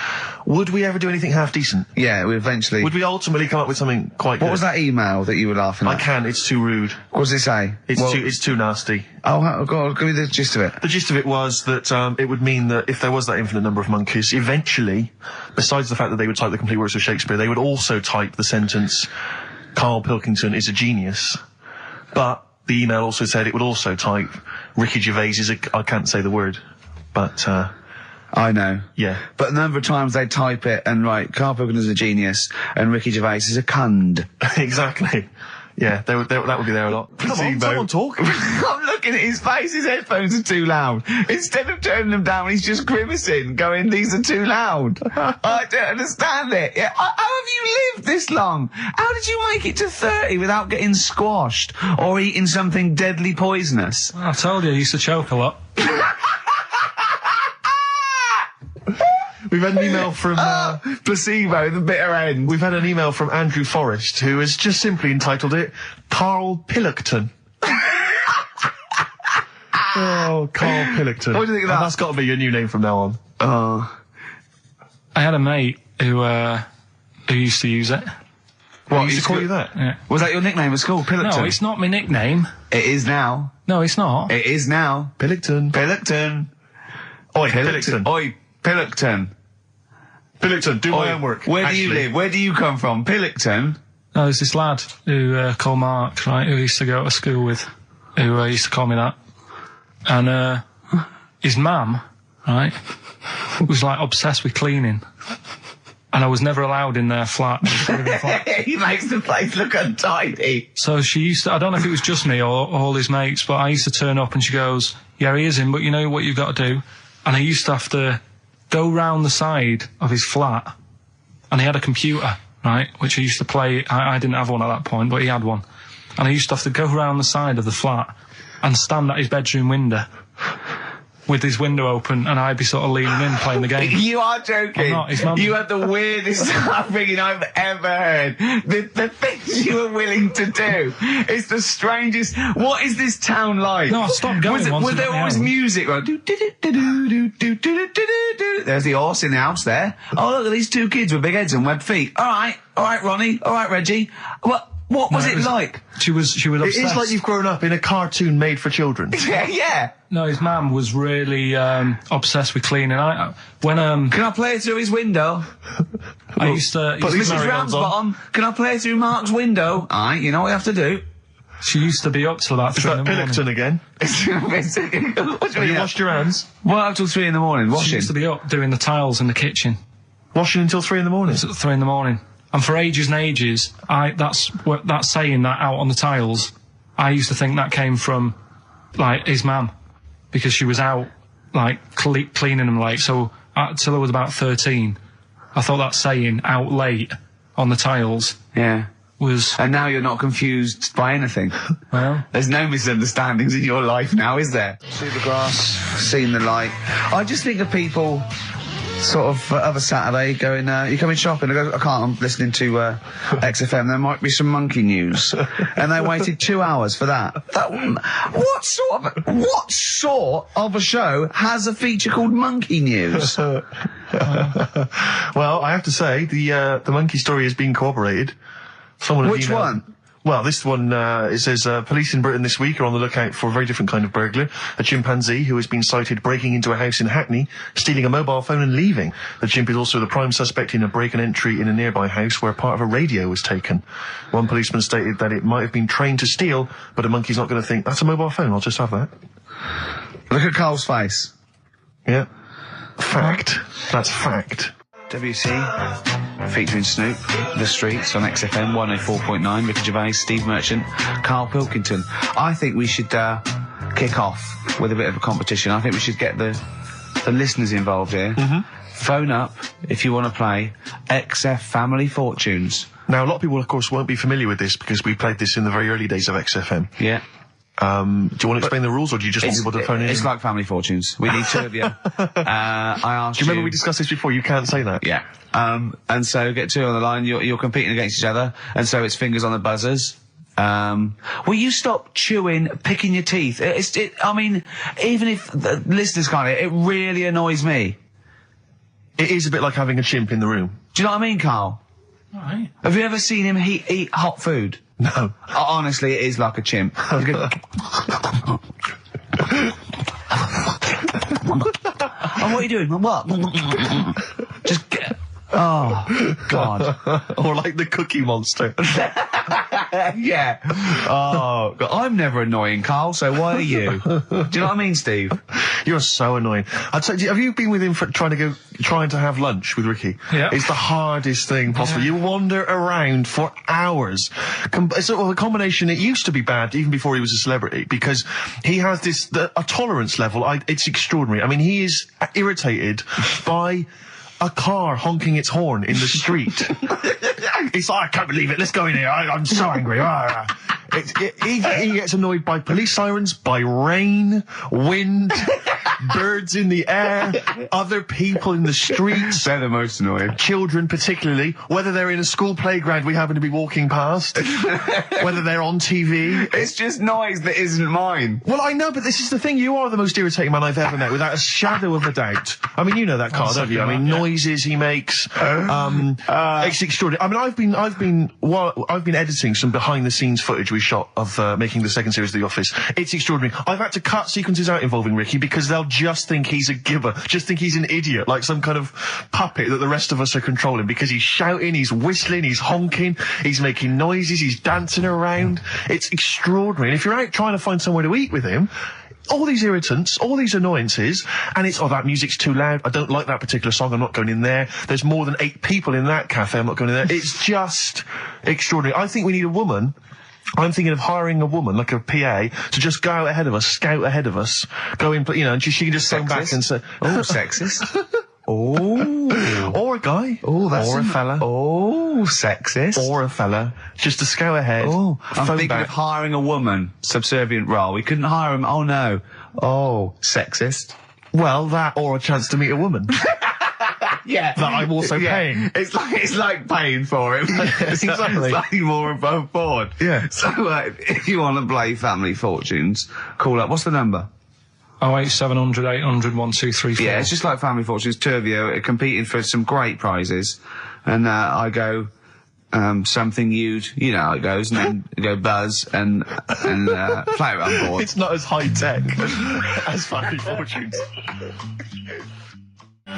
Speaker 2: would we ever do anything half decent?
Speaker 1: Yeah, we eventually...
Speaker 2: Would we ultimately come up with something quite good?
Speaker 1: What was that email that you were laughing at?
Speaker 2: I can't, it's too rude.
Speaker 1: What does it say?
Speaker 2: It's too nasty.
Speaker 1: Oh, God, give me the gist of it.
Speaker 2: The gist of it was that it would mean that if there was that infinite number of monkeys, eventually, besides the fact that they would type the complete works of Shakespeare, they would also type the sentence, Karl Pilkington is a genius. But the email also said it would also type, Ricky Gervais is I can't say the word, but...
Speaker 1: I know.
Speaker 2: Yeah.
Speaker 1: But the number of times they type it and write, Karl Pilkington is a genius and Ricky Gervais is a cund.
Speaker 2: Exactly. Yeah, that would be there a lot. Come on, someone talk.
Speaker 1: I'm looking at his face, his headphones are too loud. Instead of turning them down, he's just grimacing, going, these are too loud. I don't understand it. Yeah. How have you lived this long? How did you make it to 30 without getting squashed or eating something deadly poisonous?
Speaker 3: I told you I used to choke a lot.
Speaker 2: We've had an email from...
Speaker 1: placebo, the bitter end.
Speaker 2: We've had an email from Andrew Forrest, who has just simply entitled it, Karl Pilkington. Oh, Karl Pilkington.
Speaker 1: What do you think of that?
Speaker 2: That's got to be your new name from now on.
Speaker 3: I had a mate who used to use it.
Speaker 2: What, he used to call you that?
Speaker 3: Yeah.
Speaker 1: Was that your nickname at school, Pilkington?
Speaker 3: No, it's not my nickname.
Speaker 1: It is now.
Speaker 3: No, it's not.
Speaker 1: It is now.
Speaker 2: Pilkington.
Speaker 1: Pilkington.
Speaker 2: Oi, Pilkington.
Speaker 1: Oi, Pilkington.
Speaker 2: Pilkington, do my homework.
Speaker 1: Where do you live? Where do you come from? Pilkington?
Speaker 3: No, there's this lad who called Mark, right, who used to go to school with, who used to call me that. And his mum, right, was like obsessed with cleaning. And I was never allowed in their flat.
Speaker 1: He makes the place look untidy.
Speaker 3: So she used to, I don't know if it was just me or all his mates, but I used to turn up and she goes, yeah, he is in, but you know what you've got to do? And I used to have to go round the side of his flat, and he had a computer, right, which he used to play. I didn't have one at that point, but he had one. And I used to have to go round the side of the flat and stand at his bedroom window with his window open, and I'd be sort of leaning in playing the game.
Speaker 1: You are joking.
Speaker 3: I'm not. His mum...
Speaker 1: You had the weirdest upbringing I've ever heard. The things you were willing to do. It's the strangest. What is this town like?
Speaker 3: No, I stopped going.
Speaker 1: Was there always music? Right? There's the horse in the house there. Oh, look at these two kids with big heads and webbed feet. All right, Ronnie. All right, Reggie. What was it like?
Speaker 3: She was obsessed.
Speaker 2: It is like you've grown up in a cartoon made for children.
Speaker 1: Yeah.
Speaker 3: No, his mum was really obsessed with cleaning. Can
Speaker 1: I play through his window?
Speaker 3: I used to...
Speaker 1: Mrs. Ramsbottom, can I play through Mark's window? Alright, you know what you have to do.
Speaker 3: She used to be up till about 3 in the morning.
Speaker 2: Pilkington again? Have you washed your hands?
Speaker 1: Well, up till 3 in the morning, washing.
Speaker 3: She used to be up doing the tiles in the kitchen.
Speaker 2: Washing until 3 in the morning?
Speaker 3: It was at 3 in the morning. And for ages and ages, that saying that out on the tiles, I used to think that came from, like, his mum. Because she was out, like, cleaning them late. So, till I was about 13, I thought that saying, out late, on the tiles...
Speaker 1: Yeah.
Speaker 3: Was...
Speaker 1: And now you're not confused by anything.
Speaker 3: Well...
Speaker 1: There's no misunderstandings in your life now, is there? See the grass, seen the light. I just think of people... sort of other Saturday going, you coming shopping? I go, I can't, I'm listening to XFM, there might be some monkey news. And they waited 2 hours for that. What sort of a show has a feature called Monkey News?
Speaker 2: Well, I have to say, the monkey story has been corroborated.
Speaker 1: Which one?
Speaker 2: Well, this one, it says, police in Britain this week are on the lookout for a very different kind of burglar. A chimpanzee who has been sighted breaking into a house in Hackney, stealing a mobile phone and leaving. The chimp is also the prime suspect in a break and entry in a nearby house where part of a radio was taken. One policeman stated that it might have been trained to steal, but a monkey's not going to think, that's a mobile phone, I'll just have that.
Speaker 1: Look at Carl's face.
Speaker 2: Yeah. Fact. That's fact.
Speaker 1: WC, featuring Snoop, The Streets on XFM 104.9, Ricky Gervais, Steve Merchant, Karl Pilkington. I think we should kick off with a bit of a competition. I think we should get the listeners involved here. Mm-hmm. Phone up if you want to play XF Family Fortunes.
Speaker 2: Now, a lot of people, of course, won't be familiar with this because we played this in the very early days of XFM.
Speaker 1: Yeah.
Speaker 2: Do you want to explain the rules, or do you just want people to phone in?
Speaker 1: It's like Family Fortunes. We need two of you. I asked
Speaker 2: Do you remember we discussed this before? You can't say that.
Speaker 1: Yeah. And so get two on the line. You're competing against each other, and so it's fingers on the buzzers.
Speaker 4: Will you stop chewing, picking your teeth? I mean, even if the listeners can't, it really annoys me.
Speaker 2: It is a bit like having a chimp in the room.
Speaker 4: Do you know what I mean, Carl?
Speaker 3: Right.
Speaker 4: Have you ever seen him eat hot food?
Speaker 2: No.
Speaker 4: Honestly, it is like a chimp. And what are you doing? What? Just get... Oh, God.
Speaker 2: Or like the Cookie Monster.
Speaker 4: Yeah. Oh, God. I'm never annoying, Carl, so why are you? Do you know what I mean, Steve?
Speaker 2: You're so annoying. I'd say, have you been with him for trying to have lunch with Ricky?
Speaker 3: Yeah.
Speaker 2: It's the hardest thing possible. You wander around for hours. It's a combination. It used to be bad even before he was a celebrity because he has a tolerance level. It's extraordinary. I mean, he is irritated by a car honking its horn in the street. It's like, I can't believe it. Let's go in here. I'm so angry. He gets annoyed by police sirens, by rain, wind, birds in the air, other people in the streets.
Speaker 4: They're the most annoying.
Speaker 2: Children particularly, whether they're in a school playground we happen to be walking past, whether they're on TV.
Speaker 4: It's just noise that isn't mine.
Speaker 2: Well, I know, but this is the thing. You are the most irritating man I've ever met, without a shadow of a doubt. I mean, you know that, Carl, don't you? I mean, noises he makes. It's extraordinary. I mean, I've been editing some behind-the-scenes footage we shot of making the second series of The Office. It's extraordinary. I've had to cut sequences out involving Ricky because they'll just think he's a gibber, just think he's an idiot, like some kind of puppet that the rest of us are controlling, because he's shouting, he's whistling, he's honking, he's making noises, he's dancing around. It's extraordinary. And if you're out trying to find somewhere to eat with him, all these irritants, all these annoyances, and it's, that music's too loud, I don't like that particular song, I'm not going in there, there's more than 8 people in that cafe, I'm not going in there. It's just extraordinary. I think we need a woman. I'm thinking of hiring a woman, like a PA, to just go out ahead of us, scout ahead of us, go in, and she can just stand back and say,
Speaker 4: oh, sexist. Oh.
Speaker 2: Or a guy.
Speaker 4: Oh, that's
Speaker 2: or a fella.
Speaker 4: Oh, sexist.
Speaker 2: Or a fella. Just to scout ahead.
Speaker 4: Oh, I'm thinking
Speaker 2: back.
Speaker 4: of hiring a woman, subservient role. We couldn't hire him. Oh, no. Oh, sexist.
Speaker 2: Well, that or a chance to meet a woman.
Speaker 4: Yeah.
Speaker 2: That I'm also paying.
Speaker 4: It's like paying for it. It's
Speaker 2: Exactly.
Speaker 4: slightly more above board.
Speaker 2: Yeah.
Speaker 4: So, if you want to play Family Fortunes, call up. What's the number?
Speaker 3: 08700 800 1234.
Speaker 4: Yeah, it's just like Family Fortunes. Two of you are competing for some great prizes. And, I go, something you know how it goes, and then you go Buzz and Flower on board.
Speaker 2: It's not as high-tech as Family Fortunes.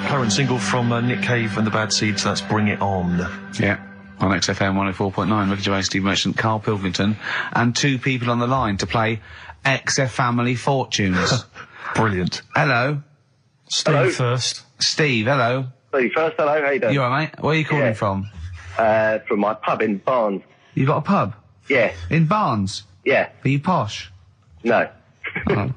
Speaker 2: Current single from Nick Cave and the Bad Seeds, that's Bring It On.
Speaker 4: Yeah. On XFM 104.9, Ricky Gervais, Steve Merchant, Karl Pilkington, and 2 people on the line to play XF Family Fortunes.
Speaker 2: Brilliant.
Speaker 4: Hello.
Speaker 3: Steve
Speaker 6: Hello.
Speaker 3: first.
Speaker 4: Steve, hello.
Speaker 6: Steve first, hello, how you doing?
Speaker 4: You alright, mate? Where are you calling from?
Speaker 6: From my pub in Barnes.
Speaker 4: You got a pub?
Speaker 6: Yeah,
Speaker 4: In Barnes?
Speaker 6: yeah,
Speaker 4: Are you posh?
Speaker 6: no.
Speaker 4: Oh.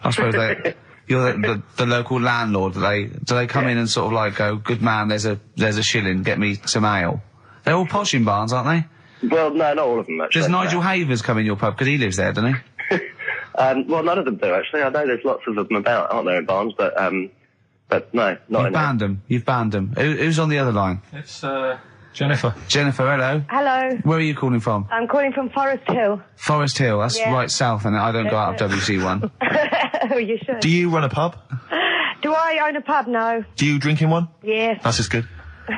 Speaker 4: I suppose you're the local landlord. Do they come in and sort of like go, good man, there's a shilling, get me some ale? They're all posh in Barnes, aren't they?
Speaker 6: Well, no, not all of them, actually.
Speaker 4: Does Nigel Havers come in your pub? Because he lives there, doesn't he?
Speaker 6: Well, none of them do, actually. I know there's lots of them about, aren't there, in Barnes, but no, not
Speaker 4: You've
Speaker 6: in
Speaker 4: banned them. You've banned them. Who's on the other line?
Speaker 3: It's, Jennifer.
Speaker 4: Jennifer, hello.
Speaker 8: Hello,
Speaker 4: Where are you calling from?
Speaker 8: I'm calling from Forest Hill.
Speaker 4: Forest Hill. That's
Speaker 8: Yeah.
Speaker 4: right south, and I don't go out of WC1.
Speaker 8: Oh, you should.
Speaker 2: Do you run a pub?
Speaker 8: Do I own a pub? No.
Speaker 2: Do you drink in one?
Speaker 8: Yes.
Speaker 2: That's just good.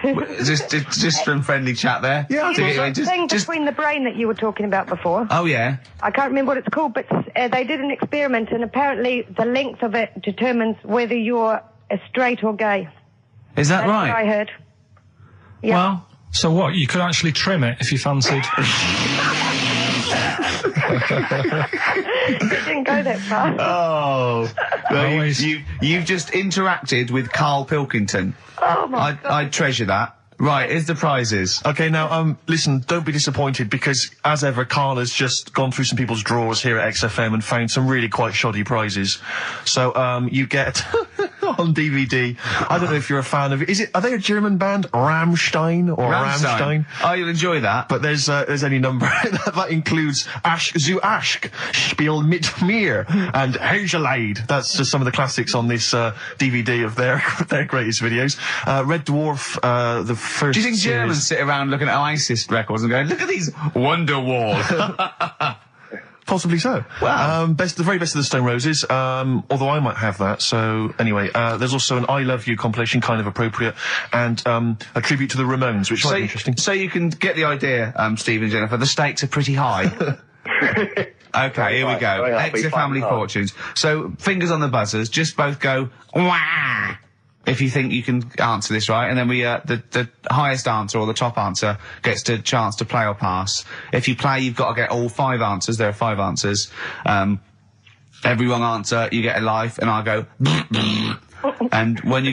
Speaker 4: just some friendly chat there.
Speaker 2: Yeah,
Speaker 8: You know, the thing between the brain that you were talking about before.
Speaker 4: Oh yeah.
Speaker 8: I can't remember what it's called, but they did an experiment, and apparently the length of it determines whether you're straight or gay.
Speaker 4: Is that
Speaker 8: That's
Speaker 4: right?
Speaker 8: what I heard. Yeah.
Speaker 3: Well, so what? You could actually trim it if you fancied.
Speaker 8: It didn't go that far.
Speaker 4: Oh,
Speaker 3: Always.
Speaker 4: you've just interacted with Karl Pilkington.
Speaker 8: Oh my God.
Speaker 4: I treasure that. Right, here's the prizes.
Speaker 2: Okay, now, listen, don't be disappointed, because, as ever, Carl has just gone through some people's drawers here at XFM and found some really quite shoddy prizes. So, you get on DVD. I don't know if you're a fan of it. Are they a German band? Rammstein or Rammstein?
Speaker 4: Oh, you'll enjoy that.
Speaker 2: But there's any number that includes Asch zu Asch, Spiel mit mir, and Hergelade. That's just some of the classics on this DVD of their greatest videos. Red Dwarf, the first.
Speaker 4: Do you think
Speaker 2: series.
Speaker 4: Germans sit around looking at ISIS records and going, "Look at these Wonderwall"?
Speaker 2: Possibly so.
Speaker 4: Wow.
Speaker 2: The very best of the Stone Roses, although I might have that. So anyway, there's also an I Love You compilation, kind of appropriate, and a tribute to the Ramones, which might be interesting.
Speaker 4: So you can get the idea, Steve and Jennifer, the stakes are pretty high. Okay, here we go. Exit Family Fortunes. So, fingers on the buzzers, just both go, wah! If you think you can answer this right, and then we, the highest answer or the top answer gets the chance to play or pass. If you play, you've got to get all 5 answers. There are 5 answers. Every wrong answer, you get a life, and I'll go, and when you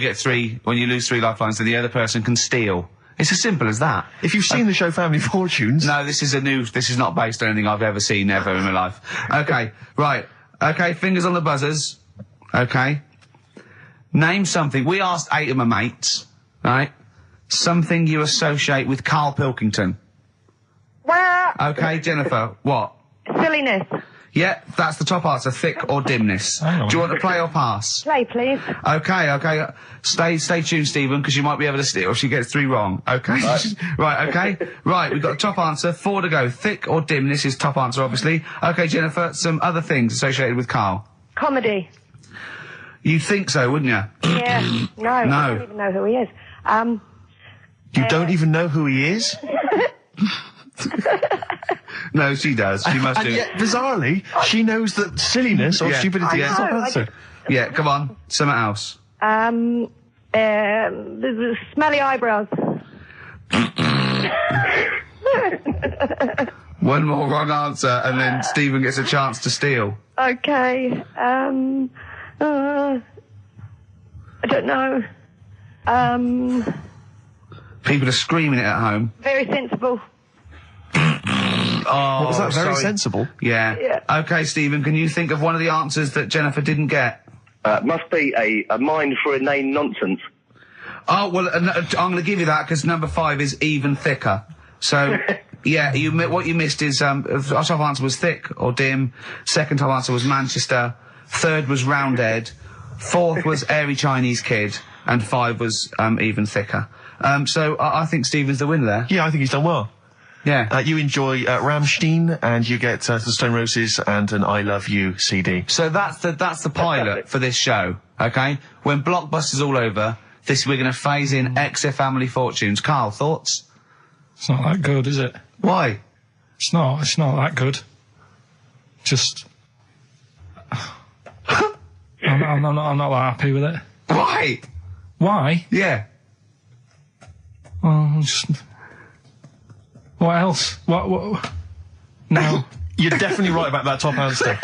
Speaker 4: lose 3 lifelines, then the other person can steal. It's as simple as that.
Speaker 2: If you've seen the show Family Fortunes...
Speaker 4: No, this is not based on anything I've ever seen ever in my life. Okay, right. Okay, fingers on the buzzers. Okay. Name something. We asked 8 of my mates, right? Something you associate with Karl Pilkington.
Speaker 8: Well,
Speaker 4: Okay, Jennifer, what?
Speaker 8: silliness.
Speaker 4: Yeah, that's the top answer, thick or dimness. Do you want to play or pass?
Speaker 8: Play, please.
Speaker 4: Okay. Stay tuned, Stephen, because you might be able to steal if she gets 3 wrong. Okay? Right, okay. Right, we've got the top answer, 4 to go. Thick or dimness is top answer, obviously. Okay, Jennifer, some other things associated with Karl.
Speaker 8: Comedy.
Speaker 4: You'd think so, wouldn't you?
Speaker 8: Yeah. No, I don't even know who he is.
Speaker 2: You don't even know who he is?
Speaker 4: No, she does. She must
Speaker 2: And
Speaker 4: do.
Speaker 2: yet, bizarrely, she knows that silliness or
Speaker 4: Yeah.
Speaker 2: stupidity is the top
Speaker 8: I know,
Speaker 2: answer.
Speaker 4: Yeah, come on. Something else.
Speaker 8: The smelly eyebrows.
Speaker 4: One more wrong answer, and then Stephen gets a chance to steal.
Speaker 8: Okay. I don't know.
Speaker 4: People are screaming it at home.
Speaker 8: Very sensible.
Speaker 4: Oh,
Speaker 2: What was that? Very
Speaker 4: sorry.
Speaker 2: sensible.
Speaker 4: Yeah. Okay, Stephen, can you think of one of the answers that Jennifer didn't get?
Speaker 9: Must be a mind for inane nonsense.
Speaker 4: Oh, well, I'm going to give you that because number 5 is even thicker. So, yeah, what you missed is, our top answer was thick or dim. Second top answer was Manchester. Third was Roundhead. 4th was airy Chinese kid. And 5 was, even thicker. So I think Stephen's the winner there.
Speaker 2: Yeah, I think he's done well.
Speaker 4: Yeah.
Speaker 2: You enjoy Rammstein, and you get the Stone Roses and an I Love You CD.
Speaker 4: So that's the pilot for this show, okay? When Blockbuster's all over, we're going to phase in XF Family Fortunes. Karl, thoughts?
Speaker 3: It's not that good, is it?
Speaker 4: Why?
Speaker 3: It's not that good. Just... I'm not that happy with it.
Speaker 4: Why?
Speaker 3: Why?
Speaker 4: Yeah.
Speaker 3: Well, just... What else? What? No.
Speaker 2: You're definitely right about that top answer.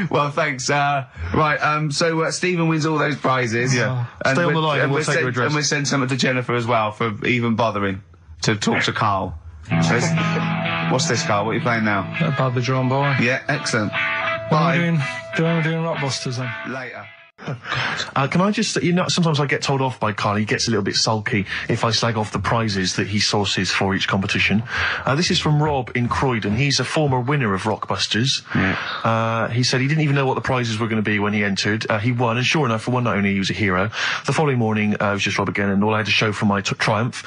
Speaker 4: Well, thanks. So Stephen wins all those prizes.
Speaker 2: Yeah. Stay on the line and we'll take your address.
Speaker 4: And we'll send something to Jennifer as well for even bothering to talk to Karl. What's this, Karl? What are you playing now?
Speaker 3: Badly Drawn Boy.
Speaker 4: Yeah, excellent.
Speaker 3: When
Speaker 4: Bye.
Speaker 3: am I doing Rockbusters then?
Speaker 4: Later.
Speaker 2: Can I just, sometimes I get told off by Karl. He gets a little bit sulky if I slag off the prizes that he sources for each competition. This is from Rob in Croydon. He's a former winner of Rockbusters. Yeah. He said he didn't even know what the prizes were going to be when he entered. He won, and sure enough, for one night only, he was a hero. The following morning, it was just Rob again, and all I had to show for my triumph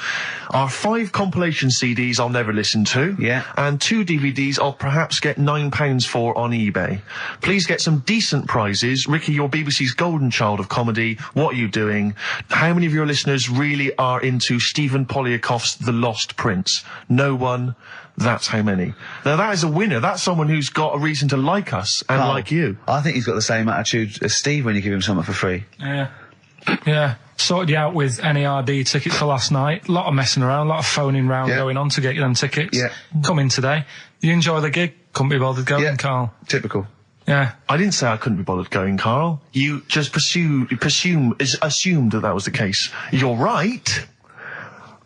Speaker 2: are 5 compilation CDs I'll never listen to.
Speaker 4: Yeah.
Speaker 2: And 2 DVDs I'll perhaps get £9 for on eBay. Please get some decent prizes. Ricky, you're BBC's golden child of comedy. What are you doing? How many of your listeners really are into Stephen Polyakoff's The Lost Prince? No one. That's how many. Now that is a winner. That's someone who's got a reason to like us and like you.
Speaker 4: I think he's got the same attitude as Steve when you give him something for free.
Speaker 3: Yeah. Sorted you out with NERD tickets for last night. A lot of messing around, a lot of phoning round going on to get you them tickets.
Speaker 4: Yeah.
Speaker 3: Come in today. You enjoy the gig. Couldn't be bothered going, Karl.
Speaker 4: Typical.
Speaker 3: Yeah.
Speaker 2: I didn't say I couldn't be bothered going, Karl. You just assumed that was the case. You're right,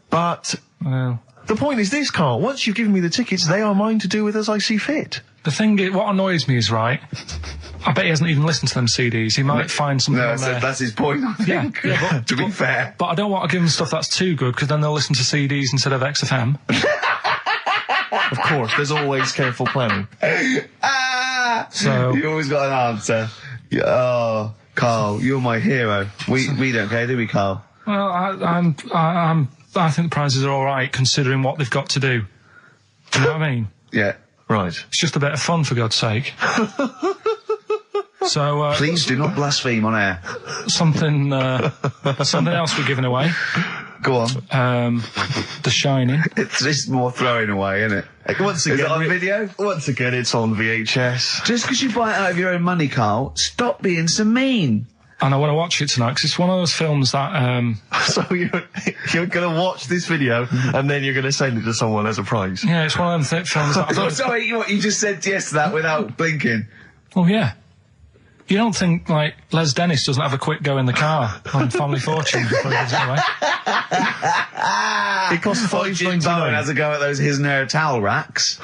Speaker 2: but
Speaker 3: Well,
Speaker 2: the point is this, Karl. Once you've given me the tickets, they are mine to do with as I see fit.
Speaker 3: The thing is, what annoys me is, right, I bet he hasn't even listened to them CDs. He might find something on there.
Speaker 4: That's his point, I think.
Speaker 3: Yeah,
Speaker 4: to be fair.
Speaker 3: But I don't want to give them stuff that's too good, because then they'll listen to CDs instead of XFM.
Speaker 2: Of course, there's always careful planning.
Speaker 3: So
Speaker 4: You always got an answer. Yeah, oh, Carl, you're my hero. We don't care, do we, Carl?
Speaker 3: Well, I think the prizes are all right considering what they've got to do. Do you know what I mean?
Speaker 4: Yeah.
Speaker 2: Right.
Speaker 3: It's just a bit of fun, for God's sake. So
Speaker 4: Please do not blaspheme on air.
Speaker 3: something else we're giving away.
Speaker 4: Go on.
Speaker 3: The Shining.
Speaker 4: It's just more throwing away, isn't it?
Speaker 2: Once again,
Speaker 4: Is it on video?
Speaker 2: Once again, it's on VHS.
Speaker 4: Just because you buy it out of your own money, Carl, stop being so mean.
Speaker 3: And I want to watch it tonight, because it's one of those films that...
Speaker 2: So you're going to watch this video and then you're going to send it to someone as a prize.
Speaker 3: Yeah, it's one of them films that...
Speaker 4: Oh, sorry, what, you just said yes to that without blinking.
Speaker 3: Oh, yeah. You don't think, like, Les Dennis doesn't have a quick go in the car on Family Fortune before he gives it away?
Speaker 2: It costs
Speaker 4: Jim Bowen has
Speaker 2: $5.99.
Speaker 4: a go at those his and her towel racks.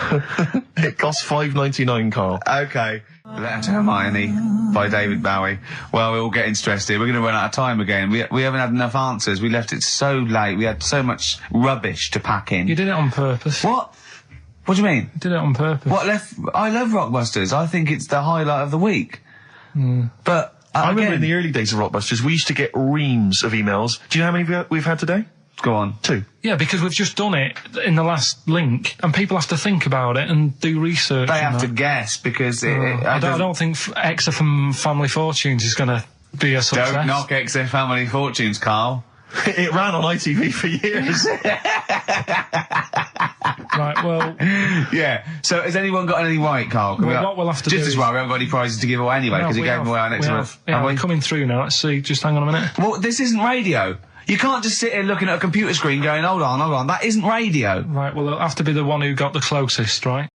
Speaker 2: It costs $5.99, Carl.
Speaker 4: Okay. Letter to Hermione by David Bowie. Well, we're all getting stressed here. We're going to run out of time again. We haven't had enough answers. We left it so late. We had so much rubbish to pack in.
Speaker 3: You did it on purpose.
Speaker 4: What? What do you mean?
Speaker 3: You did it on purpose.
Speaker 4: I love Rockbusters. I think it's the highlight of the week. But
Speaker 2: I remember
Speaker 4: again,
Speaker 2: in the early days of Rockbusters, we used to get reams of emails. Do you know how many we've had today?
Speaker 4: Go on.
Speaker 2: 2.
Speaker 3: Yeah, because we've just done it in the last link, and people have to think about it and do research.
Speaker 4: They have to guess because
Speaker 3: I don't think XFM Family Fortunes is going to be a success.
Speaker 4: Don't knock XFM Family Fortunes, Carl.
Speaker 2: It ran on ITV for years.
Speaker 3: Right, well...
Speaker 4: Yeah. So has anyone got any right, Carl?
Speaker 3: What we'll have to do
Speaker 4: just as well, we haven't got any prizes to give away anyway, because we gave them away our next month.
Speaker 3: Yeah, we're coming through now. Let's see. Just hang on a minute.
Speaker 4: Well, this isn't radio. You can't just sit here looking at a computer screen going, hold on. That isn't radio.
Speaker 3: Right, well, it'll have to be the one who got the closest, right?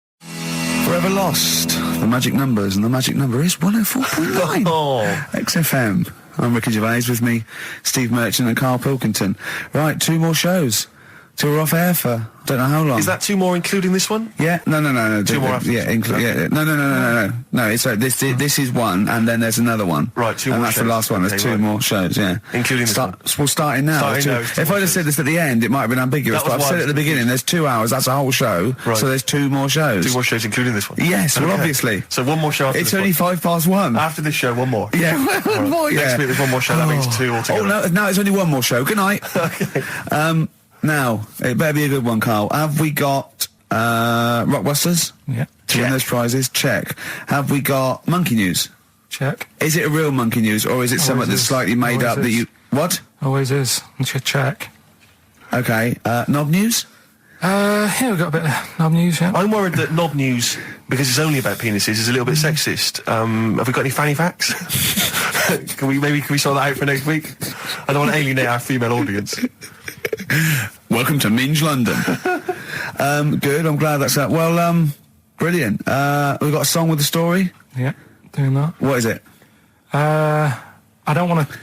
Speaker 1: Forever Lost, the magic numbers, and the magic number is 104.9.
Speaker 2: Oh.
Speaker 1: XFM. I'm Ricky Gervais, with me, Steve Merchant and Karl Pilkington. Right, 2 more shows. 2 are off air for, don't know how long.
Speaker 2: Is that 2 more including this one?
Speaker 1: Yeah, no.
Speaker 2: 2 more after
Speaker 1: yeah,
Speaker 2: this one.
Speaker 1: yeah, no. No, it's this is one, and then there's another one.
Speaker 2: Right, 2 more
Speaker 1: And that's
Speaker 2: shows.
Speaker 1: the last one. There's
Speaker 2: Okay,
Speaker 1: 2
Speaker 2: right.
Speaker 1: more shows, yeah.
Speaker 2: Including this one.
Speaker 1: We're starting now.
Speaker 2: Starting now, it's 2
Speaker 1: If
Speaker 2: more
Speaker 1: I'd have said this at the end, it might have been ambiguous,
Speaker 2: That was
Speaker 1: but I've
Speaker 2: why
Speaker 1: said
Speaker 2: I
Speaker 1: it at the
Speaker 2: was
Speaker 1: beginning, there's 2 hours, that's a whole show,
Speaker 2: Right.
Speaker 1: so there's 2 more shows.
Speaker 2: 2 more shows including this one?
Speaker 1: Yes, well,
Speaker 2: Okay.
Speaker 1: obviously.
Speaker 2: So 1 more show after
Speaker 1: It's
Speaker 2: this
Speaker 1: only
Speaker 2: one.
Speaker 1: 1:05.
Speaker 2: After this show, 1 more.
Speaker 1: Yeah, one more, yeah.
Speaker 2: Next week there's 1 more show, that means 2 altogether.
Speaker 1: Oh, no, now it's only 1 more show. Good night.
Speaker 2: Okay.
Speaker 1: Now, it better be a good one, Carl. Have we got Rockbusters?
Speaker 3: Yeah.
Speaker 1: To win those prizes? Check. Have we got Monkey News?
Speaker 3: Check.
Speaker 1: Is it a real Monkey News, or is it something that's
Speaker 3: is.
Speaker 1: slightly made
Speaker 3: Always
Speaker 1: up that
Speaker 3: is.
Speaker 1: you... What?
Speaker 3: Always is. Check.
Speaker 1: Okay. Knob News?
Speaker 3: Yeah, we've got a bit of knob news, yeah.
Speaker 2: I'm worried that Knob News, because it's only about penises, is a little bit sexist. Have we got any fanny facts? Can we sort that out for next week? I don't want to alienate our female audience.
Speaker 1: Welcome to Minge London. Good, I'm glad that's that. Well, brilliant. We've got a song with a story.
Speaker 3: Yeah, doing that.
Speaker 1: What is it?
Speaker 3: I don't want to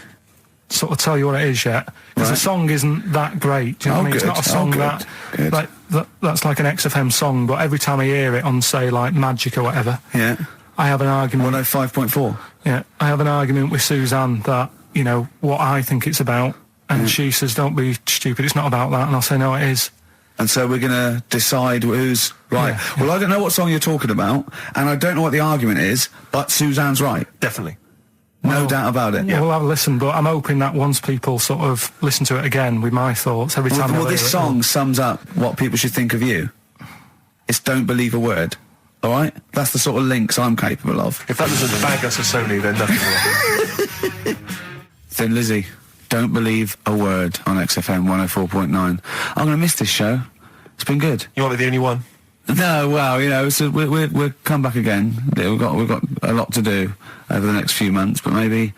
Speaker 3: sort of tell you what it is yet, because the song isn't that great. Do you know what I mean? It's
Speaker 1: good.
Speaker 3: not a song
Speaker 1: Good.
Speaker 3: that's like an XFM song, but every time I hear it on, say, like Magic or whatever,
Speaker 1: Yeah.
Speaker 3: I have an argument.
Speaker 1: 105.4.
Speaker 3: Yeah, I have an argument with Suzanne that, you know, what I think it's about, and she says, don't be stupid, it's not about that, and I'll say, no, it is.
Speaker 1: And so we're going to decide who's right.
Speaker 3: Yeah.
Speaker 1: Well, I don't know what song you're talking about, and I don't know what the argument is, but Suzanne's right.
Speaker 2: Definitely.
Speaker 1: No doubt about it.
Speaker 3: We'll have a listen, but I'm hoping that once people sort of listen to it again with my thoughts, every time
Speaker 1: Well,
Speaker 3: I hear
Speaker 1: this
Speaker 3: it,
Speaker 1: song sums up what people should think of you. It's don't believe a word. All right? That's the sort of links I'm capable of.
Speaker 2: If that doesn't bag us as Sony, then nothing will.
Speaker 1: Thin Lizzy, don't believe a word on XFM 104.9. I'm going to miss this show. It's been good.
Speaker 2: You might be the only one.
Speaker 1: No, well, you know, so we'll come back again. We've got a lot to do over the next few months, but maybe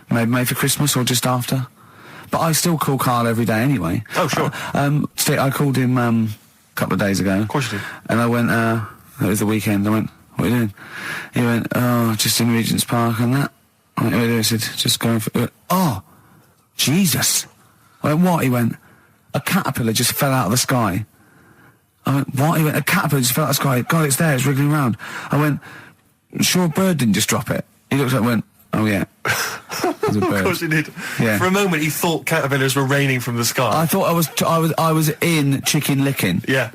Speaker 1: for Christmas or just after. But I still call Karl every day anyway.
Speaker 2: Oh, sure.
Speaker 1: I called him a couple of days ago.
Speaker 2: Of course you did.
Speaker 1: And I went, it was the weekend, I went, what are you doing? He went, oh, just in Regent's Park and that. I went, what are you doing? I said, just going for, oh, Jesus. I went, what? He went, a caterpillar just fell out of the sky. I went, what? He went, a caterpillar just fell out of the sky. God, it's there, it's wriggling around. I went, sure a bird didn't just drop it? He looked up and went, oh yeah. It was a bird.
Speaker 2: Of course he did.
Speaker 1: Yeah.
Speaker 2: For a moment, he thought caterpillars were raining from the sky.
Speaker 1: I thought I was in chicken licking.
Speaker 2: Yeah.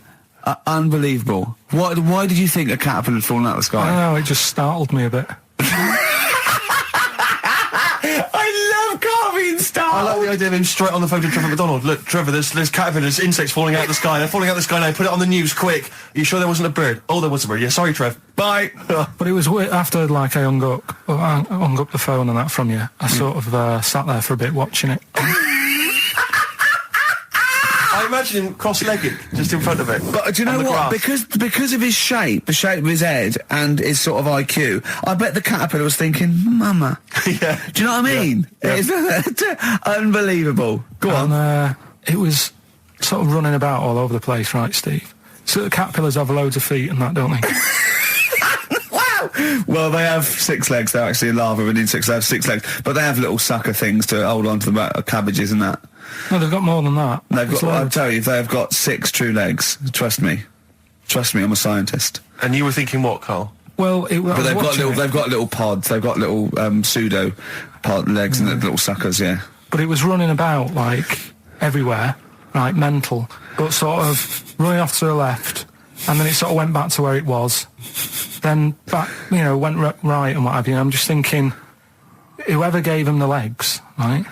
Speaker 1: Unbelievable. Why did you think a caterpillar had fallen out of the sky?
Speaker 3: I don't know, it just startled me a bit.
Speaker 1: I love Carl being
Speaker 2: I
Speaker 1: startled.
Speaker 2: like the idea of him straight on the phone to Trevor McDonald. Look, Trevor, there's caterpillars, insects falling out of the sky. They're falling out of the sky now. Put it on the news, quick. Are you sure there wasn't a bird? Oh, there was a bird. Yeah, sorry, Trev. Bye.
Speaker 3: But it was after, like, I hung up the phone and that from you, I sort of sat there for a bit watching it.
Speaker 2: I imagine him cross-legged, just in front of it.
Speaker 1: But do you know what? Because of his shape, the shape of his head, and his sort of IQ, I bet the caterpillar was thinking, Mama.
Speaker 2: Yeah.
Speaker 1: Do you know what I mean?
Speaker 2: Yeah.
Speaker 1: It's unbelievable. Go on.
Speaker 3: And it was sort of running about all over the place, right, Steve? So the caterpillars have loads of feet and that, don't they?
Speaker 1: Wow! Well, they have 6 legs. They're actually larvae of insects. They have 6 legs. But they have little sucker things to hold on to the back of cabbages and that.
Speaker 3: No, they've got more than that.
Speaker 1: I'll tell you, they have got 6 true legs. Trust me. Trust me, I'm a scientist.
Speaker 2: And you were thinking what, Carl?
Speaker 3: Well,
Speaker 1: but they've got little pods. They've got little pseudo pod legs and little suckers. Yeah.
Speaker 3: But it was running about like everywhere, right? Mental, but sort of running off to the left, and then it sort of went back to where it was. Then back, went right and what have you. I'm just thinking, whoever gave them the legs, right?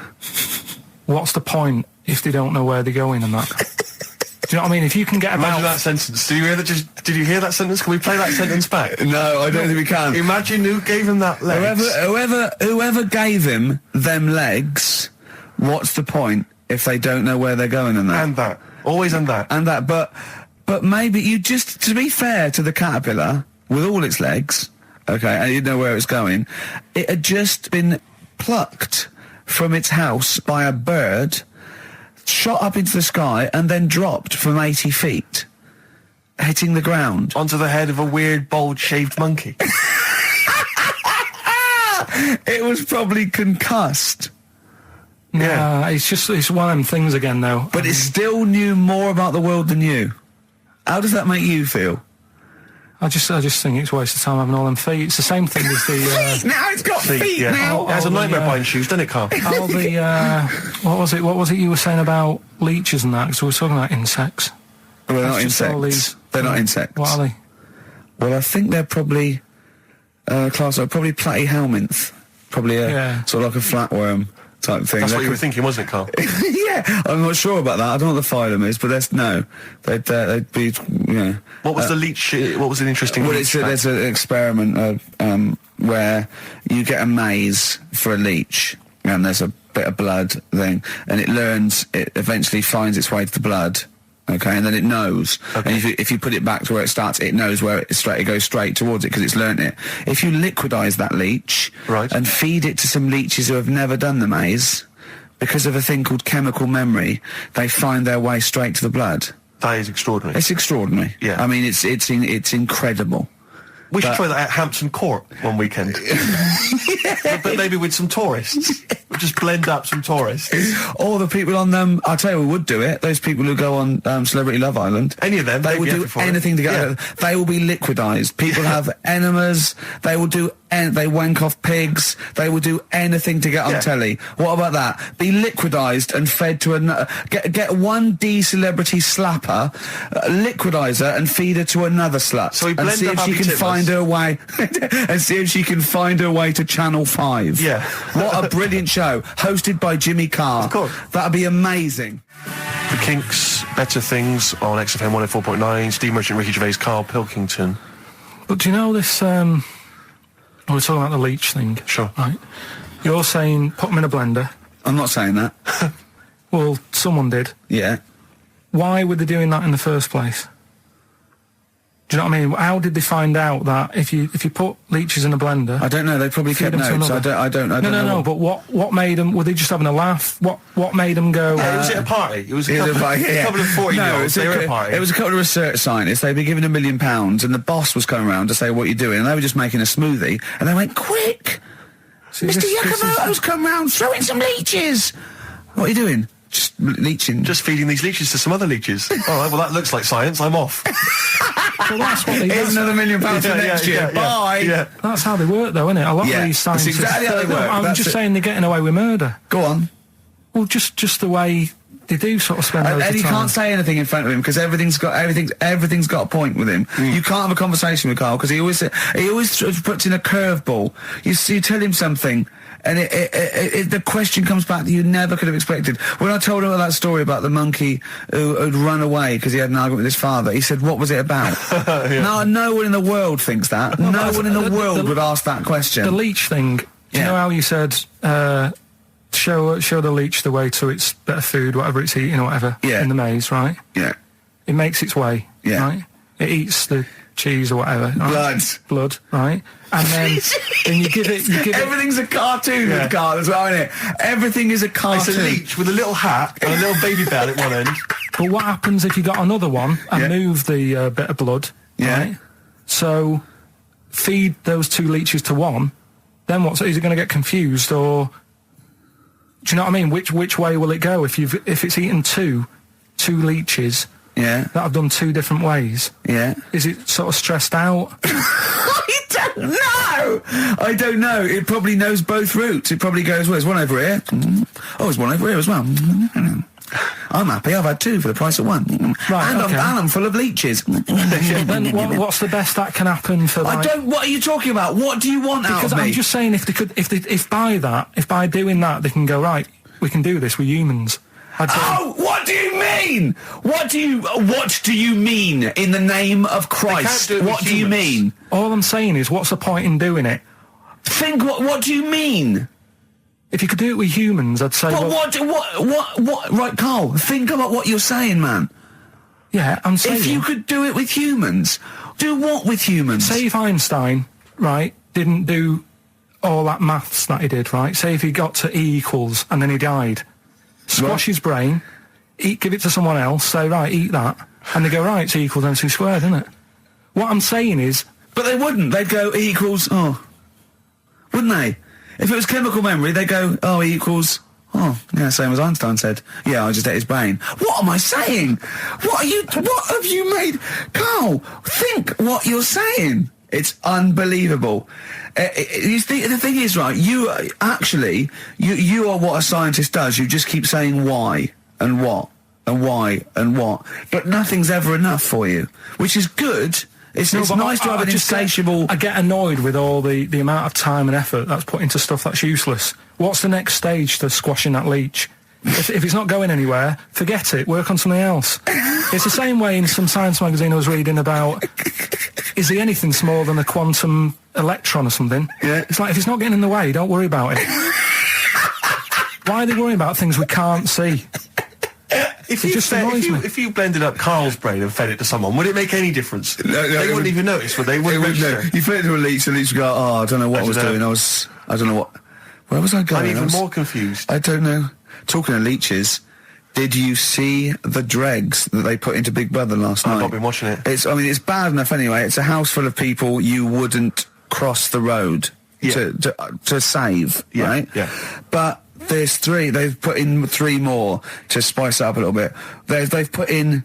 Speaker 3: What's the point if they don't know where they're going and that? Do you know what I mean? If you can get about...
Speaker 2: Imagine that sentence. Did you hear that? Did you hear that sentence? Can we play that sentence back?
Speaker 1: No, I don't think we can.
Speaker 2: Imagine who gave him that legs.
Speaker 1: Whoever gave him them legs, what's the point if they don't know where they're going and that?
Speaker 2: And that. Always and that.
Speaker 1: And that. But maybe you just, to be fair to the caterpillar, with all its legs, okay, and you know where it's going, it had just been plucked from its house by a bird, shot up into the sky, and then dropped from 80 feet, hitting the ground.
Speaker 2: Onto the head of a weird, bald-shaved monkey.
Speaker 1: It was probably concussed.
Speaker 3: Yeah, it's one of them things again, though.
Speaker 1: But it still knew more about the world than you. How does that make you feel?
Speaker 3: I just think it's a waste of time having all them feet. It's the same thing as the...
Speaker 1: Now it's got feet now!
Speaker 2: It has a nightmare buying shoes, doesn't it, Carl?
Speaker 3: All the... What was it you were saying about leeches and that? Because we were talking about insects.
Speaker 1: Well, they're not insects. They're not insects.
Speaker 3: What are they?
Speaker 1: Well, I think they're probably... probably platyhelminths. Probably sort of like a flatworm type thing.
Speaker 2: That's what you were thinking, wasn't it, Carl?
Speaker 1: Yeah, I'm not sure about that. I don't know what the phylum is, but they'd be,
Speaker 2: What was the leech? What was an interesting?
Speaker 1: Well,
Speaker 2: leech
Speaker 1: there's an experiment where you get a maze for a leech, and there's a bit of blood thing, and it eventually finds its way to the blood. Okay, and then it knows. Okay. And if you put it back to where it starts, it knows where it goes straight towards it because it's learnt it. If you liquidize that leech and feed it to some leeches who have never done the maze, because of a thing called chemical memory, they find their way straight to the blood.
Speaker 2: That is extraordinary.
Speaker 1: It's extraordinary.
Speaker 2: Yeah.
Speaker 1: I mean, it's incredible.
Speaker 2: We should try that at Hampton Court one weekend. but maybe with some tourists. We'll just blend up some tourists.
Speaker 1: Or the people on them, I'll tell you who would do it, those people who go on Celebrity Love Island.
Speaker 2: Any of them.
Speaker 1: They will do anything to get They will be liquidized. People have enemas. They will do they wank off pigs. They will do anything to get on telly. What about that? Be liquidized and fed to another. Get one D-celebrity slapper, liquidize her and feed her to another slut.
Speaker 2: So we blend
Speaker 1: and see
Speaker 2: up
Speaker 1: if she can find her way and see if she can find her way to Channel 5.
Speaker 2: Yeah.
Speaker 1: What a brilliant show, hosted by Jimmy Carr.
Speaker 2: Of course.
Speaker 1: That'd be amazing.
Speaker 2: The Kinks, Better Things on XFM 104.9. Steve Merchant, Ricky Gervais, Karl Pilkington.
Speaker 3: But do you know this? We're talking about the leech thing.
Speaker 2: Sure.
Speaker 3: Right. You're saying put them in a blender.
Speaker 1: I'm not saying that.
Speaker 3: Well, someone did.
Speaker 1: Yeah.
Speaker 3: Why were they doing that in the first place? Do you know what I mean? How did they find out that if you put leeches in a blender?
Speaker 1: I don't know. They probably kept notes. I don't know.
Speaker 3: No. But what made them? Were they just having a laugh? What made them go?
Speaker 2: Was it a party? It was a couple of 40-year-olds. They were at a party.
Speaker 1: It was a couple of research scientists. They'd been given £1 million, and the boss was coming around to say what you're doing, and they were just making a smoothie, and they went, "Quick, Mr. Yakamoto's come round, throw in some leeches." What are you doing? just leeching.
Speaker 2: Just feeding these leeches to some other leeches. All right, well, that looks like science. I'm off.
Speaker 3: Well, that's what
Speaker 1: Here's another £1 million for next year. Bye.
Speaker 2: Yeah.
Speaker 3: That's how they work, though, isn't it? A lot
Speaker 1: Yeah,
Speaker 3: of these scientists.
Speaker 1: that's exactly how they work.
Speaker 3: I'm
Speaker 1: That's
Speaker 3: just
Speaker 1: it.
Speaker 3: saying they're getting away with murder.
Speaker 1: Go on.
Speaker 3: Well, just the way they do sort of spend loads
Speaker 1: And
Speaker 3: of
Speaker 1: he
Speaker 3: time.
Speaker 1: can't say anything in front of him because everything's got a point with him. You can't have a conversation with Carl because he always sort of puts in a curveball. You tell him something, and the question comes back that you never could have expected. When I told him that story about the monkey who'd run away because he had an argument with his father, he said, "What was it about?" No one in the world thinks that.
Speaker 3: Well,
Speaker 1: no one in the world
Speaker 3: the-
Speaker 1: would ask that question.
Speaker 3: The leech thing. Do you know how you said show the leech the way to its better food, whatever it's eating or whatever in the maze, right?
Speaker 1: Yeah.
Speaker 3: It makes its way, right? It eats the cheese or whatever. Right? Blood, right? And then you give it.
Speaker 1: Everything's a cartoon with Carl as well, isn't it? Everything is a cartoon.
Speaker 2: It's a leech with a little hat and a little baby bell at one end.
Speaker 3: But what happens if you got another one and move the bit of blood? Right? So feed those 2 leeches to one. Then what? So is it going to get confused, or do you know what I mean? Which way will it go if it's eaten two leeches?
Speaker 1: Yeah.
Speaker 3: That have done 2 different ways.
Speaker 1: Yeah.
Speaker 3: Is it sort of stressed out?
Speaker 1: I don't know. It probably knows both routes. It probably goes, well, there's one over here. Oh, there's one over here as well. I'm happy. I've had 2 for the price of 1.
Speaker 3: Right,
Speaker 1: and
Speaker 3: okay.
Speaker 1: I'm full of leeches.
Speaker 3: Then what's the best that can happen for?
Speaker 1: I don't. What are you talking about? What do you want out
Speaker 3: Because
Speaker 1: of me?
Speaker 3: I'm just saying, if by doing that, they can go, right, we can do this with humans.
Speaker 1: Oh, what do you mean? What do you mean in the name of Christ? What do you mean?
Speaker 3: All I'm saying is, what's the point in doing it?
Speaker 1: Think. What do you mean?
Speaker 3: If you could do it with humans, I'd say.
Speaker 1: What? Right, Carl. Think about what you're saying, man.
Speaker 3: Yeah, I'm saying.
Speaker 1: If you could do it with humans, do what with humans?
Speaker 3: Say if Einstein, right, didn't do all that maths that he did, right? Say if he got to E = and then he died. Squash his brain, give it to someone else, say, right, eat that. And they go, right, it's E = MC², isn't it? What I'm saying is...
Speaker 1: But they wouldn't. They'd go, E = wouldn't they? If it was chemical memory, they'd go, E = same as Einstein said. Yeah, I just ate his brain. What am I saying? What have you made? Carl, think what you're saying. It's unbelievable. The thing is, right, you are what a scientist does. You just keep saying why and what and why and what. But nothing's ever enough for you, which is good. It's nice to have an insatiable...
Speaker 3: I get annoyed with all the amount of time and effort that's put into stuff that's useless. What's the next stage to squashing that leech? If it's not going anywhere, forget it. Work on something else. It's the same way in some science magazine I was reading about, is there anything smaller than a quantum electron or something?
Speaker 1: Yeah.
Speaker 3: It's like, if it's not getting in the way, don't worry about it. Why are they worrying about things we can't see?
Speaker 2: If you blended up Carl's brain and fed it to someone, would it make any difference? They wouldn't even notice, would they? Wouldn't register.
Speaker 1: You fed it to a leech, and the leech would go, I don't know what I was doing. I don't know what... Where was I going?
Speaker 2: I'm even more confused.
Speaker 1: I don't know. Talking of leeches, did you see the dregs that they put into Big Brother last night?
Speaker 2: I've not been watching it.
Speaker 1: It's bad enough anyway. It's a house full of people you wouldn't cross the road to save, right?
Speaker 2: Yeah.
Speaker 1: But there's 3. They've put in 3 more to spice it up a little bit. They've put in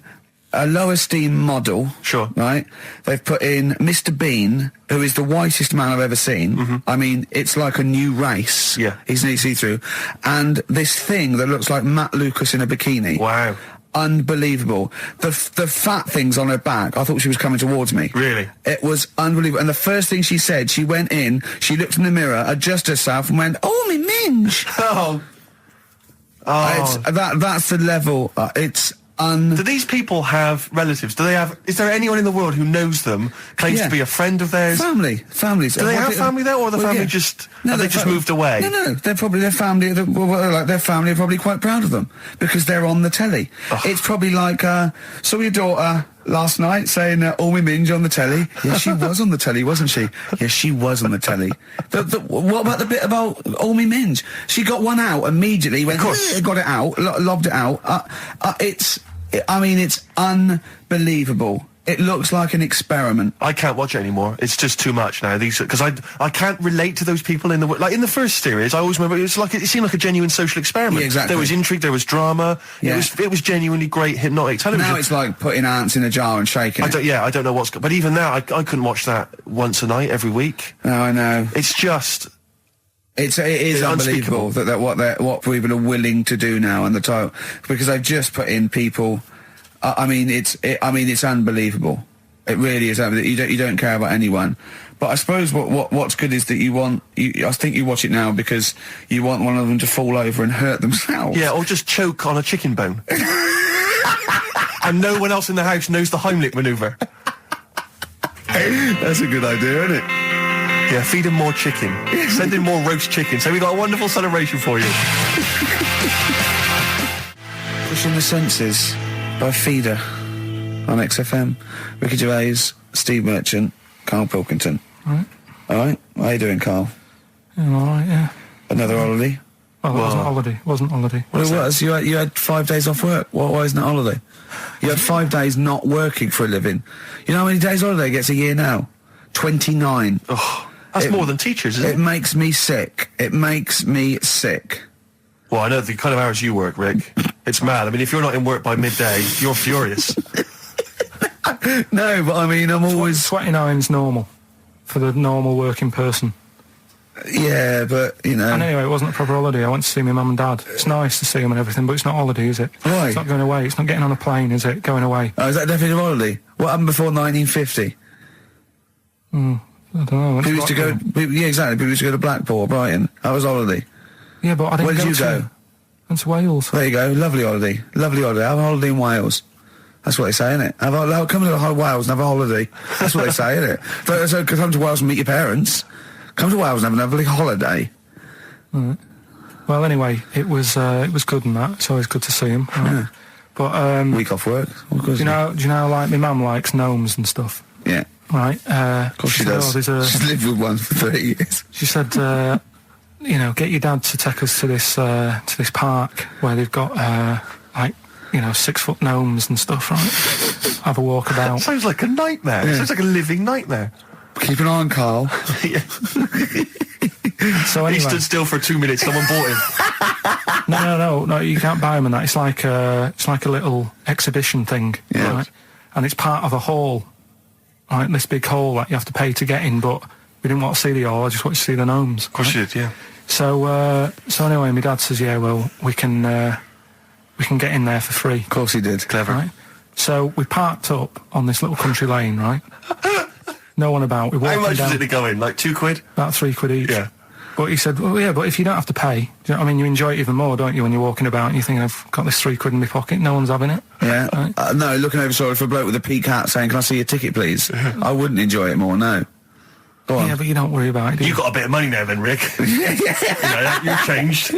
Speaker 1: a low esteem model.
Speaker 2: Sure.
Speaker 1: Right? They've put in Mr. Bean, who is the whitest man I've ever seen. I mean, it's like a new race.
Speaker 2: Yeah.
Speaker 1: He's nearly see-through. And this thing that looks like Matt Lucas in a bikini.
Speaker 2: Wow.
Speaker 1: Unbelievable. The fat things on her back, I thought she was coming towards me.
Speaker 2: Really?
Speaker 1: It was unbelievable. And the first thing she said, she went in, she looked in the mirror, adjusted herself and went, "Oh, me minge." That's the level. Do
Speaker 2: these people have relatives? Is there anyone in the world who knows them, claims to be a friend of theirs?
Speaker 1: Families.
Speaker 2: Do they have family there, or the family just moved away?
Speaker 1: No. They're probably their family. Their family are probably quite proud of them because they're on the telly. It's probably like saw your daughter last night saying "all me minge" on the telly. Yeah, she was on the telly, wasn't she? Yeah, she was on the telly. What about the bit about "all me minge"? She got one out immediately. Went, got it out, lobbed it out. It's unbelievable. It looks like an experiment.
Speaker 2: I can't watch it anymore. It's just too much now. Because I can't relate to those people in the first series. I always remember it seemed like a genuine social experiment.
Speaker 1: Yeah, exactly.
Speaker 2: There was intrigue, there was drama.
Speaker 1: Yeah.
Speaker 2: It was genuinely great hypnotic television.
Speaker 1: Now it's like putting ants in a jar and shaking it.
Speaker 2: I don't know what's. But even now, I couldn't watch that once a night every week.
Speaker 1: No, I know.
Speaker 2: It's just.
Speaker 1: It is unbelievable that what people are willing to do now, and the title, because they've just put in people. I mean, it's unbelievable. It really is. You don't care about anyone. But I suppose what's good is that I think you watch it now because you want one of them to fall over and hurt themselves.
Speaker 2: Yeah, or just choke on a chicken bone. And no one else in the house knows the Heimlich manoeuvre.
Speaker 1: That's a good idea, isn't it?
Speaker 2: Yeah, feed him more chicken. Send in more roast chicken. So we got a wonderful celebration for you.
Speaker 1: Pushing the Senses by Feeder on XFM. Ricky Gervais, Steve Merchant, Karl Pilkington.
Speaker 3: Right.
Speaker 1: All right. How you doing, Karl?
Speaker 3: Yeah, all right, yeah.
Speaker 1: Another holiday?
Speaker 3: Well, it wasn't holiday.
Speaker 1: Well, it was. You had 5 days off work. Why isn't it holiday? You had 5 days not working for a living. You know how many days holiday gets a year now? 29.
Speaker 2: Oh, that's more than teachers, isn't it?
Speaker 1: It makes me sick. It makes me sick.
Speaker 2: Well, I know the kind of hours you work, Rick. It's mad. I mean, if you're not in work by midday, you're furious.
Speaker 1: No, but I mean, I'm always...
Speaker 3: 29's normal for the normal working person.
Speaker 1: Yeah, but, you know...
Speaker 3: And anyway, it wasn't a proper holiday. I went to see my mum and dad. It's nice to see them and everything, but it's not holiday, is it?
Speaker 1: Why?
Speaker 3: It's not going away. It's not getting on a plane, is it? Going away.
Speaker 1: Oh, is that definitely a holiday? What happened before 1950?
Speaker 3: I don't know.
Speaker 1: People used to go... Yeah, exactly. People used to go to Blackpool or Brighton. That was holiday.
Speaker 3: Yeah, but I didn't
Speaker 1: Where did you
Speaker 3: go?
Speaker 1: go?
Speaker 3: Went to Wales.
Speaker 1: There you go. Lovely holiday. Lovely holiday. Have a holiday in Wales. That's what they say, innit? Come to Wales and have a holiday. That's what they say, innit? So come to Wales and meet your parents. Come to Wales and have a lovely holiday.
Speaker 3: Right. Well, anyway, it was good and that. It's always good to see him. Right?
Speaker 1: Yeah.
Speaker 3: But
Speaker 1: week off work.
Speaker 3: Do you know, like my mum likes gnomes and stuff.
Speaker 1: Yeah.
Speaker 3: Right.
Speaker 1: Of course she does. She's lived with one for 30 years.
Speaker 3: She said, get your dad to take us to this park where they've got 6-foot gnomes and stuff. Right. Have a walk about.
Speaker 2: Sounds like a nightmare.
Speaker 1: Yeah.
Speaker 2: Sounds like a living nightmare.
Speaker 1: Keep an eye on Karl.
Speaker 3: So anyway,
Speaker 2: he stood still for 2 minutes. Someone bought him.
Speaker 3: No. You can't buy them and that. It's like a little exhibition thing.
Speaker 1: Yeah.
Speaker 3: Right? And it's part of a hall. Right, this big hall that you have to pay to get in. But we didn't want to see the hall. I just wanted to see the gnomes.
Speaker 2: Of course you did. Yeah.
Speaker 3: So anyway, my dad says, yeah, well, we can get in there for free.
Speaker 1: Of course he did.
Speaker 2: Clever.
Speaker 3: Right? So we parked up on this little country lane, right? No one about. We walked
Speaker 2: How much
Speaker 3: down,
Speaker 2: was it to go in? Like £2?
Speaker 3: about £3 each.
Speaker 2: Yeah.
Speaker 3: But he said, well, yeah, but if you don't have to pay, do you know what I mean? You enjoy it even more, don't you, when you're walking about and you think, I've got this £3 in my pocket, no one's having it.
Speaker 1: Yeah.
Speaker 3: Right?
Speaker 1: No, looking over shoulder for a bloke with a peak hat saying, can I see your ticket, please? I wouldn't enjoy it more, no. Go on.
Speaker 3: Yeah, but you don't worry about it, do you?
Speaker 2: You got a bit of money now then, Rick. You've changed.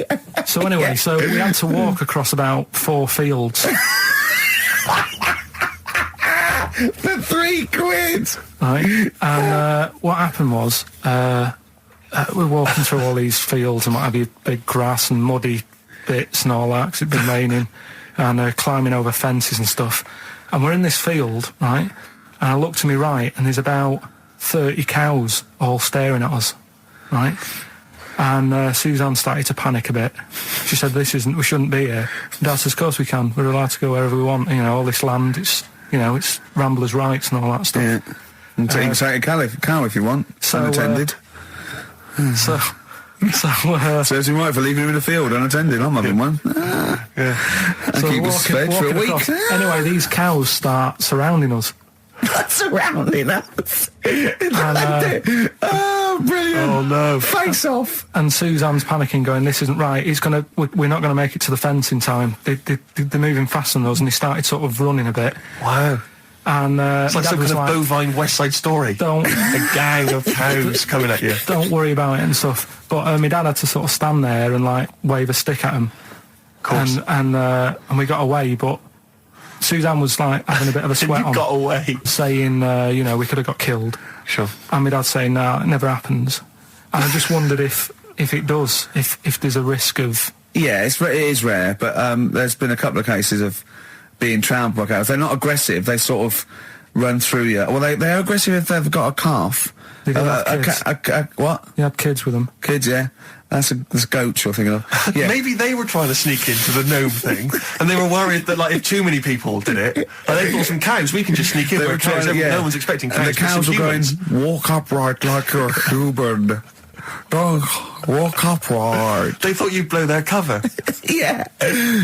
Speaker 3: So anyway, so we had to walk across about 4 fields.
Speaker 1: For £3.
Speaker 3: Right? And what happened was, we're walking through all these fields and what have you, big grass and muddy bits and all that, because it'd been raining, and climbing over fences and stuff. And we're in this field, right? And I look to my right, and there's about 30 cows all staring at us, right? And Suzanne started to panic a bit. She said, we shouldn't be here. Dad says, of course we can. We're allowed to go wherever we want. You know, all this land, it's ramblers' rights and all that stuff.
Speaker 1: Yeah. And take a cow if you want, unattended.
Speaker 3: So
Speaker 1: Serves him right for leaving him in the field unattended. I'm having one.
Speaker 2: Yeah.
Speaker 1: And keep us fed for a week.
Speaker 3: across. Anyway, these cows start surrounding us.
Speaker 1: Surrounding us. Oh, brilliant.
Speaker 2: Oh, no.
Speaker 1: Face off.
Speaker 3: And Suzanne's panicking, going, this isn't right. We're not going to make it to the fence in time. They're moving faster than us, and they started sort of running a bit.
Speaker 2: Wow.
Speaker 3: And
Speaker 2: it's like some kind of bovine West Side Story.
Speaker 3: A
Speaker 2: gang of cows coming at you.
Speaker 3: Don't worry about it and stuff. But my dad had to sort of stand there and wave a stick at him.
Speaker 2: Of course.
Speaker 3: And we got away, but Suzanne was having a bit of a sweat on.
Speaker 2: Got away.
Speaker 3: Saying, we could have got killed.
Speaker 2: Sure.
Speaker 3: And my dad saying, no, it never happens. And I just wondered if it does, if there's a risk of...
Speaker 1: Yeah, it is rare, but there's been a couple of cases of being trampled by cows. They're not aggressive. They sort of run through you. Well, they're aggressive if they've got a calf.
Speaker 3: They don't have kids.
Speaker 1: What?
Speaker 3: You had kids with them.
Speaker 1: Kids, yeah. That's goats you're thinking of. Yeah.
Speaker 2: Maybe they were trying to sneak into the gnome thing, and they were worried that, like, if too many people did it, like, they thought some cows, we can just sneak in.
Speaker 1: They were trying to,
Speaker 2: no one's expecting cows.
Speaker 1: And the cows were going, walk upright like you're a human. Don't walk upright.
Speaker 2: They thought you'd blow their cover.
Speaker 1: Yeah.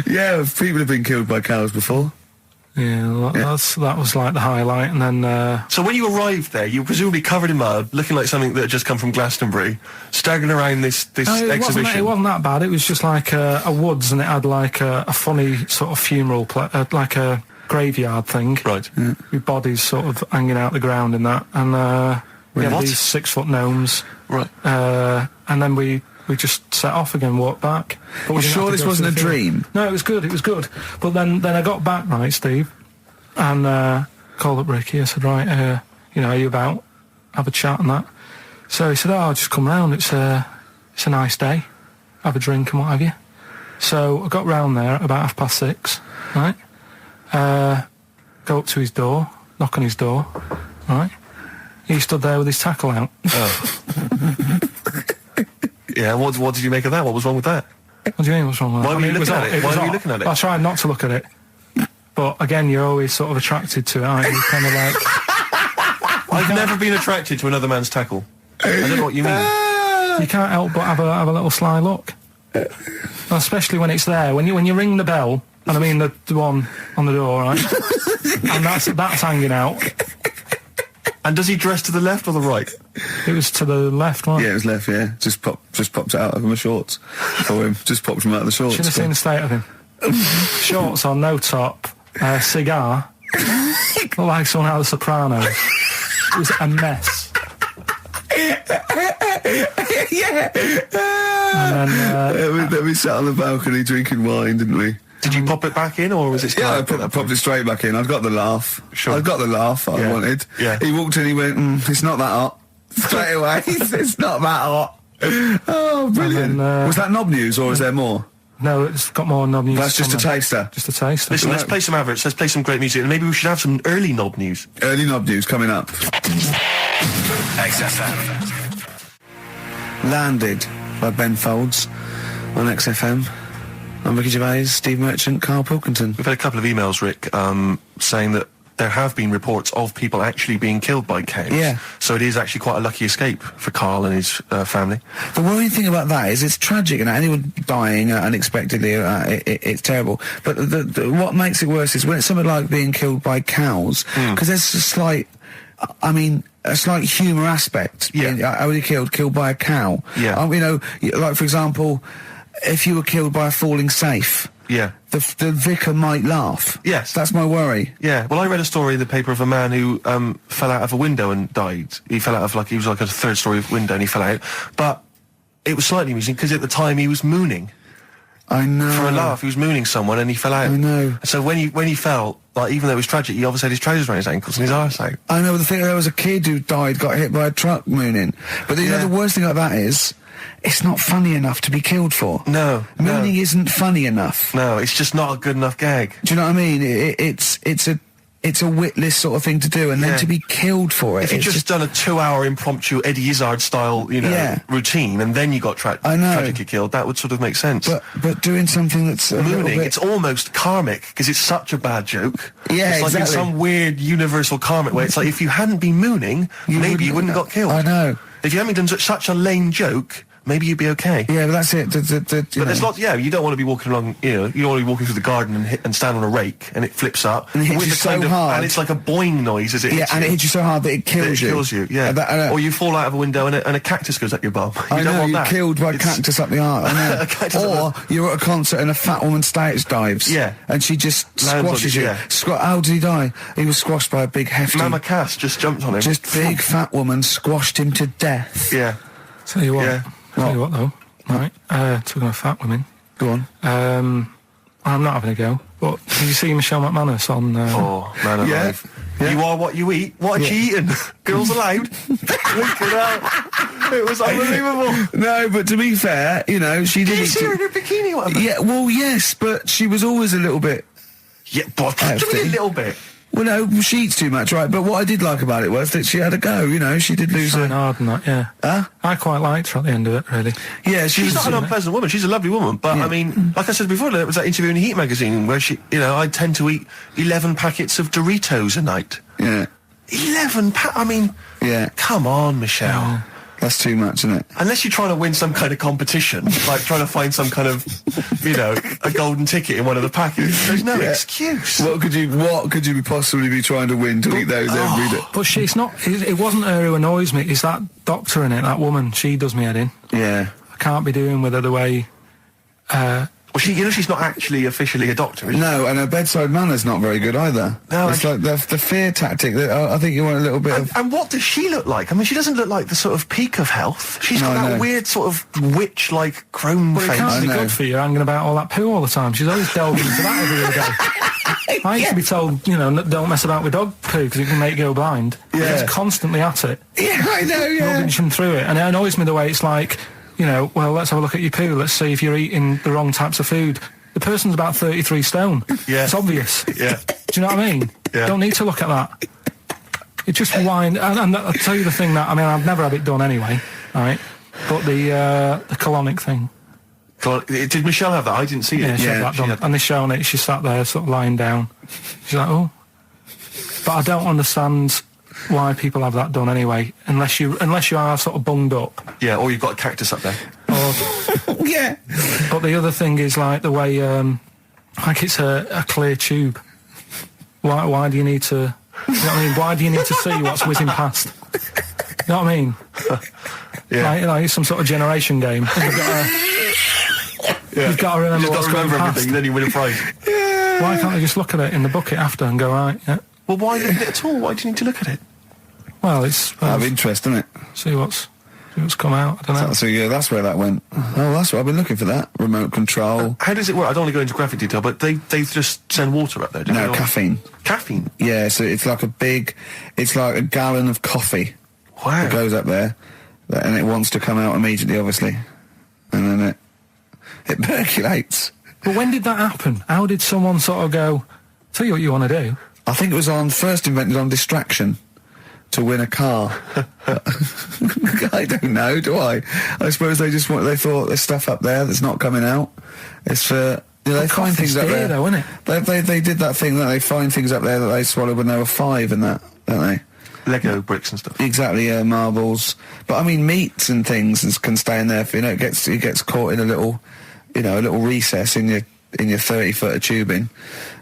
Speaker 1: Yeah, people have been killed by cows before.
Speaker 3: Yeah, that was like the highlight, and then...
Speaker 2: So when you arrived there, you were presumably covered in mud, looking like something that had just come from Glastonbury, staggering around this exhibition.
Speaker 3: It wasn't that bad. It was just like a woods, and it had like a funny sort of funeral, like a graveyard thing.
Speaker 2: Right.
Speaker 1: Yeah.
Speaker 3: With bodies sort of hanging out the ground and that, and we had these 6-foot gnomes.
Speaker 2: Right.
Speaker 3: And then we just set off again, walked back. But
Speaker 1: Well, sure this wasn't a dream?
Speaker 3: No, it was good. But then I got back, right, Steve, and called up Ricky. I said, right, are you about? Have a chat and that. So he said, I'll just come round. It's a nice day. Have a drink and what have you. So I got round there at about 6:30, right? Go up to his door, knock on his door, right? He stood there with his tackle out.
Speaker 2: Oh. Yeah, what did you make of that? What was wrong with that?
Speaker 3: What do you mean, what's wrong with that?
Speaker 2: Why were you looking at it? Why were you looking at it?
Speaker 3: I tried not to look at it. But again, you're always sort of attracted to it, aren't you? Kind of like...
Speaker 2: I've never been attracted to another man's tackle. I don't know what you mean.
Speaker 3: You can't help but have a little sly look. Especially when it's there. When you ring the bell, and I mean the one on the door, right? And that's hanging out.
Speaker 2: And does he dress to the left or the right?
Speaker 3: It was to the left, wasn't it?
Speaker 1: Yeah, it was left, yeah. Just popped it out of my shorts for him. Just popped him out of the shorts.
Speaker 3: Should have seen the state of him. Shorts on, no top, cigar. Looked like someone out of The Sopranos. It was a mess.
Speaker 1: Yeah.
Speaker 3: And then...
Speaker 1: we sat on the balcony drinking wine, didn't we?
Speaker 2: Did you pop it back in, or was it still...
Speaker 1: Yeah, I popped it straight back in. I've got the laugh.
Speaker 2: Sure.
Speaker 1: I've got the laugh I wanted.
Speaker 2: Yeah.
Speaker 1: He walked in, he went, it's not that hot. Straight away, it's not that hot. Oh, brilliant.
Speaker 3: Then,
Speaker 1: was that knob news, or is there more?
Speaker 3: No, it's got more knob news.
Speaker 1: That's just a taster.
Speaker 3: Just a taster.
Speaker 2: Listen, let's play some adverts, let's play some great music, and maybe we should have some early knob news.
Speaker 1: Early knob news coming up.
Speaker 10: XFM.
Speaker 1: Landed by Ben Folds on XFM. I'm Ricky Gervais, Steve Merchant, Karl Pilkington.
Speaker 2: We've had a couple of emails, Rick, saying that there have been reports of people actually being killed by cows.
Speaker 1: Yeah.
Speaker 2: So it is actually quite a lucky escape for Karl and his family.
Speaker 1: The worrying thing about that is it's tragic, and anyone dying unexpectedly, it's terrible. But what makes it worse is when it's something like being killed by cows, because there's a slight humour aspect.
Speaker 2: Yeah.
Speaker 1: How were you killed by a cow?
Speaker 2: Yeah.
Speaker 1: Like, for example, if you were killed by a falling safe,
Speaker 2: Yeah.
Speaker 1: the vicar might laugh.
Speaker 2: Yes.
Speaker 1: That's my worry.
Speaker 2: Yeah. Well, I read a story in the paper of a man who fell out of a window and died. He fell out of, he was like a third-story window and he fell out. But it was slightly amusing because at the time he was mooning.
Speaker 1: I know.
Speaker 2: For a laugh, he was mooning someone and he fell out.
Speaker 1: I know.
Speaker 2: So when he fell, even though it was tragic, he obviously had his trousers around his ankles and his arse out.
Speaker 1: I know, the thing, there was a kid who died, got hit by a truck mooning. But you know, the worst thing about that is, it's not funny enough to be killed for.
Speaker 2: No.
Speaker 1: Mooning isn't funny enough.
Speaker 2: No, it's just not a good enough gag.
Speaker 1: Do you know what I mean? It's a witless sort of thing to do, and then to be killed for it.
Speaker 2: If you just done a 2-hour impromptu Eddie Izzard style, routine, and then you got tragically killed, that would sort of make sense.
Speaker 1: But doing something that's
Speaker 2: mooning, it's almost karmic because it's such a bad joke.
Speaker 1: Yeah,
Speaker 2: it's like in some weird universal karmic way. It's like if you hadn't been mooning, maybe you wouldn't have got killed.
Speaker 1: I know.
Speaker 2: If you hadn't done such a lame joke, maybe you'd be okay.
Speaker 1: Yeah, but that's it.
Speaker 2: But there's lots. Yeah, you don't want to be walking along. You don't want to be walking through the garden and stand on a rake and it flips up
Speaker 1: and it hits you so hard,
Speaker 2: and it's like a boing noise as it hits you.
Speaker 1: And it hits you so hard that it kills you.
Speaker 2: It kills you. Yeah. Or you fall out of a window and a cactus goes up your bum.
Speaker 1: I know. You're killed by a cactus up the arse. I know. Or you're at a concert and a fat woman stage dives.
Speaker 2: Yeah.
Speaker 1: And she just squashes you.
Speaker 2: Yeah.
Speaker 1: How did he die? He was squashed by a big hefty.
Speaker 2: Mama Cass just jumped on him.
Speaker 1: Just big fat woman squashed him to death.
Speaker 2: Yeah.
Speaker 3: Tell you what.
Speaker 2: Yeah.
Speaker 3: Tell you what though. Right, talking of fat women.
Speaker 1: Go on.
Speaker 3: I'm not having a go, but did you see Michelle McManus on...
Speaker 2: man alive. Yeah. You are what you eat. What are you eating? Girls allowed. Look at that. It was unbelievable.
Speaker 1: No, but to be fair, she did...
Speaker 2: Did you see her in her bikini or whatever?
Speaker 1: Yeah, well, yes, but she was always a little bit...
Speaker 2: Yeah, but what do you mean a little bit?
Speaker 1: Well, no, she eats too much, right? But what I did like about it was that she had a go, you know, she did lose
Speaker 3: Trying
Speaker 1: her...
Speaker 3: hard and that, yeah.
Speaker 1: Huh?
Speaker 3: I quite liked her at the end of it, really.
Speaker 1: Yeah,
Speaker 2: She's not an unpleasant woman. She's a lovely woman. But, I mean, like I said before, there was that interview in Heat magazine where she, you know, I tend to eat 11 packets of Doritos a night.
Speaker 1: Yeah.
Speaker 2: 11 I mean...
Speaker 1: Yeah.
Speaker 2: Come on, Michelle.
Speaker 3: Yeah.
Speaker 1: That's too much, isn't it?
Speaker 2: Unless you're trying to win some kind of competition, like trying to find some kind of, you know, a golden ticket in one of the packets. There's no excuse.
Speaker 1: What could you possibly be trying to win to eat those every day?
Speaker 3: But she's not... It wasn't her who annoys me. It's that doctor in it, that woman. She does me head in.
Speaker 1: Yeah.
Speaker 3: I can't be doing with her the way...
Speaker 2: Well, she's not actually officially a doctor, is she?
Speaker 1: No, and her bedside manner's not very good either.
Speaker 2: No,
Speaker 1: it's like the fear tactic. That I think you want a little bit of...
Speaker 2: And what does she look like? I mean, she doesn't look like the sort of peak of health. She's got that weird sort of witch-like crone
Speaker 3: Well, it
Speaker 2: face.
Speaker 3: can't be good for you hanging about all that poo all the time. She's always delving into that every other day. I used to be told, you know, don't mess about with dog poo because it can make you go blind.
Speaker 1: Yeah.
Speaker 3: She's constantly at it.
Speaker 1: Yeah, I know, yeah.
Speaker 3: Rubbing through it. And it annoys me the way it's like, you know, well, let's have a look at your poo. Let's see if you're eating the wrong types of food. The person's about 33 stone.
Speaker 2: Yeah.
Speaker 3: It's obvious.
Speaker 2: Yeah.
Speaker 3: Do you know what I mean?
Speaker 2: Yeah.
Speaker 3: Don't need to look at that. It just whine. And I'll tell you the thing that, I mean, I've never had it done anyway, right? But the colonic thing.
Speaker 2: Did Michelle have that? I didn't see it.
Speaker 3: Yeah, she had that done. And they're showing it. She sat there sort of lying down. She's like, oh. But I don't understand why people have that done anyway, unless you are sort of bunged up.
Speaker 2: Yeah, or you've got a cactus up there.
Speaker 1: Yeah.
Speaker 3: But the other thing is like the way, like it's a clear tube. Why do you need to? You know what I mean? Why do you need to see what's whizzing past? You know what I mean?
Speaker 2: Yeah.
Speaker 3: Like it's some sort of generation game. You've got to remember what's going past.
Speaker 2: Everything, then you win a prize.
Speaker 3: Why can't they just look at it in the bucket after and go, right, yeah?
Speaker 2: Well, why look at it at all? Why do you need to look at it?
Speaker 3: Well, it's...
Speaker 1: Out of interest, isn't it?
Speaker 3: See what's come out, I don't know.
Speaker 1: So yeah, that's where that went. Oh, that's what I've been looking for, that. Remote control.
Speaker 2: How does it work? I don't want to go into graphic detail, but they just send water up there, do they?
Speaker 1: No, caffeine.
Speaker 2: Caffeine?
Speaker 1: Yeah, so it's like it's like a gallon of coffee.
Speaker 2: Wow.
Speaker 1: That goes up there, and it wants to come out immediately, obviously. And then it percolates.
Speaker 3: But when did that happen? How did someone sort of go, tell you what you want to do?
Speaker 1: I think it was first invented on distraction to win a car. I don't know, do I? I suppose they thought there's stuff up there that's not coming out. It's for... they find things up there,
Speaker 3: though, isn't it?
Speaker 1: They did that thing that they find things up there that they swallowed when they were 5 and that, don't they?
Speaker 2: Lego bricks and stuff.
Speaker 1: Exactly, yeah, marbles. But I mean, meats and things can stay in there. For, it gets caught in a little recess in your 30-foot of tubing,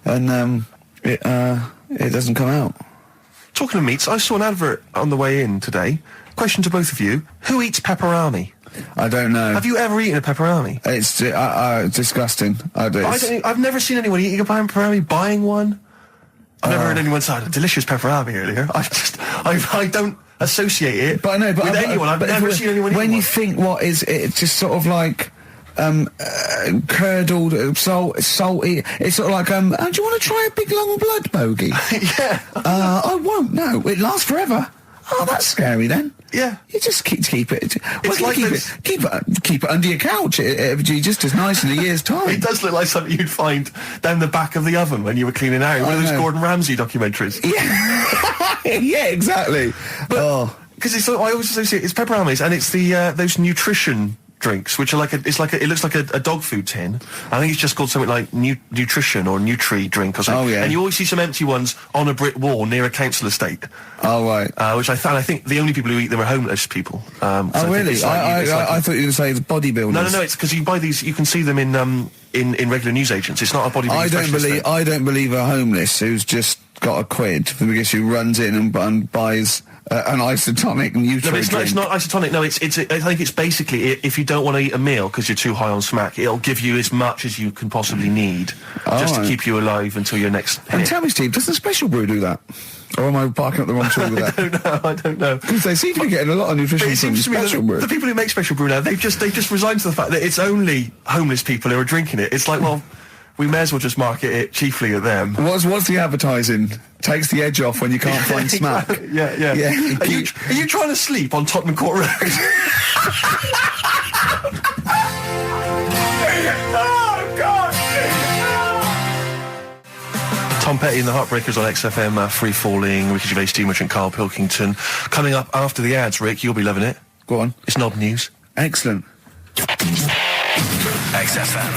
Speaker 1: and it doesn't come out.
Speaker 2: Talking of meats, I saw an advert on the way in today. Question to both of you: who eats pepperami?
Speaker 1: I don't know.
Speaker 2: Have you ever eaten a pepperami?
Speaker 1: It's disgusting.
Speaker 2: I've never seen anyone eating a pepperami, buying one. I've never heard anyone say delicious pepperami earlier. I don't associate it with anyone. I've never seen anyone eat
Speaker 1: when
Speaker 2: one.
Speaker 1: you think what is it, it's just sort of like curdled, salty. It's sort of like, do you want to try a big long blood bogey?
Speaker 2: Yeah.
Speaker 1: I won't, no. It lasts forever. Oh, that's scary then.
Speaker 2: Yeah.
Speaker 1: You just keep it.
Speaker 2: It's like
Speaker 1: keep it under your couch. It'll be just as nice in a year's time.
Speaker 2: It does look like something you'd find down the back of the oven when you were cleaning out. One of those Gordon Ramsay documentaries.
Speaker 1: Yeah. Yeah, exactly.
Speaker 2: Because I always associate it's pepperami, and it's the those nutrition drinks, which are like it looks like a dog food tin. I think it's just called something like nutrition or Nutri drink or something.
Speaker 1: Oh, yeah.
Speaker 2: And you always see some empty ones on a brick wall near a council estate.
Speaker 1: Oh, right.
Speaker 2: Which I think the only people who eat them are homeless people.
Speaker 1: Oh, really? I thought you were saying it's bodybuilders.
Speaker 2: No, it's because you buy these, you can see them in regular newsagents. It's not a bodybuilding.
Speaker 1: I don't believe a homeless who's just got a quid because who runs in and buys an isotonic Nutri drink.
Speaker 2: It's not isotonic. No, I think it's basically if you don't want to eat a meal because you're too high on smack, it'll give you as much as you can possibly need to keep you alive until your next hit.
Speaker 1: And tell me, Steve, does the Special Brew do that? Or am I barking up the wrong tree with that?
Speaker 2: I don't know.
Speaker 1: Because they seem to be getting a lot of nutrition from Special Brew.
Speaker 2: The people who make Special Brew now, they've just resigned to the fact that it's only homeless people who are drinking it. It's like, well, we may as well just market it chiefly at them.
Speaker 1: What's the advertising? Takes the edge off when you can't find smack.
Speaker 2: Yeah. Are you trying to sleep on Tottenham Court Road? Tom Petty and the Heartbreakers on XFM, Free Falling, Ricky Gervais, Steve Merchant, Karl Pilkington. Coming up after the ads, Rick, you'll be loving it.
Speaker 1: Go on.
Speaker 2: It's Knob News.
Speaker 1: Excellent.
Speaker 10: XFM.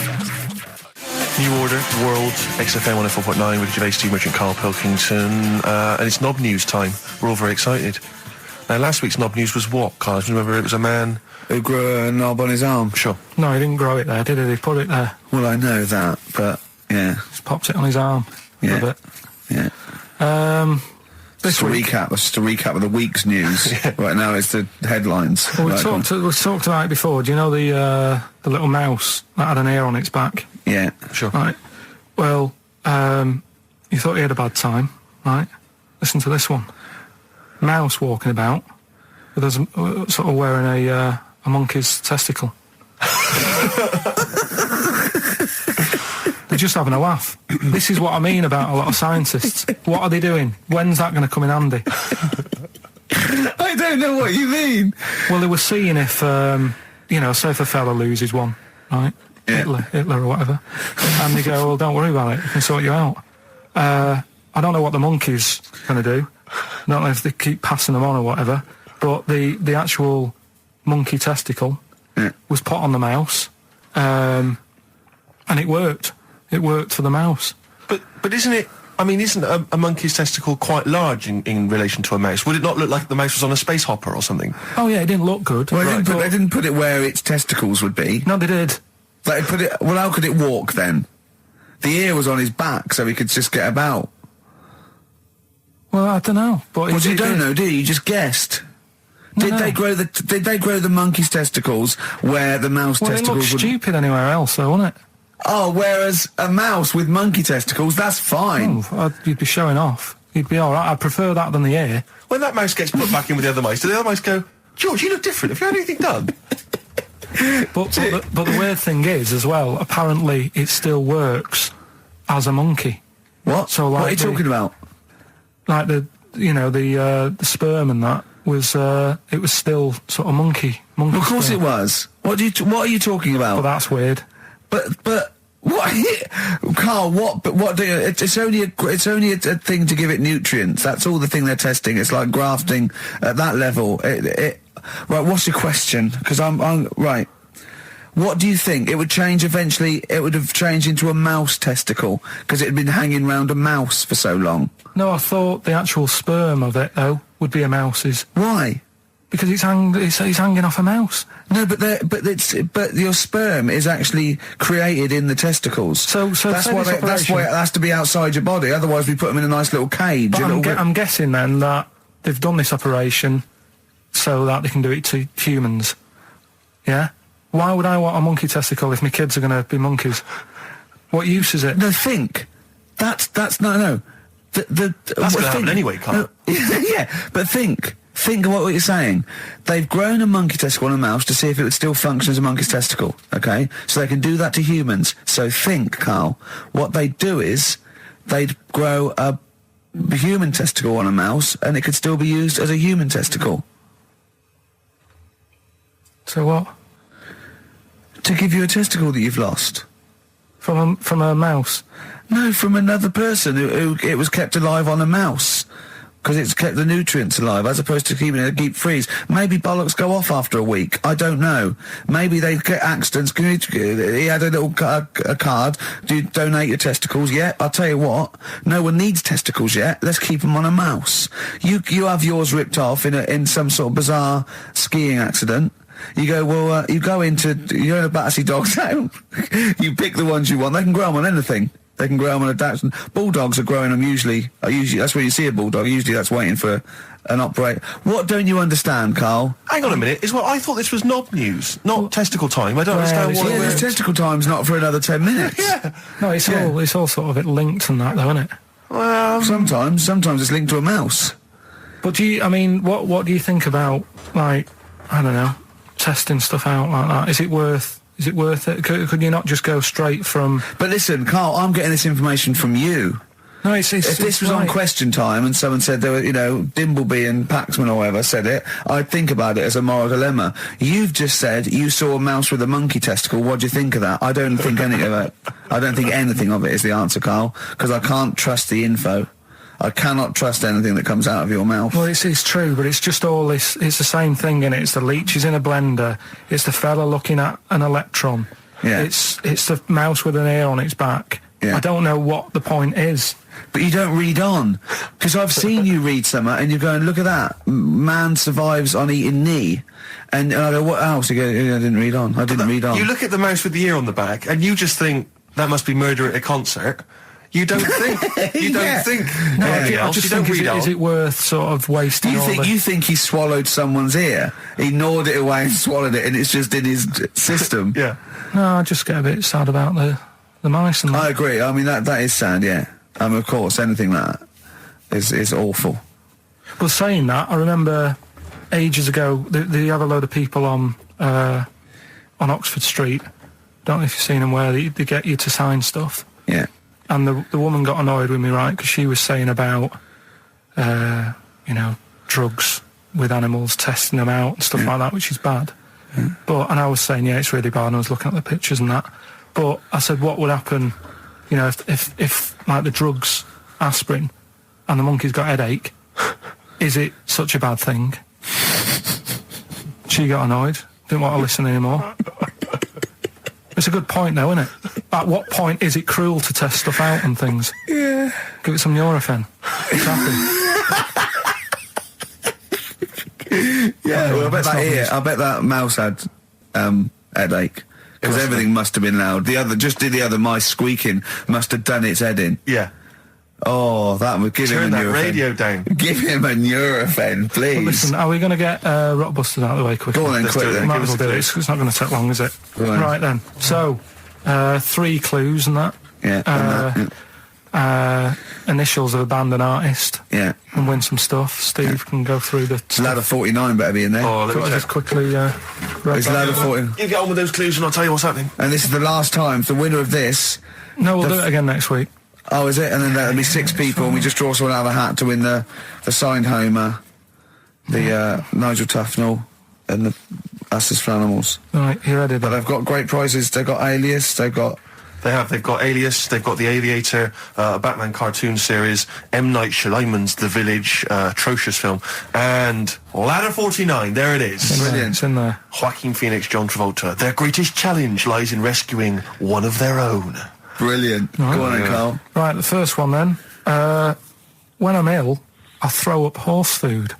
Speaker 2: New Order, World, XFM 104.9, Ricky Gervais, Steve Merchant, Karl Pilkington, and it's Knob News time. We're all very excited. Now, last week's Knob News was what, Karl? Do you remember? It was a man
Speaker 1: who grew a knob on his arm.
Speaker 2: Sure.
Speaker 3: No, he didn't grow it there, did he? He put it there.
Speaker 1: Well, I know that, but yeah.
Speaker 3: Just popped it on his arm.
Speaker 1: Yeah.
Speaker 3: A bit.
Speaker 1: Yeah.
Speaker 3: This week.
Speaker 1: Just a recap of the week's news. Right now it's the headlines.
Speaker 3: Well, we talked about it before. Do you know the little mouse that had an ear on its back?
Speaker 1: Yeah.
Speaker 2: Sure.
Speaker 3: Right. Well, you thought he had a bad time, right? Listen to this one. Mouse walking about with us, sort of wearing a monkey's testicle. They're just having a laugh. This is what I mean about a lot of scientists. What are they doing? When's that going to come in handy?
Speaker 1: I don't know what you mean.
Speaker 3: Well, they were seeing if, say if a fella loses one, right?
Speaker 1: Yeah.
Speaker 3: Hitler or whatever. And they go, well, don't worry about it. We can sort you out. I don't know what the monkey's going to do. I don't know if they keep passing them on or whatever. But the actual monkey testicle was put on the mouse. And it worked. It worked for the mouse.
Speaker 2: But isn't it... I mean, isn't a monkey's testicle quite large in relation to a mouse? Would it not look like the mouse was on a space hopper or something?
Speaker 3: Oh, yeah, it didn't look good.
Speaker 1: Well, they didn't put it where its testicles would be.
Speaker 3: No, they did.
Speaker 1: They put it... Well, how could it walk, then? The ear was on his back, so he could just get about.
Speaker 3: Well, I don't know. But
Speaker 1: well, you don't know, do you? You just guessed. Did they grow the monkey's testicles where the mouse testicles
Speaker 3: would... Well, it looked stupid anywhere else, though, wouldn't it?
Speaker 1: Oh, whereas a mouse with monkey testicles, that's fine.
Speaker 3: Oh, you'd be showing off. You'd be all right. I'd prefer that than the ear.
Speaker 2: When that mouse gets put back in with the other mice, do the other mice go, George, you look different. Have you had anything done?
Speaker 3: but the weird thing is, as well, apparently it still works as a monkey.
Speaker 1: What?
Speaker 3: So, like,
Speaker 1: what are you talking about?
Speaker 3: Like the sperm and that was it was still sort of monkey.
Speaker 1: Of course
Speaker 3: sperm.
Speaker 1: it was. What are you talking about?
Speaker 3: Well, that's weird.
Speaker 1: But what, Karl? What do you? It's only a thing to give it nutrients. That's all the thing they're testing. It's like grafting at that level. Right. What's your question? Because I'm right. What do you think? It would change eventually. It would have changed into a mouse testicle because it had been hanging round a mouse for so long.
Speaker 3: No, I thought the actual sperm of it though would be a mouse's.
Speaker 1: Why? Because
Speaker 3: it's hanging off a mouse.
Speaker 1: No, but your sperm is actually created in the testicles. So that's why it has to be outside your body. Otherwise, we put them in a nice little cage.
Speaker 3: But I'm guessing then that they've done this operation so that they can do it to humans. Yeah. Why would I want a monkey testicle if my kids are going to be monkeys? What use is it?
Speaker 1: No, think. That's no.
Speaker 2: That's going to happen anyway, Karl.
Speaker 1: Yeah, but think. Think of what you're saying. They've grown a monkey testicle on a mouse to see if it would still function as a monkey's testicle, okay? So they can do that to humans. So think, Karl. What they'd do is they'd grow a human testicle on a mouse and it could still be used as a human testicle.
Speaker 3: So what?
Speaker 1: To give you a testicle that you've lost.
Speaker 3: From a mouse?
Speaker 1: No, from another person who it was kept alive on a mouse. Because it's kept the nutrients alive, as opposed to keeping it in a deep freeze. Maybe bollocks go off after a week. I don't know. Maybe they get accidents. He had a little a card. Do you donate your testicles? Yeah, I'll tell you what. No one needs testicles yet. Let's keep them on a mouse. You have yours ripped off in some sort of bizarre skiing accident. You go, well, you're in a Battersea Dog Town. You pick the ones you want. They can grow them on anything. They can grow them on a Dachshund. Bulldogs are growing them usually that's where you see a bulldog. Usually that's waiting for an operator. What don't you understand, Karl?
Speaker 2: Hang on a minute. I thought this was knob news, not testicle time. I don't understand what...
Speaker 1: Yeah, testicle time's not for another 10 minutes.
Speaker 2: Yeah.
Speaker 3: No, it's all sort of linked and that, though, isn't it?
Speaker 1: Well, sometimes it's linked to a mouse.
Speaker 3: But what do you think about, like, I don't know, testing stuff out like that? Is it worth it? Could you not just go straight from...
Speaker 1: But listen, Karl, I'm getting this information from you.
Speaker 3: No, it's
Speaker 1: if this was on
Speaker 3: right.
Speaker 1: Question Time and someone said there were, Dimbleby and Paxman or whoever said it, I'd think about it as a moral dilemma. You've just said you saw a mouse with a monkey testicle. What do you think of that? I don't think anything of it. I don't think anything of it is the answer, Carl, because I can't trust the info. I cannot trust anything that comes out of your mouth.
Speaker 3: Well, it's true, but it's just all this. It's the same thing, innit? It's the leeches in a blender. It's the fella looking at an electron.
Speaker 1: Yeah.
Speaker 3: It's the mouse with an ear on its back.
Speaker 1: Yeah.
Speaker 3: I don't know what the point is.
Speaker 1: But you don't read on. Because I've seen you read something and you're going, look at that. Man survives on eating knee. And I go, what else? You go, I didn't read on. I didn't read on.
Speaker 2: You look at the mouse with the ear on the back, and you just think, that must be murder at a concert. You don't think. You don't think.
Speaker 3: No,
Speaker 2: anything
Speaker 3: I
Speaker 2: else.
Speaker 3: just
Speaker 2: You don't
Speaker 3: think,
Speaker 2: read on.
Speaker 3: is it worth sort of wasting
Speaker 1: You think he swallowed someone's ear? He gnawed it away and swallowed it and it's just in his system?
Speaker 2: Yeah.
Speaker 3: No, I just get a bit sad about the mice and that.
Speaker 1: I agree. I mean, that is sad, yeah. Of course, anything like that is awful.
Speaker 3: Well, saying that, I remember ages ago, they have a load of people on Oxford Street. Don't know if you've seen them, where they get you to sign stuff.
Speaker 1: Yeah.
Speaker 3: And the woman got annoyed with me, right, because she was saying about, drugs with animals, testing them out and stuff like that, which is bad. But, and I was saying, yeah, it's really bad, and I was looking at the pictures and that. But I said, what would happen, if like the drugs, aspirin, and the monkey's got headache, is it such a bad thing? She got annoyed, didn't want to listen anymore. It's a good point, though, isn't it? At what point is it cruel to test stuff out and things?
Speaker 1: Yeah.
Speaker 3: Give it some Nurofen. It's happy.
Speaker 1: Yeah, well, I bet that mouse had headache. Because everything must have been loud. The other mice squeaking must have done its head in.
Speaker 2: Yeah.
Speaker 1: Oh, that would give him a Nurofen.
Speaker 2: Turn that radio down.
Speaker 1: Give him a Nurofen, please.
Speaker 3: But listen, are we going to get Rockbusters out of the way quickly?
Speaker 1: Go on then, quickly.
Speaker 3: Might as well do it. It's not going to take long, is it? Right then. So, 3 clues and that.
Speaker 1: Yeah.
Speaker 3: Initials of a band and artist.
Speaker 1: Yeah.
Speaker 3: And win some stuff. Steve can go through the...
Speaker 1: Ladder 49 better be in there.
Speaker 2: Oh, let me
Speaker 3: just quickly...
Speaker 1: It's Ladder 49.
Speaker 2: You get on with those clues and I'll tell you what's happening.
Speaker 1: And this is the last time. The winner of this...
Speaker 3: No, we'll do it again next week.
Speaker 1: Oh, is it? And then there'll be 6 people, and we just draw someone out of the hat to win the signed Homer, the Nigel Tufnell, and the Us as Flanimals.
Speaker 3: Right, you ready?
Speaker 1: But they've got great prizes. They've got Alias. They've got
Speaker 2: Alias, they've got The Aviator, a Batman cartoon series, M. Night Shyamalan's The Village, atrocious film, and Ladder 49, there it is.
Speaker 1: Brilliant.
Speaker 3: It's in there.
Speaker 2: Joaquin Phoenix, John Travolta. Their greatest challenge lies in rescuing one of their own.
Speaker 1: Brilliant. Go on then, Carl.
Speaker 3: Right, the first one then. When I'm ill, I throw up horse food.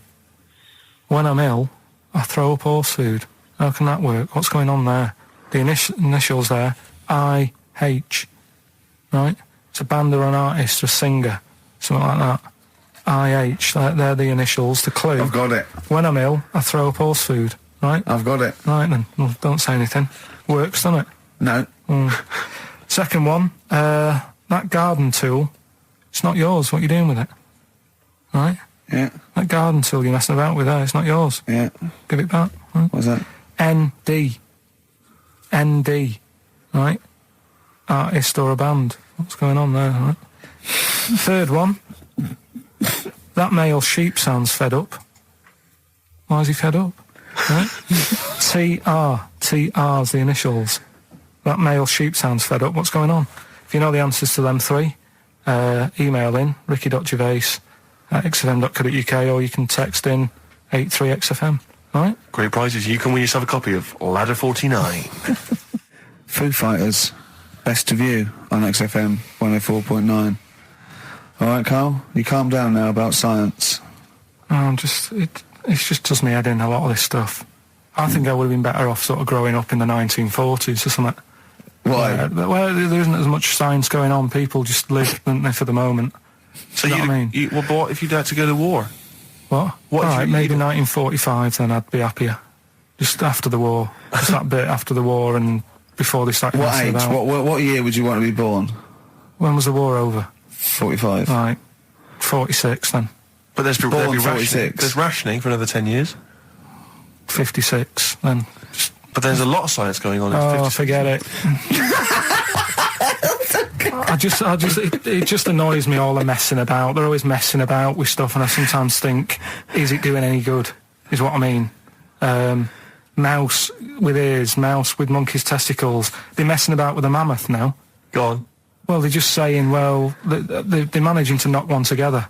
Speaker 3: When I'm ill, I throw up horse food. How can that work? What's going on there? The initials there, I-H. Right? It's a band or an artist or a singer. Something like that. I-H. They're the initials, the clue.
Speaker 1: I've got it.
Speaker 3: When I'm ill, I throw up horse food. Right?
Speaker 1: I've got it.
Speaker 3: Right then. Well, don't say anything. Works, doesn't it?
Speaker 1: No.
Speaker 3: Second one, that garden tool, it's not yours. What are you doing with it? Right?
Speaker 1: Yeah.
Speaker 3: That garden tool you're messing about with there, it's not yours.
Speaker 1: Yeah.
Speaker 3: Give it back. Right?
Speaker 1: What's that?
Speaker 3: ND. ND. Right? Artist or a band. What's going on there? Right? Third one, that male sheep sounds fed up. Why is he fed up? Right? TR. TR's the initials. That male sheep sounds fed up. What's going on? If you know the answers to them 3, email in ricky.gervais@xfm.co.uk, or you can text in 83XFM. Right?
Speaker 2: Great prizes. You can win yourself a copy of Ladder 49.
Speaker 1: Foo Fighters, Best of You on XFM 104.9. All right, Carl, you calm down now about science.
Speaker 3: It just does me head in, a lot of this stuff. I think I would have been better off sort of growing up in the 1940s or something.
Speaker 1: Why?
Speaker 3: Where there isn't as much science going on. People just live, don't they, for the moment.
Speaker 2: So
Speaker 3: you know what I mean?
Speaker 2: Well, what if you'd had to go to war?
Speaker 3: What? All right, maybe 1945, then I'd be happier. Just after the war. Just that bit after the war and before they started
Speaker 1: What
Speaker 3: messing
Speaker 1: age?
Speaker 3: about.
Speaker 1: What year would you want to be born?
Speaker 3: When was the war over?
Speaker 1: 45.
Speaker 3: Right. 46 then.
Speaker 2: But there's
Speaker 1: Born
Speaker 2: rationing.
Speaker 1: 46.
Speaker 2: There's rationing for another 10 years.
Speaker 3: 56 then.
Speaker 2: But there's a lot of science going on.
Speaker 3: Oh, forget it. it just annoys me, all the messing about. They're always messing about with stuff, and I sometimes think, is it doing any good? Is what I mean. Mouse with ears, mouse with monkey's testicles. They're messing about with a mammoth now.
Speaker 2: Go on.
Speaker 3: Well, they're just saying, well, they're managing to knock one together.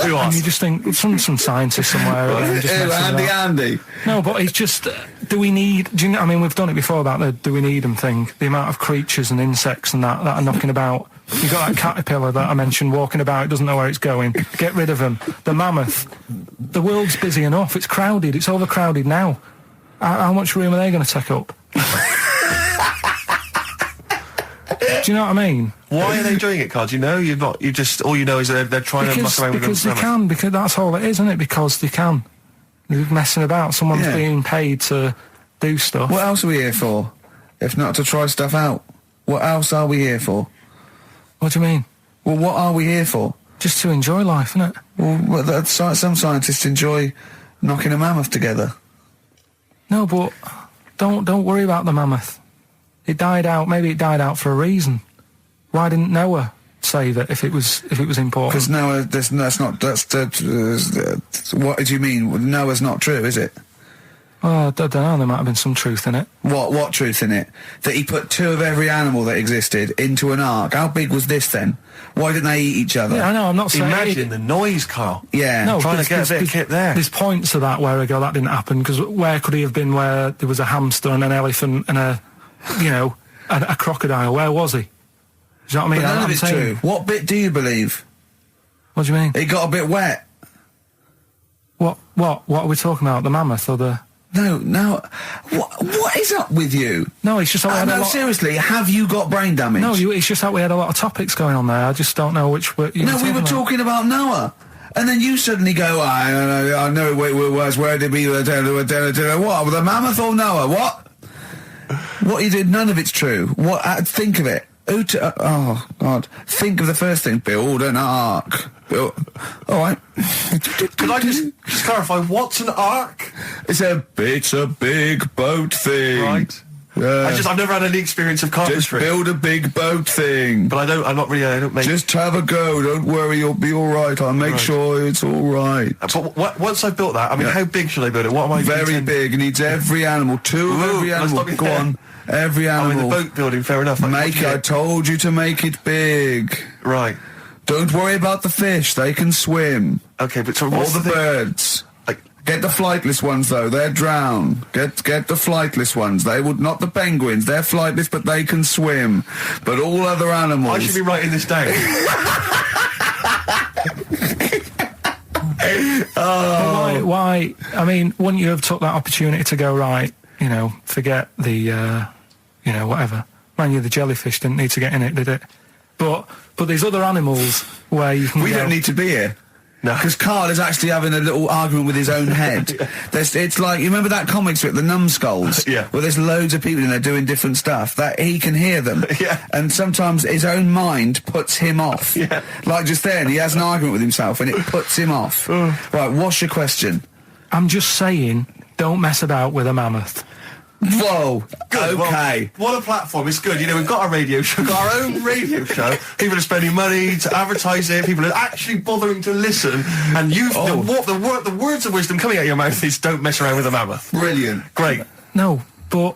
Speaker 2: Who
Speaker 3: and you just think, some scientist somewhere.
Speaker 1: Andy.
Speaker 3: No, but it's just, do we need, I mean, we've done it before about the do we need them thing. The amount of creatures and insects and that are knocking about. You've got that caterpillar that I mentioned walking about, it doesn't know where it's going. Get rid of them. The mammoth. The world's busy enough. It's crowded. It's overcrowded now. How much room are they going to take up? Do you know what I mean?
Speaker 2: Why are they doing it, Carl? Do you know? All you know is that they're trying to muck around with them.
Speaker 3: Because they can, because that's all it is, isn't it? Because they can. They're messing about. Someone's being paid to do stuff.
Speaker 1: What else are we here for? If not to try stuff out. What else are we here for?
Speaker 3: What do you mean?
Speaker 1: Well, what are we here for?
Speaker 3: Just to enjoy life, isn't it?
Speaker 1: Well, some scientists enjoy knocking a mammoth together. No,
Speaker 3: but don't worry about the mammoth. It died out. Maybe it died out for a reason. Why didn't Noah save it if it was important?
Speaker 1: Because Noah, what do you mean? Noah's not true, is it?
Speaker 3: Well, I don't know. There might have been some truth in it.
Speaker 1: What truth in it? That he put 2 of every animal that existed into an ark. How big was this then? Why didn't they eat each other?
Speaker 3: Yeah, I know. I'm not saying.
Speaker 2: Imagine the noise, Carl.
Speaker 1: Yeah.
Speaker 3: No,
Speaker 2: trying to get a bit of kit there.
Speaker 3: There's points to that where I go, that didn't happen, because where could he have been where there was a hamster and an elephant and a crocodile? Where was he? Do you know what I mean?
Speaker 1: But none of it's true. What bit do you believe?
Speaker 3: What do you mean?
Speaker 1: It got a bit wet.
Speaker 3: What are we talking about? The mammoth or the...
Speaker 1: No. What is up with you?
Speaker 3: No, it's just that we had
Speaker 1: seriously, have you got brain damage?
Speaker 3: No, it's just that we had a lot of topics going on there. I just don't know which...
Speaker 1: we were talking about Noah. And then you suddenly go, I know where did we... What? The mammoth or Noah? What? What you did, none of it's true. What? Think of it. Oh, God. Think of the first thing. Build an ark. All right.
Speaker 2: Can I just clarify, what's an ark?
Speaker 1: It's a big boat thing.
Speaker 2: Right. I've never had any experience of carpentry.
Speaker 1: Just build a big boat thing.
Speaker 2: But I don't make...
Speaker 1: Just have a go. Don't worry, you'll be all right. I'll make sure it's all right.
Speaker 2: But once I've built that, I mean, how big should I build it? What am I...
Speaker 1: Very big. It needs every animal. 2 of every animal. Go on. Every animal.
Speaker 2: I'm in the boat building, fair enough.
Speaker 1: I told you to make it big.
Speaker 2: Right.
Speaker 1: Don't worry about the fish. They can swim.
Speaker 2: Okay, but so
Speaker 1: all the birds. Get the flightless ones, though. They're drowned. Get the flightless ones. They would not the penguins. They're flightless, but they can swim. But all other animals...
Speaker 2: I should be writing this down.
Speaker 3: Why? I mean, wouldn't you have took that opportunity to go, right, forget the, whatever. Man, the jellyfish didn't need to get in it, did it? But there's other animals where you can...
Speaker 1: We don't need to be here. No. Because Carl is actually having a little argument with his own head. It's like, you remember that comic strip, The Numbskulls?
Speaker 2: Yeah.
Speaker 1: Where there's loads of people in there doing different stuff, that he can hear them.
Speaker 2: Yeah.
Speaker 1: And sometimes his own mind puts him off.
Speaker 2: Yeah.
Speaker 1: Like just then, he has an argument with himself and it puts him off. Right, what's your question?
Speaker 3: I'm just saying, don't mess about with a mammoth.
Speaker 1: Whoa.
Speaker 2: Good.
Speaker 1: Okay.
Speaker 2: Well, what a platform. It's good. We've got a radio show, got our own radio show. People are spending money to advertise it. People are actually bothering to listen. And the words of wisdom coming out of your mouth is don't mess around with a mammoth.
Speaker 1: Brilliant.
Speaker 2: Great.
Speaker 3: No, but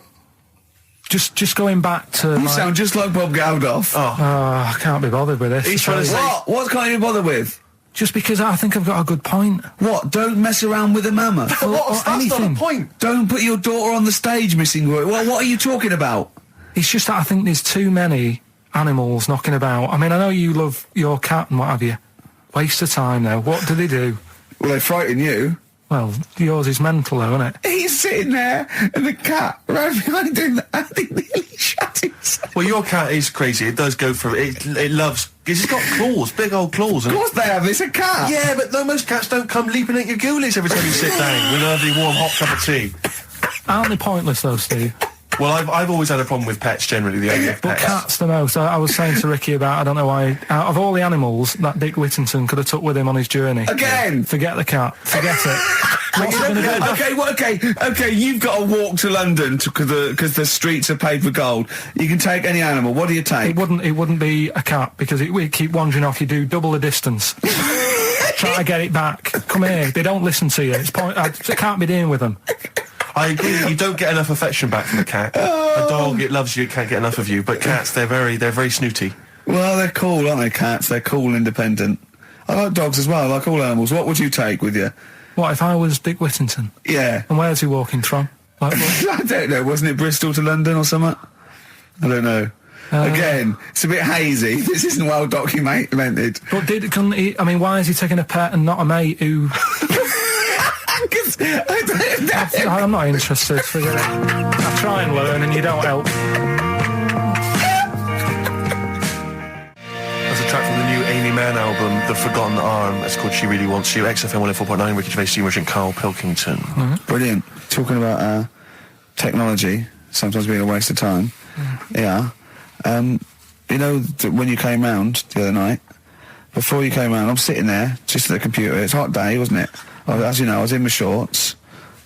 Speaker 3: just going back to...
Speaker 1: You sound just like Bob Geldof.
Speaker 3: I can't be bothered with this.
Speaker 2: He's trying to say...
Speaker 1: What can't you be bothered with?
Speaker 3: Just because I think I've got a good point.
Speaker 1: What? Don't mess around with a mammoth?
Speaker 2: That's not a point.
Speaker 1: Don't put your daughter on the stage, missing work. What are you talking about?
Speaker 3: It's just that I think there's too many animals knocking about. I mean, I know you love your cat and what have you. Waste of time, though. What do they do?
Speaker 1: Well, they frighten you.
Speaker 3: Well, yours is mental, though, isn't it?
Speaker 1: He's sitting there, and the cat right behind him, and he nearly shut himself.
Speaker 2: Well, your cat is crazy. It does go for it. It loves... It's got claws, big old claws.
Speaker 1: Of course they have. It's a cat.
Speaker 2: Yeah, but most cats don't come leaping at your ghoulies every time you sit down with a lovely warm hot cup of tea.
Speaker 3: Aren't they pointless, though, Steve?
Speaker 2: Well, I've always had a problem with pets, generally, the idea of
Speaker 3: But
Speaker 2: pets.
Speaker 3: cats the most. I was saying to Ricky about, I don't know why, out of all the animals that Dick Whittington could have took with him on his journey...
Speaker 1: Again!
Speaker 3: Forget the cat. Forget it. What's he going to do?
Speaker 1: Okay, you've got to walk to London because the streets are paved with gold. You can take any animal. What do you take?
Speaker 3: It wouldn't be a cat because it would keep wandering off. You do double the distance. Try to get it back. Come here. They don't listen to you. I can't be dealing with them.
Speaker 2: I agree. You don't get enough affection back from a cat. A dog, it loves you, it can't get enough of you. But cats, they're very snooty.
Speaker 1: Well, they're cool, aren't they, cats? They're cool, independent. I like dogs as well, I like all animals. What would you take with you?
Speaker 3: What, if I was Dick Whittington?
Speaker 1: Yeah.
Speaker 3: And where's he walking from? Like,
Speaker 1: I don't know. Wasn't it Bristol to London or something? I don't know. Again, it's a bit hazy. This isn't well documented.
Speaker 3: But couldn't he? I mean, why is he taking a pet and not a mate who... I'm not interested. I try and learn and you don't help.
Speaker 2: That's a track from the new Amy Mann album, The Forgotten Arm. It's called She Really Wants You. XFM 104.9, Ricky Gervais, Steve and Karl Pilkington.
Speaker 1: Brilliant. Talking about technology, sometimes being a waste of time. Yeah. You know, when you came round the other night, before you came round, I'm sitting there, just at the computer. It's a hot day, wasn't it? As you know, I was in my shorts.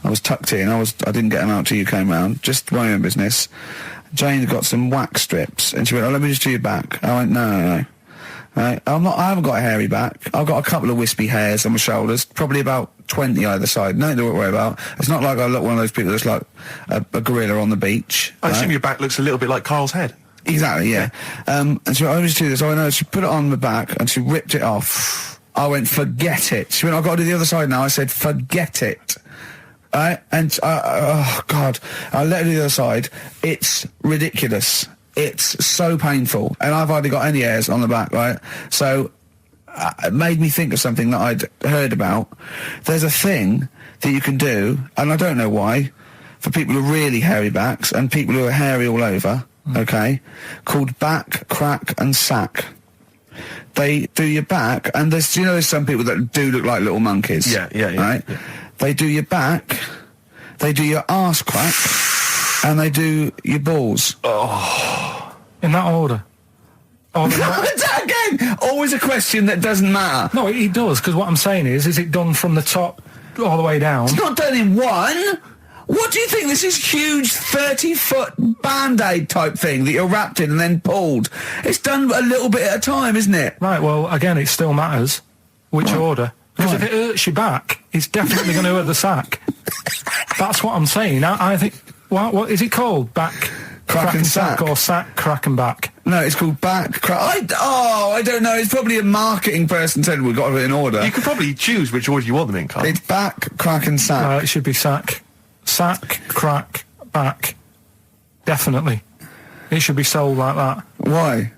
Speaker 1: I was tucked in. I didn't get them out till you came round. Just my own business. Jane got some wax strips, and she went, "Oh, let me just do your back." I went, "No. Right? I haven't got a hairy back. I've got a couple of wispy hairs on my shoulders, probably about 20 either side. Nothing to worry about. It's not like I look one of those people that's like a gorilla on the beach."
Speaker 2: I assume your back looks a little bit like Carl's head.
Speaker 1: Exactly, yeah. And she went, "Oh, let me just do this." I know. She put it on my back, and she ripped it off. I went, "Forget it." She went, "I've got to do the other side now." I said, "Forget it." And oh God, I let her do the other side. It's ridiculous. It's so painful, and I've hardly got any hairs on the back, right? So it made me think of something that I'd heard about. There's a thing that you can do, and I don't know why, for people with really hairy backs and people who are hairy all over, okay, called back, crack and sack. They do your back, and there's some people that do look like little monkeys.
Speaker 2: Yeah.
Speaker 1: Right? Yeah. They do your back, they do your arse crack, and they do your balls.
Speaker 3: Oh. In that order?
Speaker 1: Again, always a question that doesn't matter.
Speaker 3: No, it does, because what I'm saying is it done from the top all the way down?
Speaker 1: It's not done in one. What do you think? This is huge 30-foot Band-Aid type thing that you're wrapped in and then pulled. It's done a little bit at a time, isn't it?
Speaker 3: Right, well, again, it still matters which order. Because if it hurts your back, it's definitely going to hurt the sack. That's what I'm saying. I think... What is it called? Back, crack and sack? Or sack, crack and back?
Speaker 1: No, it's called back, crack... I don't know. It's probably a marketing person said we've got it in order.
Speaker 2: You could probably choose which order you want them in, Carl.
Speaker 1: It's back, crack and sack.
Speaker 3: It should be sack. Sack, crack, back. Definitely. It should be sold like that.
Speaker 1: Why?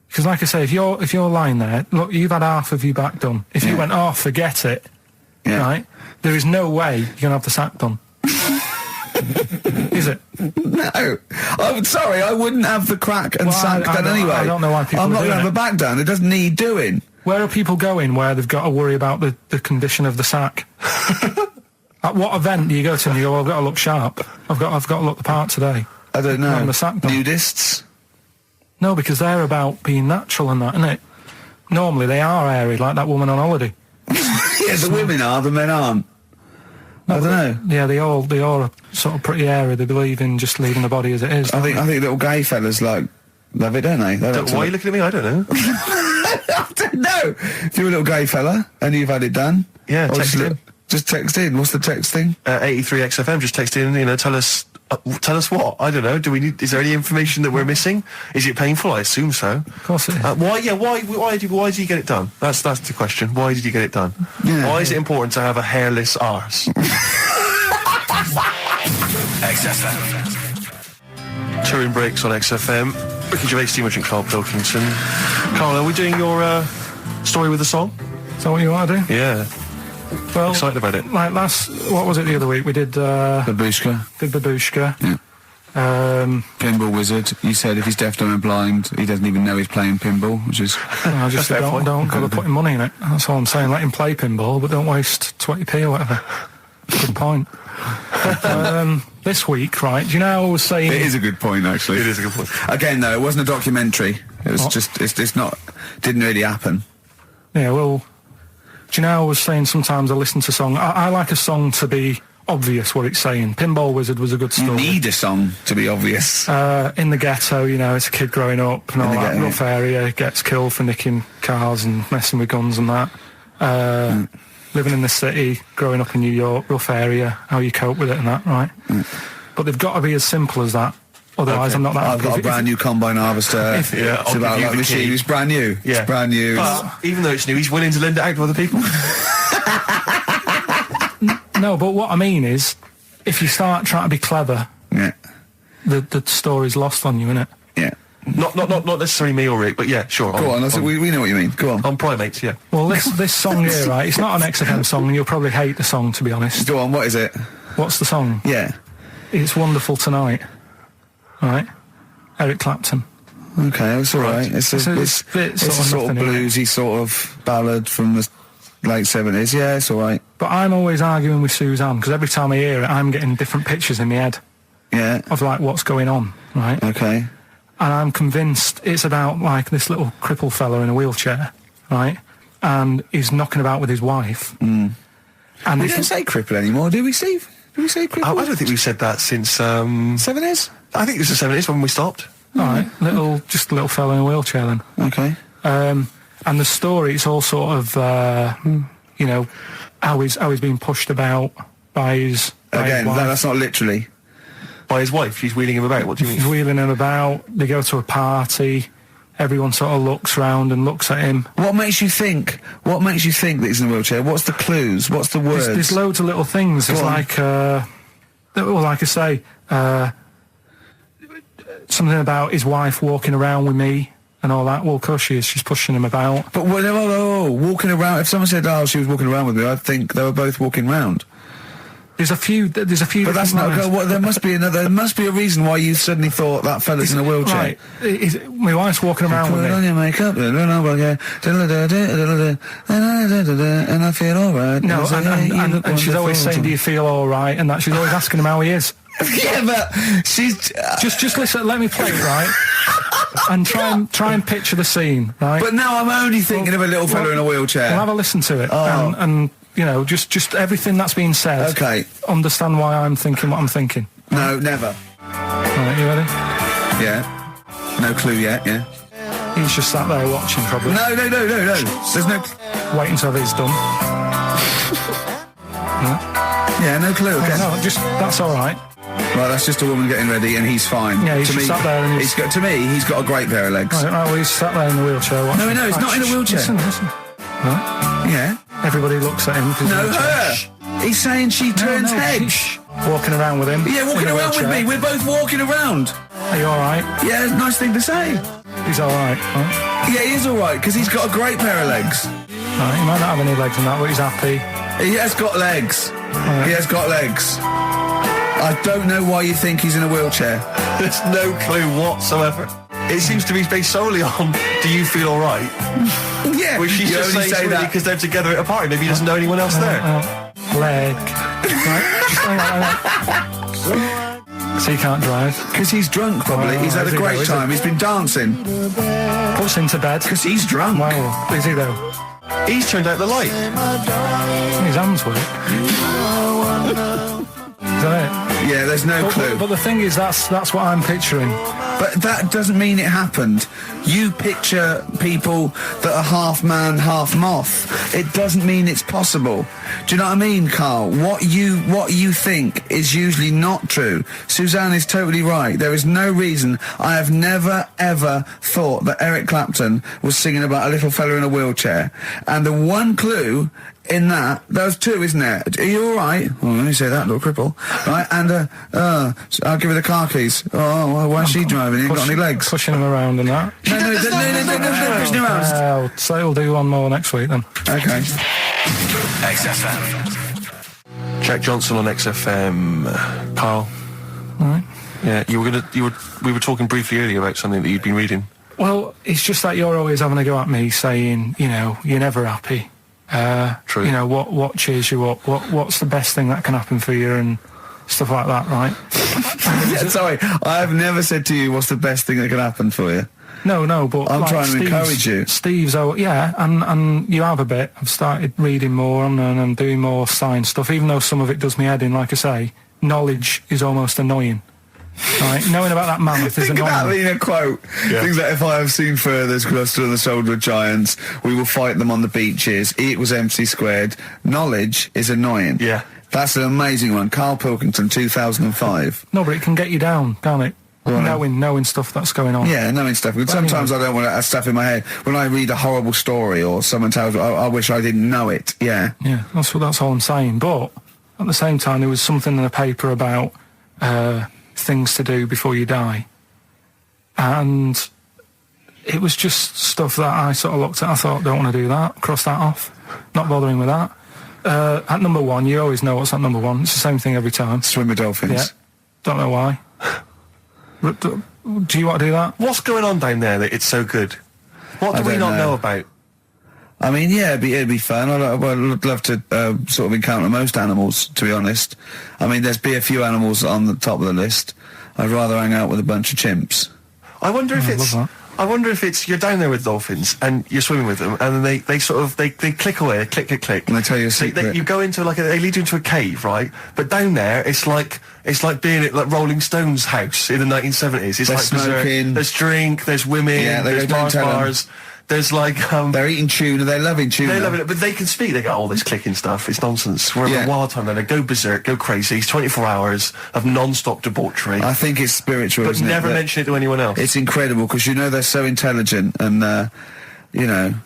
Speaker 3: Because like I say, if you're lying there, look, you've had half of your back done. If you went, "Oh, forget it," right? There is no way you're going to have the sack done. Is it?
Speaker 1: No. I'm sorry, I wouldn't have the crack and sack done anyway.
Speaker 3: I don't know why people
Speaker 1: I'm not
Speaker 3: going
Speaker 1: to have the back done. It doesn't need doing.
Speaker 3: Where are people going where they've got to worry about the condition of the sack? At what event do you go to and you go, "I've got to look sharp. I've got to look the part today"?
Speaker 1: I don't know.
Speaker 3: The sack done.
Speaker 1: Nudists?
Speaker 3: No, because they're about being natural and that, isn't it? Normally they are hairy, like that woman on holiday.
Speaker 1: Yeah, the women are, the men aren't. I don't know.
Speaker 3: Yeah, they all are sort of pretty hairy. They believe in just leaving the body as it is.
Speaker 1: I think little gay fellas love it, don't they?
Speaker 2: Why are you looking at me? I don't know.
Speaker 1: I don't know. If you're a little gay fella and you've had it done, just text in. What's the text thing?
Speaker 2: 83XFM. Just text in. Tell us what? I don't know. Do we need? Is there any information that we're missing? Is it painful? I assume so.
Speaker 3: Of course it is.
Speaker 2: Why did you get it done? That's the question. Why did you get it done? Yeah. Why is it important to have a hairless arse? XFM. Touring breaks on XFM. Ricky Gervais, Steve and Karl Pilkington. Karl, are we doing your story with the song?
Speaker 3: Is that what you want to do?
Speaker 2: Yeah.
Speaker 3: Well,
Speaker 2: excited about it.
Speaker 3: Like what was it the other week? We did
Speaker 1: Babushka.
Speaker 3: Did Babushka.
Speaker 1: Yeah. Pinball Wizard. You said if he's deaf, dumb and blind, he doesn't even know he's playing pinball, which is...
Speaker 3: I just don't got to put him money in it. That's all I'm saying. Let him play pinball, but don't waste 20p or whatever. Good point. This week, right, do you know how I was saying...
Speaker 1: It is a good point, actually.
Speaker 2: It is a good point.
Speaker 1: Again, though, it wasn't a documentary. It was just... It's not... Didn't really happen.
Speaker 3: Yeah, well... Do you know, I was saying sometimes I listen to song. I like a song to be obvious what it's saying. Pinball Wizard was a good story.
Speaker 1: You need a song to be obvious.
Speaker 3: In the ghetto, you know, it's a kid growing up and all that
Speaker 1: ghetto,
Speaker 3: rough area, gets killed for nicking cars and messing with guns and that. Living in the city, growing up in New York, rough area, how you cope with it and that, right? But they've got to be as simple as that. Otherwise, I'm not that
Speaker 1: I've got a brand new combine harvester. It's about that machine. It's brand new.
Speaker 2: Yeah.
Speaker 1: It's brand new.
Speaker 2: But even though it's new, he's willing to lend it out to other people.
Speaker 3: No, but what I mean is, if you start trying to be clever, the story's lost on you, innit?
Speaker 1: Yeah.
Speaker 2: Not necessarily me or Rick, but yeah, sure.
Speaker 1: Go on, we know what you mean. Go on.
Speaker 2: On Primates, yeah.
Speaker 3: Well, this song here, right, it's not an XFM song, and you'll probably hate the song, to be honest.
Speaker 1: Go on, what is it?
Speaker 3: What's the song?
Speaker 1: Yeah.
Speaker 3: It's Wonderful Tonight. Right? Eric Clapton.
Speaker 1: Okay, it's all right. It's a sort of bluesy sort of ballad from the late 70s. Yeah, it's all right.
Speaker 3: But I'm always arguing with Suzanne, because every time I hear it, I'm getting different pictures in my head.
Speaker 1: Yeah.
Speaker 3: Of, like, what's going on, right?
Speaker 1: Okay.
Speaker 3: And I'm convinced it's about, like, this little crippled fella in a wheelchair, right? And he's knocking about with his wife.
Speaker 1: And we don't say cripple anymore, do we, Steve? Do we say cripple?
Speaker 2: I don't think we've said that since...
Speaker 1: 70s?
Speaker 2: I think it was the 70s when we stopped.
Speaker 3: All right, just a little fella in a wheelchair then.
Speaker 1: Okay.
Speaker 3: And the story, it's all sort of, you know, how he's being pushed about by his
Speaker 1: Again,
Speaker 3: wife.
Speaker 1: that's not literally.
Speaker 2: By his wife, she's wheeling him about. What do you mean?
Speaker 3: She's wheeling him about. They go to a party. Everyone sort of looks round and looks at him.
Speaker 1: What makes you think that he's in a wheelchair? What's the clues? What's the words?
Speaker 3: There's loads of little things. There's like, like I say, something about his wife walking around with me and all that. Well, of course she is. She's pushing him about.
Speaker 1: But walking around. If someone said, "Oh, she was walking around with me," I'd think they were both walking round.
Speaker 3: There's a few.
Speaker 1: But that's not. There must be another. There must be a reason why you suddenly thought that fella's in a wheelchair.
Speaker 3: Right. My wife's walking around with me.
Speaker 1: Put on your makeup, and I feel all right.
Speaker 3: No, and she's always saying, "Do you feel all right?" And that she's always asking him how he is.
Speaker 1: Yeah, but she's
Speaker 3: just listen. Let me play it, right? And try and picture the scene, right?
Speaker 1: But now I'm only thinking of a little fella in a wheelchair.
Speaker 3: Well, have a listen to it, and you know, just everything that's being said.
Speaker 1: Okay.
Speaker 3: Understand why I'm thinking what I'm thinking.
Speaker 1: No, never.
Speaker 3: Right, you ready?
Speaker 1: Yeah. No clue yet. Yeah.
Speaker 3: He's just sat there watching, probably.
Speaker 1: No. There's no.
Speaker 3: Wait until he's done.
Speaker 1: Yeah, no clue. Okay.
Speaker 3: No, that's all right.
Speaker 1: Right, that's just a woman getting ready, and he's fine.
Speaker 3: Yeah, he's just sat there, and he's
Speaker 1: got a great pair of legs.
Speaker 3: Right, well, he's sat there in the wheelchair. Watching.
Speaker 1: No, he's not in a wheelchair.
Speaker 3: Listen. Right?
Speaker 1: Yeah.
Speaker 3: Everybody looks at him.
Speaker 1: No, her. He's saying she turns heads.
Speaker 3: Walking around with him.
Speaker 1: Yeah, walking around with me. We're both walking around.
Speaker 3: Are you all right?
Speaker 1: Yeah, nice thing to say.
Speaker 3: He's all right. Huh?
Speaker 1: Yeah, he is all right because he's got a great pair of legs.
Speaker 3: Right, he might not have any legs and that, but he's happy.
Speaker 1: He has got legs.
Speaker 3: Right.
Speaker 1: He has got legs. I don't know why you think he's in a wheelchair.
Speaker 2: There's no clue whatsoever. It seems to be based solely on, do you feel all right?
Speaker 1: Yeah.
Speaker 2: Which she's just saying really because they're together at a party. Maybe he doesn't know anyone else there.
Speaker 3: Leg. Right? Just like so he can't drive.
Speaker 1: Because he's drunk, probably. He's had a great time. He's been dancing.
Speaker 3: Puts him to bed.
Speaker 1: Because he's drunk.
Speaker 3: Well, is he though?
Speaker 2: He's turned out the light.
Speaker 3: His hands work. Is that it?
Speaker 1: Yeah, there's no clue.
Speaker 3: But the thing is, that's what I'm picturing.
Speaker 1: But that doesn't mean it happened. You picture people that are half man, half moth. It doesn't mean it's possible. Do you know what I mean, Carl? What you think is usually not true. Suzanne is totally right. There is no reason. I have never, ever thought that Eric Clapton was singing about a little fella in a wheelchair. And the one clue in that, there's two, isn't there? Are you all right? Oh, let me say that, little cripple. Right, and I'll give her the car keys. Oh, why is she driving? He ain't got any legs.
Speaker 3: Pushing him around and that.
Speaker 1: No, pushing him around.
Speaker 3: So we'll do one more next week then.
Speaker 1: Okay.
Speaker 10: XFM.
Speaker 2: Jack Johnson on XFM. Carl.
Speaker 3: All right.
Speaker 2: Yeah, we were talking briefly earlier about something that you'd been reading.
Speaker 3: Well, it's just that you're always having a go at me, saying, you know, you're never happy.
Speaker 2: True.
Speaker 3: You know, what cheers you up? What's the best thing that can happen for you and stuff like that, right?
Speaker 1: Yeah, sorry, I've never said to you what's the best thing that can happen for you.
Speaker 3: No, but
Speaker 1: I'm
Speaker 3: like
Speaker 1: trying to encourage you.
Speaker 3: Steve's, and you have a bit. I've started reading more and I'm doing more science stuff, even though some of it does me head in. Like I say, knowledge is almost annoying. Right, knowing about that mammoth is
Speaker 1: Think
Speaker 3: annoying.
Speaker 1: about being a quote. Things like, if I have seen furthest cluster on the shoulder of giants, we will fight them on the beaches. E equals MC squared. Knowledge is annoying.
Speaker 2: Yeah.
Speaker 1: That's an amazing one. Karl Pilkington, 2005.
Speaker 3: No, but it can get you down, can't it? Knowing stuff that's going on.
Speaker 1: Yeah, knowing stuff. Sometimes I don't want to have stuff in my head. When I read a horrible story or someone tells me, I wish I didn't know it. Yeah.
Speaker 3: Yeah, that's all I'm saying. But at the same time, there was something in the paper about things to do before you die. And it was just stuff that I sort of looked at. I thought, don't want to do that. Cross that off. Not bothering with that. At number one, you always know what's at number one. It's the same thing every time.
Speaker 1: Swim with dolphins.
Speaker 3: Yeah. Don't know why. Do you want to do that?
Speaker 2: What's going on down there that it's so good? What do we not know about?
Speaker 1: I mean, yeah, it'd be fun. I'd love to sort of encounter most animals, to be honest. I mean, there's be a few animals on the top of the list. I'd rather hang out with a bunch of chimps.
Speaker 2: I wonder if it's you're down there with dolphins and you're swimming with them, and then they sort of they click away, click,
Speaker 1: and they tell you a secret.
Speaker 2: You go into they lead you into a cave, right? But down there, it's like being at like Rolling Stones' house in the 1970s. It's
Speaker 1: they're
Speaker 2: like
Speaker 1: smoking.
Speaker 2: There's drink, there's women, there's bars. There's like
Speaker 1: they're eating tuna. They're loving tuna.
Speaker 2: They're loving it, but they can speak. They go, all this clicking stuff. It's nonsense. We're in a wild time. Then they go berserk, go crazy. It's 24 hours of non-stop debauchery.
Speaker 1: I think it's spiritual,
Speaker 2: but
Speaker 1: isn't it?
Speaker 2: never mention it to anyone else.
Speaker 1: It's incredible because they're so intelligent, and do you know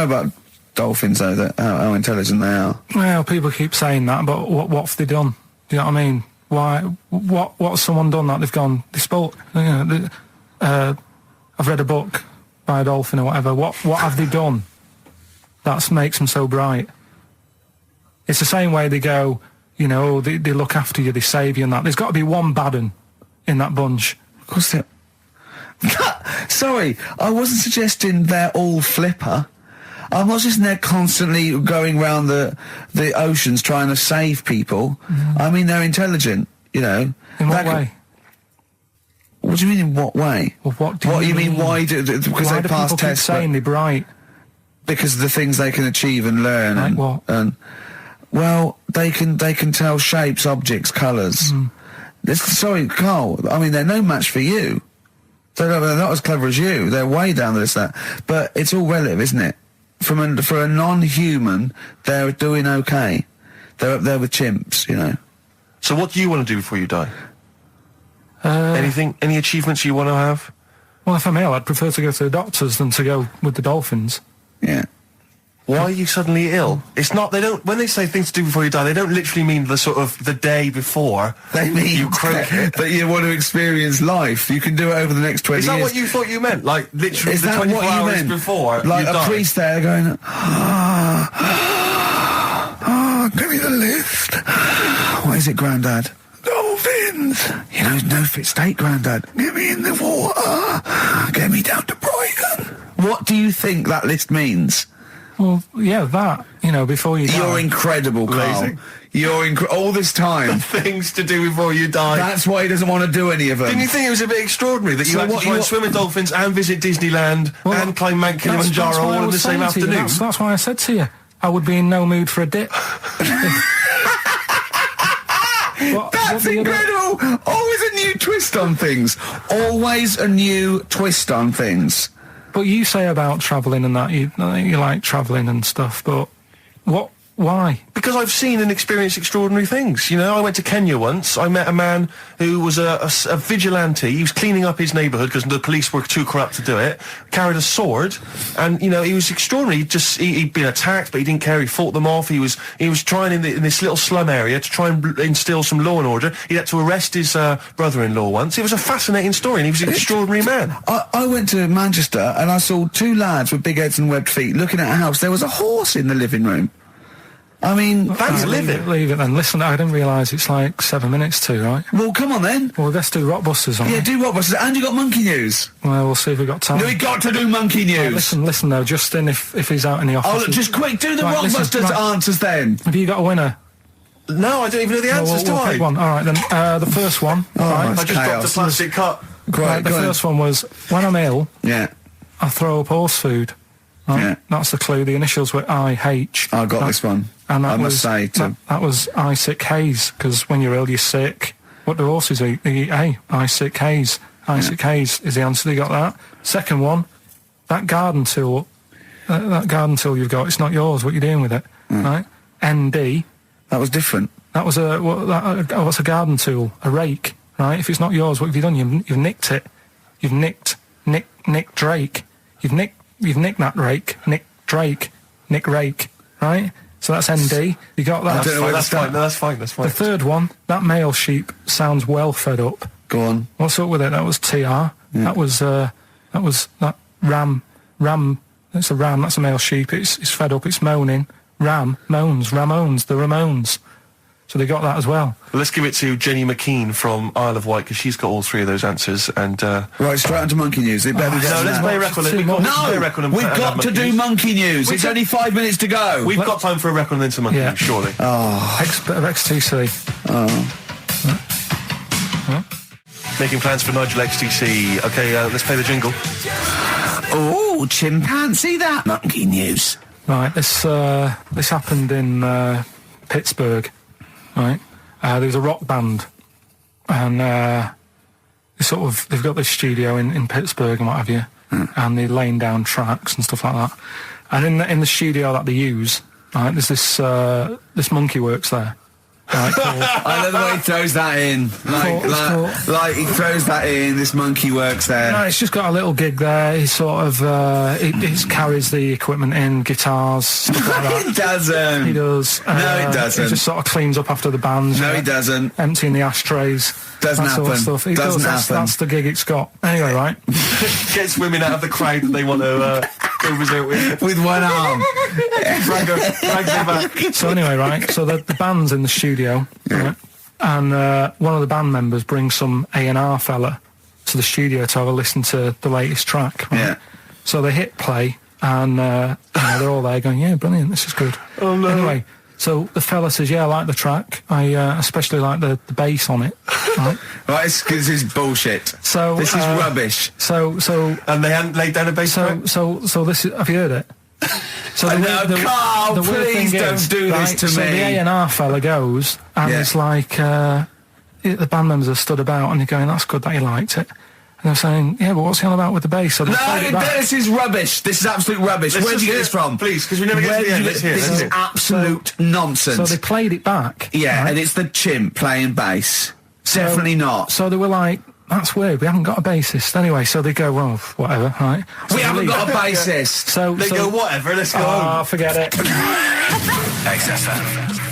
Speaker 1: about dolphins though? That how intelligent they are.
Speaker 3: Well, people keep saying that, but what have they done? Do you know what I mean? Why? What's someone done that they've gone? They spoke. I've read a book by a dolphin or whatever. What have they done that makes them so bright? It's the same way they go, they look after you, they save you and that. There's got to be one bad one in that bunch.
Speaker 1: Of course there... Sorry, I wasn't suggesting they're all flipper. I'm not just they're constantly going around the oceans trying to save people. I mean, they're intelligent,
Speaker 3: In what way?
Speaker 1: What do you mean, in what way?
Speaker 3: Well, what do you mean?
Speaker 1: Why because
Speaker 3: why
Speaker 1: they pass
Speaker 3: people
Speaker 1: tests?
Speaker 3: Keep saying they're bright?
Speaker 1: Because of the things they can achieve and learn.
Speaker 3: Like
Speaker 1: and,
Speaker 3: what?
Speaker 1: And, well, they can tell shapes, objects, colours. Sorry, Carl, I mean, they're no match for you. They're not as clever as you. They're way down the list, that. But it's all relative, isn't it? For a non-human, they're doing okay. They're up there with chimps,
Speaker 2: So what do you want to do before you die? Anything? Any achievements you want to have?
Speaker 3: Well, if I'm ill, I'd prefer to go to the doctors than to go with the dolphins.
Speaker 1: Yeah.
Speaker 2: Why are you suddenly ill? It's not, when they say things to do before you die, they don't literally mean the day before.
Speaker 1: They mean
Speaker 2: you croak it.
Speaker 1: that you want to experience life. You can do it over the next 20 years.
Speaker 2: Is that what you thought you meant? Like, literally
Speaker 1: Is
Speaker 2: the
Speaker 1: that
Speaker 2: 24
Speaker 1: what you
Speaker 2: hours
Speaker 1: meant?
Speaker 2: before
Speaker 1: like
Speaker 2: you
Speaker 1: a
Speaker 2: die?
Speaker 1: priest there going, give me the list. What is it, Grandad? Dolphins. No fit state, Grandad. Get me in the water. Get me down to Brighton. What do you think that list means?
Speaker 3: Well, yeah, that, before you die.
Speaker 1: You're incredible, Carl. You're all this time.
Speaker 2: Things to do before you die.
Speaker 1: That's why he doesn't want to do any of them.
Speaker 2: Didn't you think it was a bit extraordinary that you had to try and swim with dolphins and visit Disneyland and climb Mount Kilimanjaro all in the same afternoon?
Speaker 3: That's why I said to you, I would be in no mood for a dip.
Speaker 1: That's incredible! Always a new twist on things. Always a new twist on things.
Speaker 3: But you say about travelling and that, you like travelling and stuff, but why?
Speaker 2: Because I've seen and experienced extraordinary things. I went to Kenya once. I met a man who was a vigilante. He was cleaning up his neighbourhood because the police were too corrupt to do it. Carried a sword, and he was extraordinary. He'd been attacked, but he didn't care. He fought them off. He was trying in this little slum area to try and instill some law and order. He had to arrest his brother-in-law once. It was a fascinating story, and he was an extraordinary man.
Speaker 1: I went to Manchester and I saw two lads with big heads and webbed feet looking at a house. There was a horse in the living room. I mean,
Speaker 2: that's living.
Speaker 3: Leave it then. Listen, I didn't realise it's like 7 minutes to, right?
Speaker 1: Well, come on then.
Speaker 3: Well, let's do Rockbusters on.
Speaker 1: Yeah, do Rockbusters. And you got Monkey News.
Speaker 3: Well, we'll see if we've got time.
Speaker 1: No, we got to do Monkey News.
Speaker 3: Listen though, Justin, if he's out in the office.
Speaker 1: Oh, look, just quick, do the Rockbusters answers then.
Speaker 3: Have you got a winner?
Speaker 2: No, I don't even know the answers,
Speaker 3: we'll pick one. All right, then. The first one.
Speaker 1: Oh,
Speaker 3: right.
Speaker 2: I just dropped a plastic cup.
Speaker 1: Quite,
Speaker 3: the first one was, when I'm ill,
Speaker 1: Yeah.
Speaker 3: I throw up horse food. Right?
Speaker 1: Yeah.
Speaker 3: That's the clue. The initials were IH.
Speaker 1: I got this one.
Speaker 3: And that
Speaker 1: I must say,
Speaker 3: that was I sick haze, because when you're ill, you're sick. What do horses eat? They eat hay. I sick haze. I sick haze is the answer. They got that. Second one, that garden tool. That garden tool you've got, it's not yours. What you're doing with it, right? ND.
Speaker 1: That was different.
Speaker 3: That was what's a garden tool? A rake, right? If it's not yours, what have you done? You've nicked it. You've nicked Drake. You've nicked that rake. Nick Drake. Nick Rake, right? So that's ND. You got that.
Speaker 2: That's fine. That's fine.
Speaker 3: The third one, that male sheep sounds well fed up.
Speaker 1: Go on.
Speaker 3: What's up with it? That was TR. Yeah. That was that ram. That's a ram. That's a male sheep. It's fed up. It's moaning. Ram moans. Ramones. The Ramones. So they got that as well.
Speaker 2: Let's give it to Jenny McKean from Isle of Wight, because she's got all three of those answers. And
Speaker 1: right, straight onto monkey news. Let's
Speaker 2: play a record.
Speaker 1: We've got to do monkey news. It's only 5 minutes to go.
Speaker 2: We've got time for a record and then some monkey news, surely.
Speaker 3: Bit of XTC.
Speaker 2: Making plans for Nigel XTC. Okay, let's play the jingle.
Speaker 1: Oh, chimpanzee, that monkey news.
Speaker 3: Right, this happened in Pittsburgh. Right, there was a rock band, and they've got this studio in Pittsburgh and what have you, and they're laying down tracks and stuff like that. And in the studio that they use, right, there's this monkey works there. Right,
Speaker 1: I love the way he throws that in. Like he throws that in. This monkey works there.
Speaker 3: No, it's just got a little gig there. He sort of he carries the equipment in, guitars, stuff like that.
Speaker 1: He doesn't.
Speaker 3: He does.
Speaker 1: No, he doesn't.
Speaker 3: He just sort of cleans up after the bands.
Speaker 1: No, he doesn't.
Speaker 3: Emptying the ashtrays.
Speaker 1: Doesn't
Speaker 3: that
Speaker 1: happen.
Speaker 3: Sort of stuff. He
Speaker 1: Doesn't
Speaker 3: does.
Speaker 1: happen.
Speaker 3: That's the gig it's got. Anyway, right.
Speaker 2: Gets women out of the crowd that they want to go visit with
Speaker 1: one arm.
Speaker 2: Drag them back.
Speaker 3: So anyway, right. So the band's in the studio, right? And one of the band members brings some A&R fella to the studio to have a listen to the latest track. Right?
Speaker 1: Yeah.
Speaker 3: So they hit play, and they're all there going, "Yeah, brilliant, this is good."
Speaker 2: Oh no.
Speaker 3: Anyway, so the fella says, "Yeah, I like the track. I especially like the bass on it." Right.
Speaker 1: Right, this is bullshit.
Speaker 3: So
Speaker 1: this is rubbish.
Speaker 3: So
Speaker 2: and they hadn't laid down a bass track.
Speaker 3: So this is. Have you heard it? So
Speaker 1: Carl, please don't do this to
Speaker 3: so
Speaker 1: me.
Speaker 3: So the A&R fella goes, and it's like the band members have stood about, and they're going, "That's good that you liked it." And they're saying, "Yeah, but what's he on about with the bass?" So
Speaker 1: this is rubbish. This is absolute rubbish. Where did you get this from?
Speaker 2: Please, because we never get to the end. This
Speaker 1: is absolute nonsense.
Speaker 3: So they played it back.
Speaker 1: Yeah,
Speaker 3: right?
Speaker 1: and it's the chimp playing bass. Definitely not.
Speaker 3: So they were like, "That's weird. We haven't got a bassist." Anyway, so they go, "Well, whatever, right?" So
Speaker 1: we haven't got a bassist.
Speaker 2: They go, "Whatever. Let's go home."
Speaker 3: Forget it.
Speaker 10: XFM.